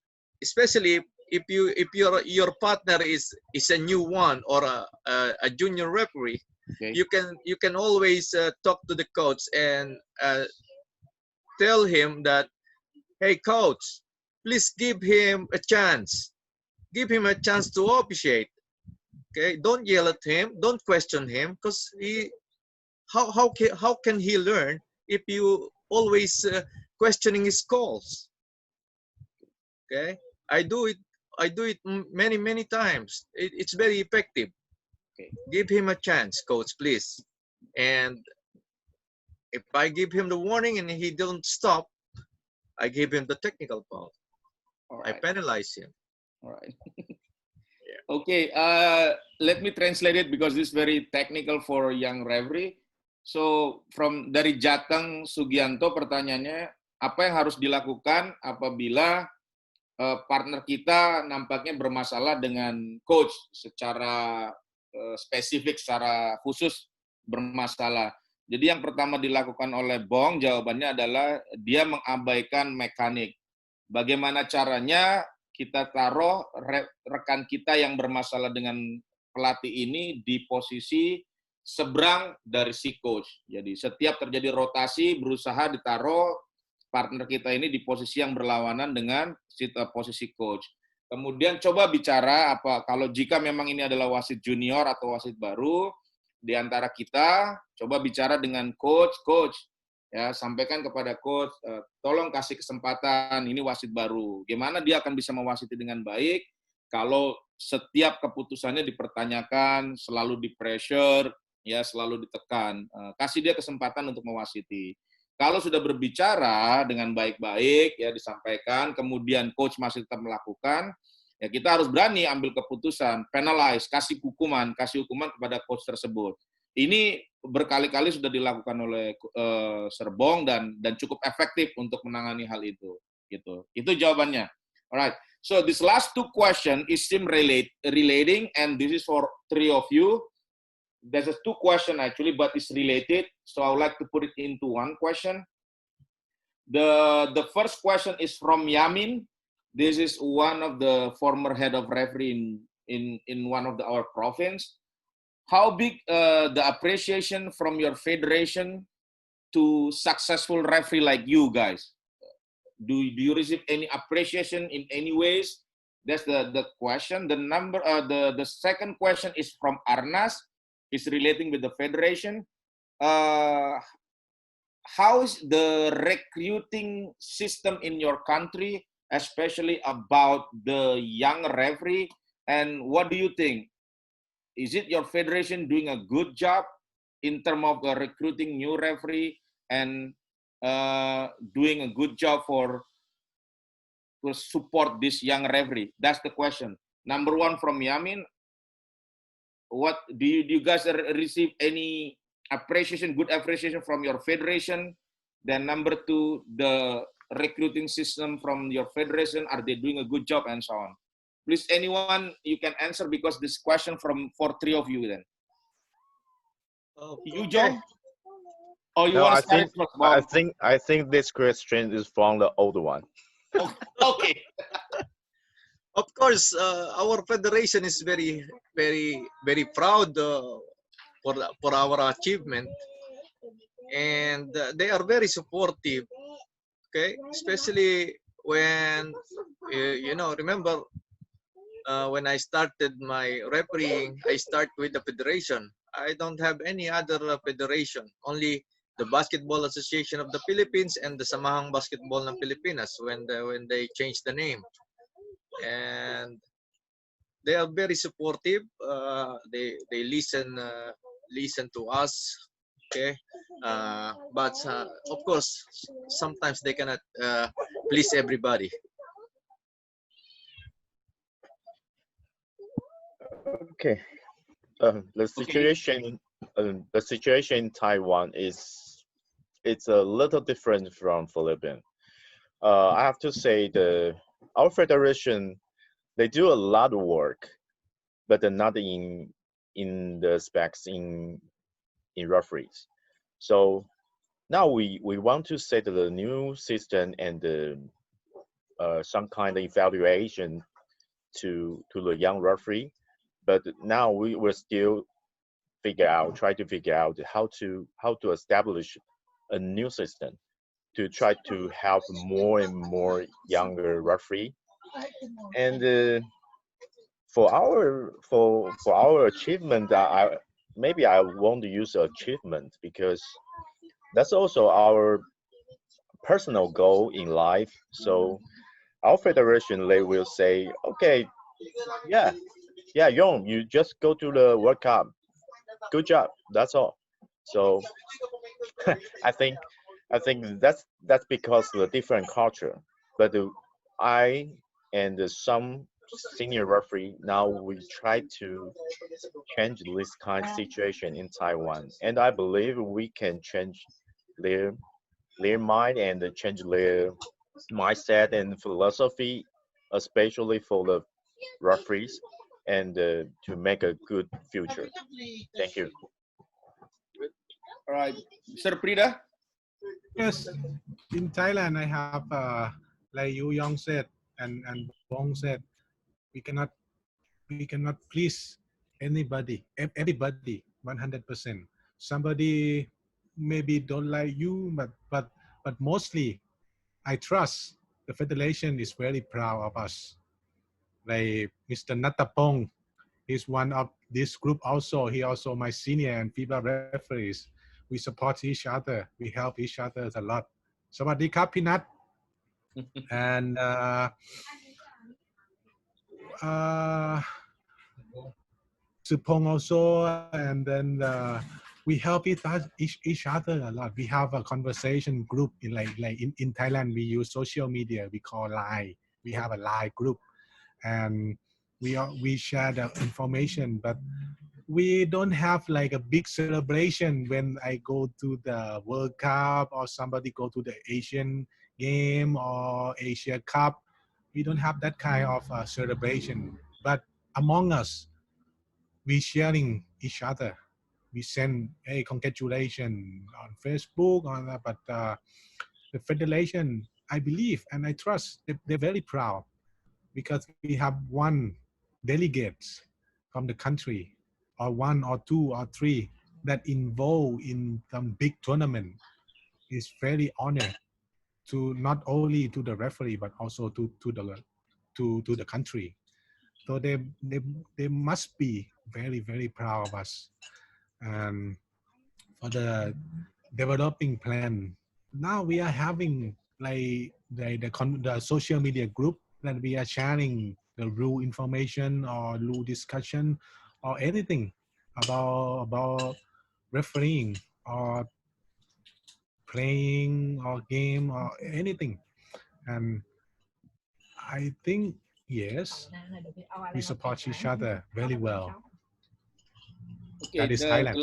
especially if your partner is a new one or a junior referee, Okay. you can always talk to the coach and tell him that, hey coach, please give him a chance. Give him a chance to officiate. Okay, don't yell at him, don't question him, because how can he learn if you always questioning his calls? Okay, I do it many times. It's very effective. Okay. Give him a chance, coach, please. And if I give him the warning and he don't stop, I give him the technical foul. All I right. penalize him. All right. Okay. Let me translate it because this is very technical for young referee. So dari Jateng Sugianto pertanyaannya, apa yang harus dilakukan apabila partner kita nampaknya bermasalah dengan coach secara spesifik, secara khusus bermasalah. Jadi yang pertama dilakukan oleh Bong, jawabannya adalah dia mengabaikan mekanik. Bagaimana caranya kita taruh rekan kita yang bermasalah dengan pelatih ini di posisi seberang dari si coach. Jadi setiap terjadi rotasi berusaha ditaruh partner kita ini di posisi yang berlawanan dengan posisi coach. Kemudian coba bicara kalau jika memang ini adalah wasit junior atau wasit baru di antara kita, coba bicara dengan coach, ya sampaikan kepada coach, tolong kasih kesempatan, ini wasit baru. Gimana dia akan bisa mewasiti dengan baik kalau setiap keputusannya dipertanyakan, selalu di pressure, ya selalu ditekan. Kasih dia kesempatan untuk mewasiti. Kalau sudah berbicara dengan baik-baik, ya disampaikan, kemudian coach masih tetap melakukan, ya kita harus berani ambil keputusan, penalize, kasih hukuman kepada coach tersebut. Ini berkali-kali sudah dilakukan oleh Serbong dan cukup efektif untuk menangani hal itu. Gitu. Itu jawabannya. Alright. So this last two question is relating, and this is for three of you. There's two questions actually, but it's related. So I would like to put it into one question. The first question is from Yamin. This is one of the former head of referee in one of our province. How big the appreciation from your federation to successful referee like you guys? Do you receive any appreciation in any ways? That's the question. The second question is from Arnas. It's relating with the federation. How is the recruiting system in your country, especially about the young referee? And what do you think? Is it your federation doing a good job in terms of recruiting new referee and doing a good job to support this young referee? That's the question. Number one from Yamin. What do you guys receive any appreciation, good appreciation from your federation? Then number two, the recruiting system from your federation, are they doing a good job, and so on? Please, anyone, you can answer because this question for three of you then. You, John? Or you No, want to start first, Bob? I think this question is from the older one. Okay. Of course, our federation is very proud for our achievement, and they are very supportive. Okay, especially when remember when I started my refereeing, I start with the federation. I don't have any other federation. Only the Basketball Association of the Philippines and the Samahang Basketball ng Pilipinas when they changed the name. And they are very supportive. They listen to us. Okay, but of course sometimes they cannot please everybody. Okay. The situation in Taiwan it's a little different from Philippines. I have to say our federation, they do a lot of work, but they're not in the specs in referees. So now we want to set the new system and some kind of evaluation to the young referee. But now we will still try to figure out how to establish a new system to try to help more and more younger referee. And for our achievement, maybe I won't use achievement because that's also our personal goal in life. So our federation, they will say, okay, yeah, Yong, you just go to the World Cup. Good job. That's all. So I think that's because of the different culture. But I and some senior referee now we try to change this kind of situation in Taiwan, and I believe we can change their mind and change their mindset and philosophy, especially for the referees, and to make a good future. Thank you. All right, Mr. Prida. Yes, in Thailand, I have, like Yu Yong said, and Bong said, we cannot please anybody, everybody, 100%. Somebody maybe don't like you, but mostly, I trust the federation is very proud of us. Like Mr. Natapong, he's one of this group also. He also my senior and FIBA referees. We support each other. We help each other a lot. Sawadee krap, Pinat. And Supong also, and then we help each other a lot. We have a conversation group in in Thailand. We use social media. We call Line. We have a Line group, and we share the information. But we don't have like a big celebration when I go to the World Cup or somebody go to the Asian game or Asia Cup. We don't have that kind of celebration. But among us, we sharing each other. We send, hey, congratulations on Facebook, on that. But the federation, I believe and I trust, they're very proud because we have one delegate from the country, or one or two or three that involved in some big tournament. Is very honored to not only to the referee but also to the country. So they must be very, very proud of us. And for the developing plan, now we are having like the social media group that we are sharing the rule information or rule discussion or anything about refereeing or playing or game or anything. And I think, yes, we support each other very well. Okay, That is Thailand.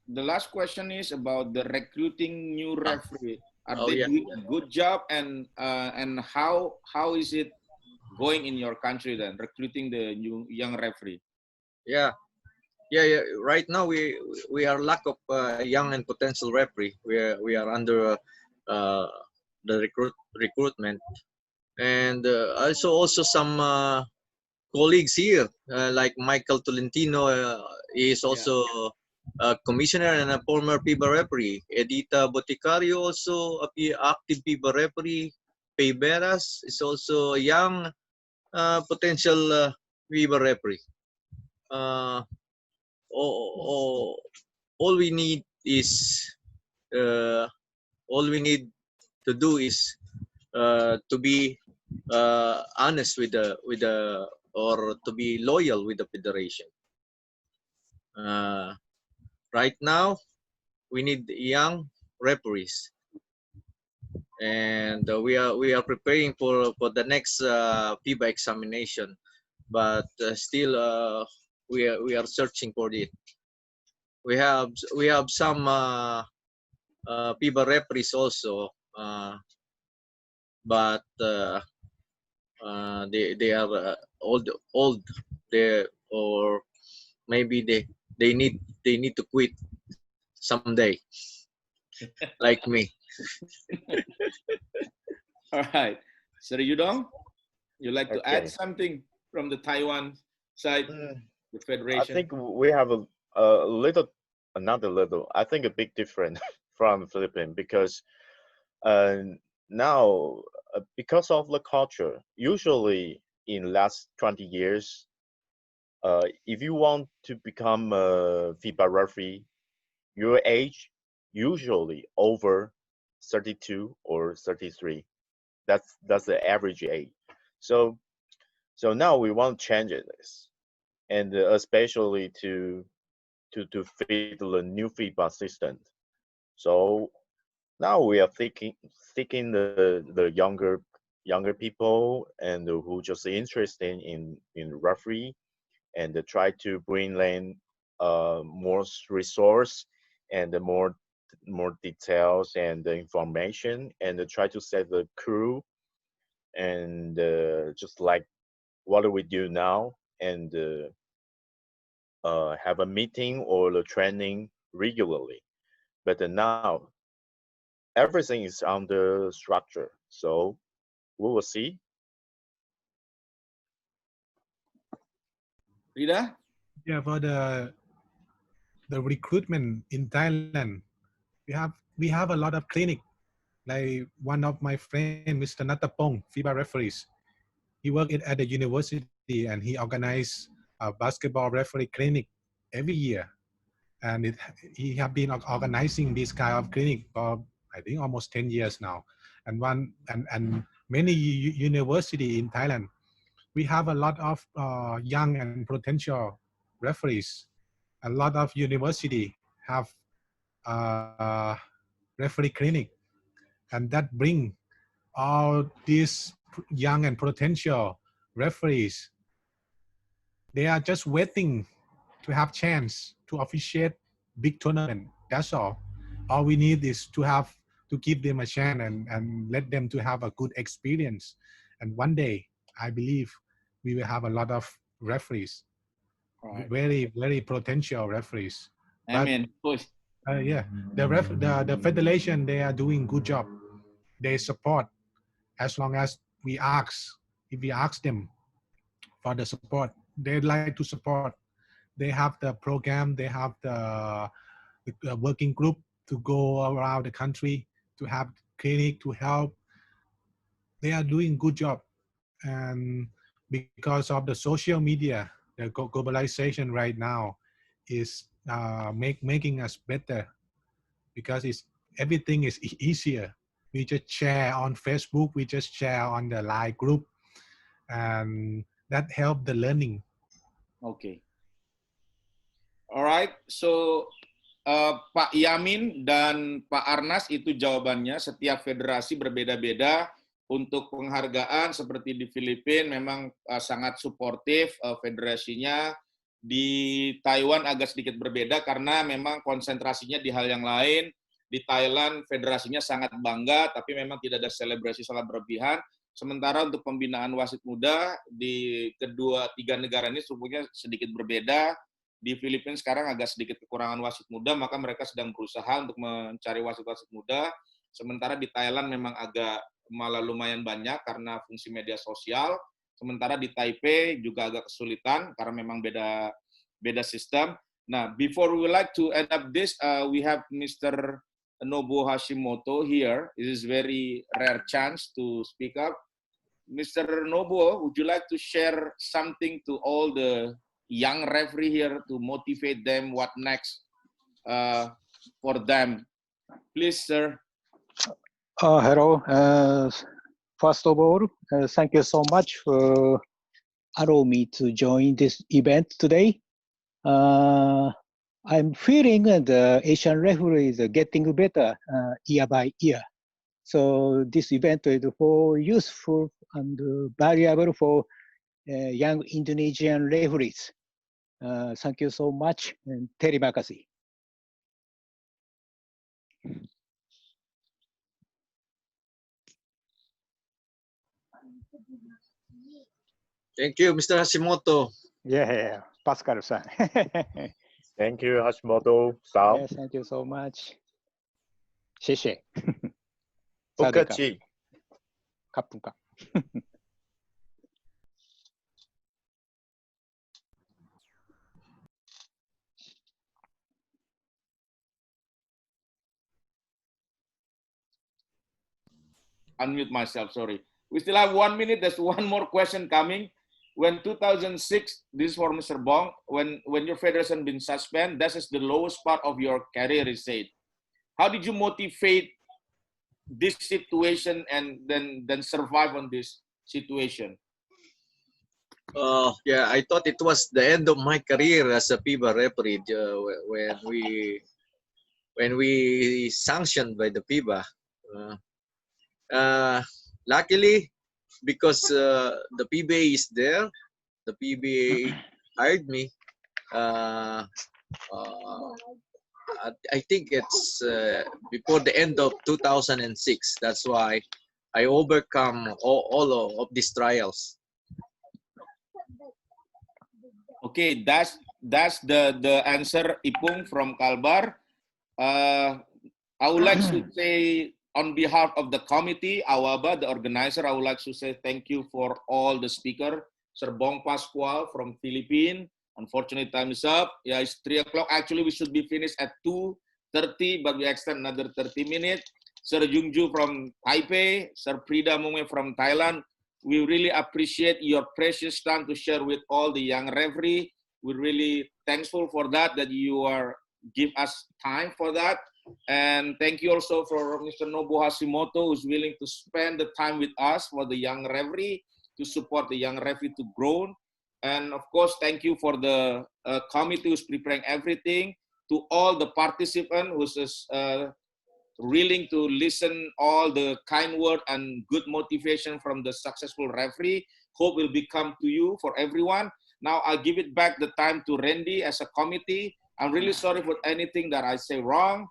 the last question is about the recruiting new referee. Are Oh, they yeah. doing a good job, and how is it going in your country then, recruiting the new young referee? Yeah. Right now we are lack of young and potential referee. We are under the recruitment, and also some colleagues here like Michael Tolentino is also a commissioner and a former FIBA referee. Edita Boticario also a active FIBA referee. Payberas is also a young potential FIBA referee. All we need is all we need to do is to be honest with the or to be loyal with the federation. Right now, we need young referees, and we are preparing for the next FIBA examination, but still we are searching for it. We have some FIBA referees also, but they are old. They or maybe they need to quit someday, like me. All right. Sir Yudong, you like to add Okay. something from the Taiwan side, the I federation? think we have another little, I think a big difference from Philippines because now, because of the culture, usually in last 20 years, if you want to become a FIBA referee, your age usually over 32 or 33. That's the average age. So now we want to change this, and especially to fit the new FIBA system. So now we are seeking the younger people and who just interested in referee, and try to bring in more resource and more details and the information, and try to set the crew and just like what do we do now, and have a meeting or the training regularly. But now everything is under structure, so we will see. Rida? Yeah, for the recruitment in Thailand, we have a lot of clinic. Like one of my friend, Mr. Natapong, FIBA referees, he worked at the university and he organized a basketball referee clinic every year. And he have been organizing this kind of clinic for I think almost 10 years now. And many university in Thailand, we have a lot of young and potential referees. A lot of university have uh, referee clinic, and that bring all these young and potential referees. They are just waiting to have chance to officiate big tournament. That's all. All we need is to give them a chance and let them to have a good experience. And one day, I believe we will have a lot of referees, Right. very potential referees. But Amen. yeah, the federation, they are doing good job. They support as long as we ask. If we ask them for the support, they like to support. They have the program, they have the working group to go around the country to have clinic to help. They are doing good job, and because of the social media, the globalization right now is making us better, because it's everything is easier. We just share on Facebook, we just share on the Line group, and that help the learning. Okay. Alright, so Pak Yamin dan Pak Arnas itu jawabannya. Setiap federasi berbeda-beda untuk penghargaan. Seperti di Filipina memang sangat suportif federasinya. Di Taiwan agak sedikit berbeda karena memang konsentrasinya di hal yang lain. Di Thailand federasinya sangat bangga, tapi memang tidak ada selebrasi sangat berlebihan. Sementara untuk pembinaan wasit muda di tiga negara ini strukturnya sedikit berbeda. Di Filipina sekarang agak sedikit kekurangan wasit muda, maka mereka sedang berusaha untuk mencari wasit-wasit muda. Sementara di Thailand memang agak malah lumayan banyak karena fungsi media sosial. Sementara di Taipei juga agak kesulitan karena memang beda sistem. Nah, before we would like to end up this, we have Mr. Nobuo Hashimoto here. It is very rare chance to speak up. Mr. Nobuo, would you like to share something to all the young referee here to motivate them what next for them Please, sir. Hello. First of all, thank you so much for allowing me to join this event today. I'm feeling the Asian referee is getting better year by year. So this event is for useful and valuable for young Indonesian referees. Thank you so much, and terima kasih. Thank you, Mr. Hashimoto. Yeah, Pascal-san. Thank you, Hashimoto-san. Yes, thank you so much. 谢谢。不客气。カップか。Unmute myself, sorry. We still have 1 minute. There's one more question coming. When 2006, this is for Mr. Bong, when your federation been suspended, that is the lowest part of your career, is said. How did you motivate this situation and then survive on this situation? Yeah, I thought it was the end of my career as a FIBA referee when we sanctioned by the FIBA. Luckily, because the PBA is there, the PBA hired me. I think it's before the end of 2006. That's why I overcome all of these trials. Okay, that's the answer, Ipung from Kalbar. I would like to say on behalf of the committee, Awaba, the organizer, I would like to say thank you for all the speaker. Sir Bong Pascual from Philippines. Unfortunately, time is up. Yeah, it's 3 o'clock. Actually, we should be finished at 2:30, but we extend another 30 minutes. Sir Jungju from Taipei, Sir Prida Mume from Thailand. We really appreciate your precious time to share with all the young referee. We're really thankful for that you are give us time for that. And thank you also for Mr. Nobu Hashimoto, who's willing to spend the time with us for the young referee, to support the young referee to grow. And of course, thank you for the committee who's preparing everything, to all the participants who's willing to listen all the kind word and good motivation from the successful referee. Hope will become to you for everyone. Now I'll give it back the time to Randy as a committee. I'm really sorry for anything that I say wrong.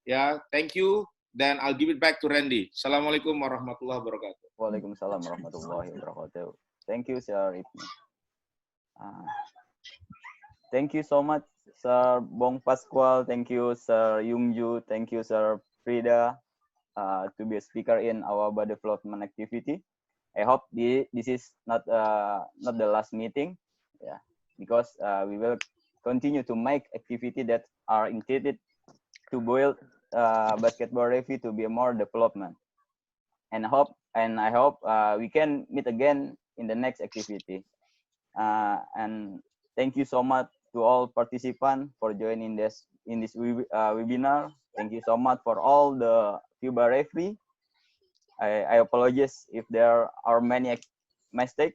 Yeah, thank you. Then I'll give it back to Randy. Assalamualaikum warahmatullahi wabarakatuh. Waalaikumsalam warahmatullahi wabarakatuh. Thank you, Sir Ibnu. Thank you so much, Sir Bong Pascual. Thank you, Sir Yungju. Thank you, Sir Frida, to be a speaker in Awaba development activity. I hope this is not the last meeting, yeah, because we will continue to make activity that are intended to build basketball referee to be a more development. And I hope we can meet again in the next activity. And thank you so much to all participants for joining in this webinar. Thank you so much for all the FIBA referee. I apologize if there are many mistakes.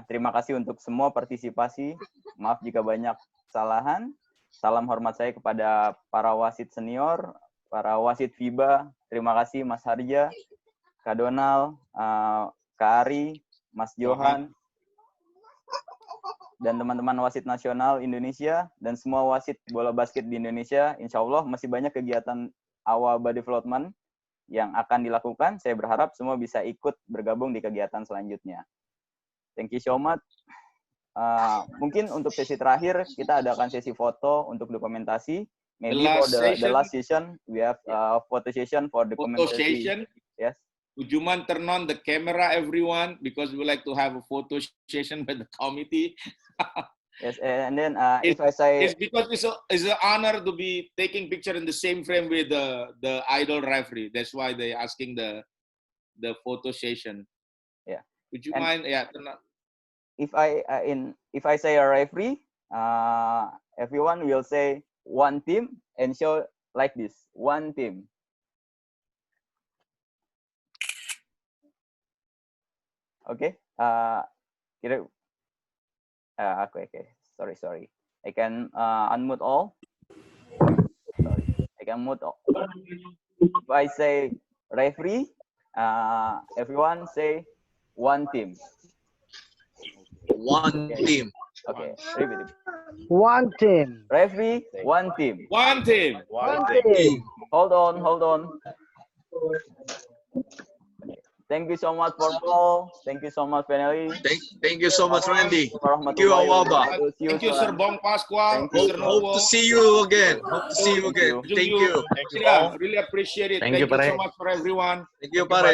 Terima kasih untuk semua partisipasi. Maaf jika banyak kesalahan. Salam hormat saya kepada para wasit senior, para wasit FIBA. Terima kasih Mas Harja, Kak Donald, Kak Ari, Mas Johan, dan teman-teman wasit nasional Indonesia, dan semua wasit bola basket di Indonesia. Insya Allah masih banyak kegiatan Awaba Development yang akan dilakukan. Saya berharap semua bisa ikut bergabung di kegiatan selanjutnya. Thank you so much. Mungkin untuk sesi terakhir kita adakan sesi foto untuk dokumentasi. Maybe for the last session we have photo session for the documentation. Yes. Would you mind turn on the camera, everyone, because we like to have a photo session with the committee. Yes, and then if I say it's because it's an honor to be taking picture in the same frame with the idol referee. That's why they're asking the photo session. Yeah. Would you mind? Yeah. Turn on. If I say a referee, everyone will say one team and show like this, one team. Okay. Okay. Sorry. I can unmute all. Sorry, I can mute all. If I say referee, everyone say one team. One team. Okay, repeat. One team. Referee, one team. One team. One team. Hold on. Thank you so much for all. Thank you so much, Penelli. Thank you so much, Randy. Thank you, Awaba. Thank you, Sir Bong Pascual. Hope to see you again. Thank you. Yeah, really appreciate it. Thank you so much for everyone. Thank you, Pare.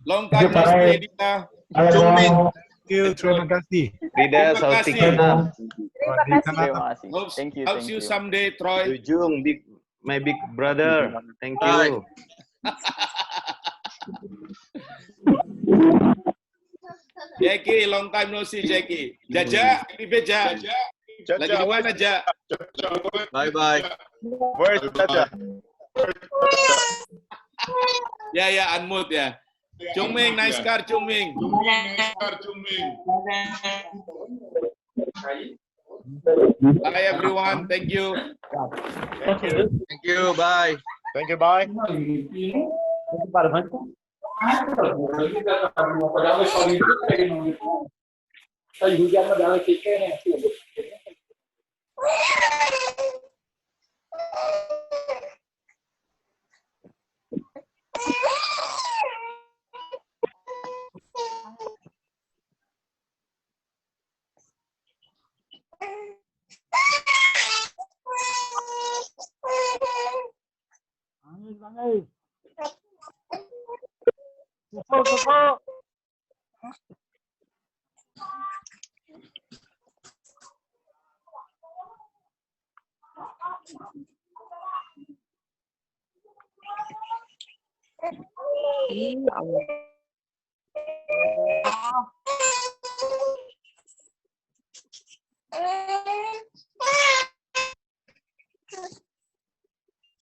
Long time no see, Edita. Jungmin. Terima kasih. Frida, salty kita. Thank you. Hope see you someday, Troy. Jung, my big brother. Thank you. Jackie, long time no see, Jackie. Jaja, Jaja. Lagi di mana, Ja? Bye. Where's Jaja? Ya, unmute ya. Chungming, nice car, Chungming. Bye everyone, thank you. Thank you, bye. Thank you, bye. Iya.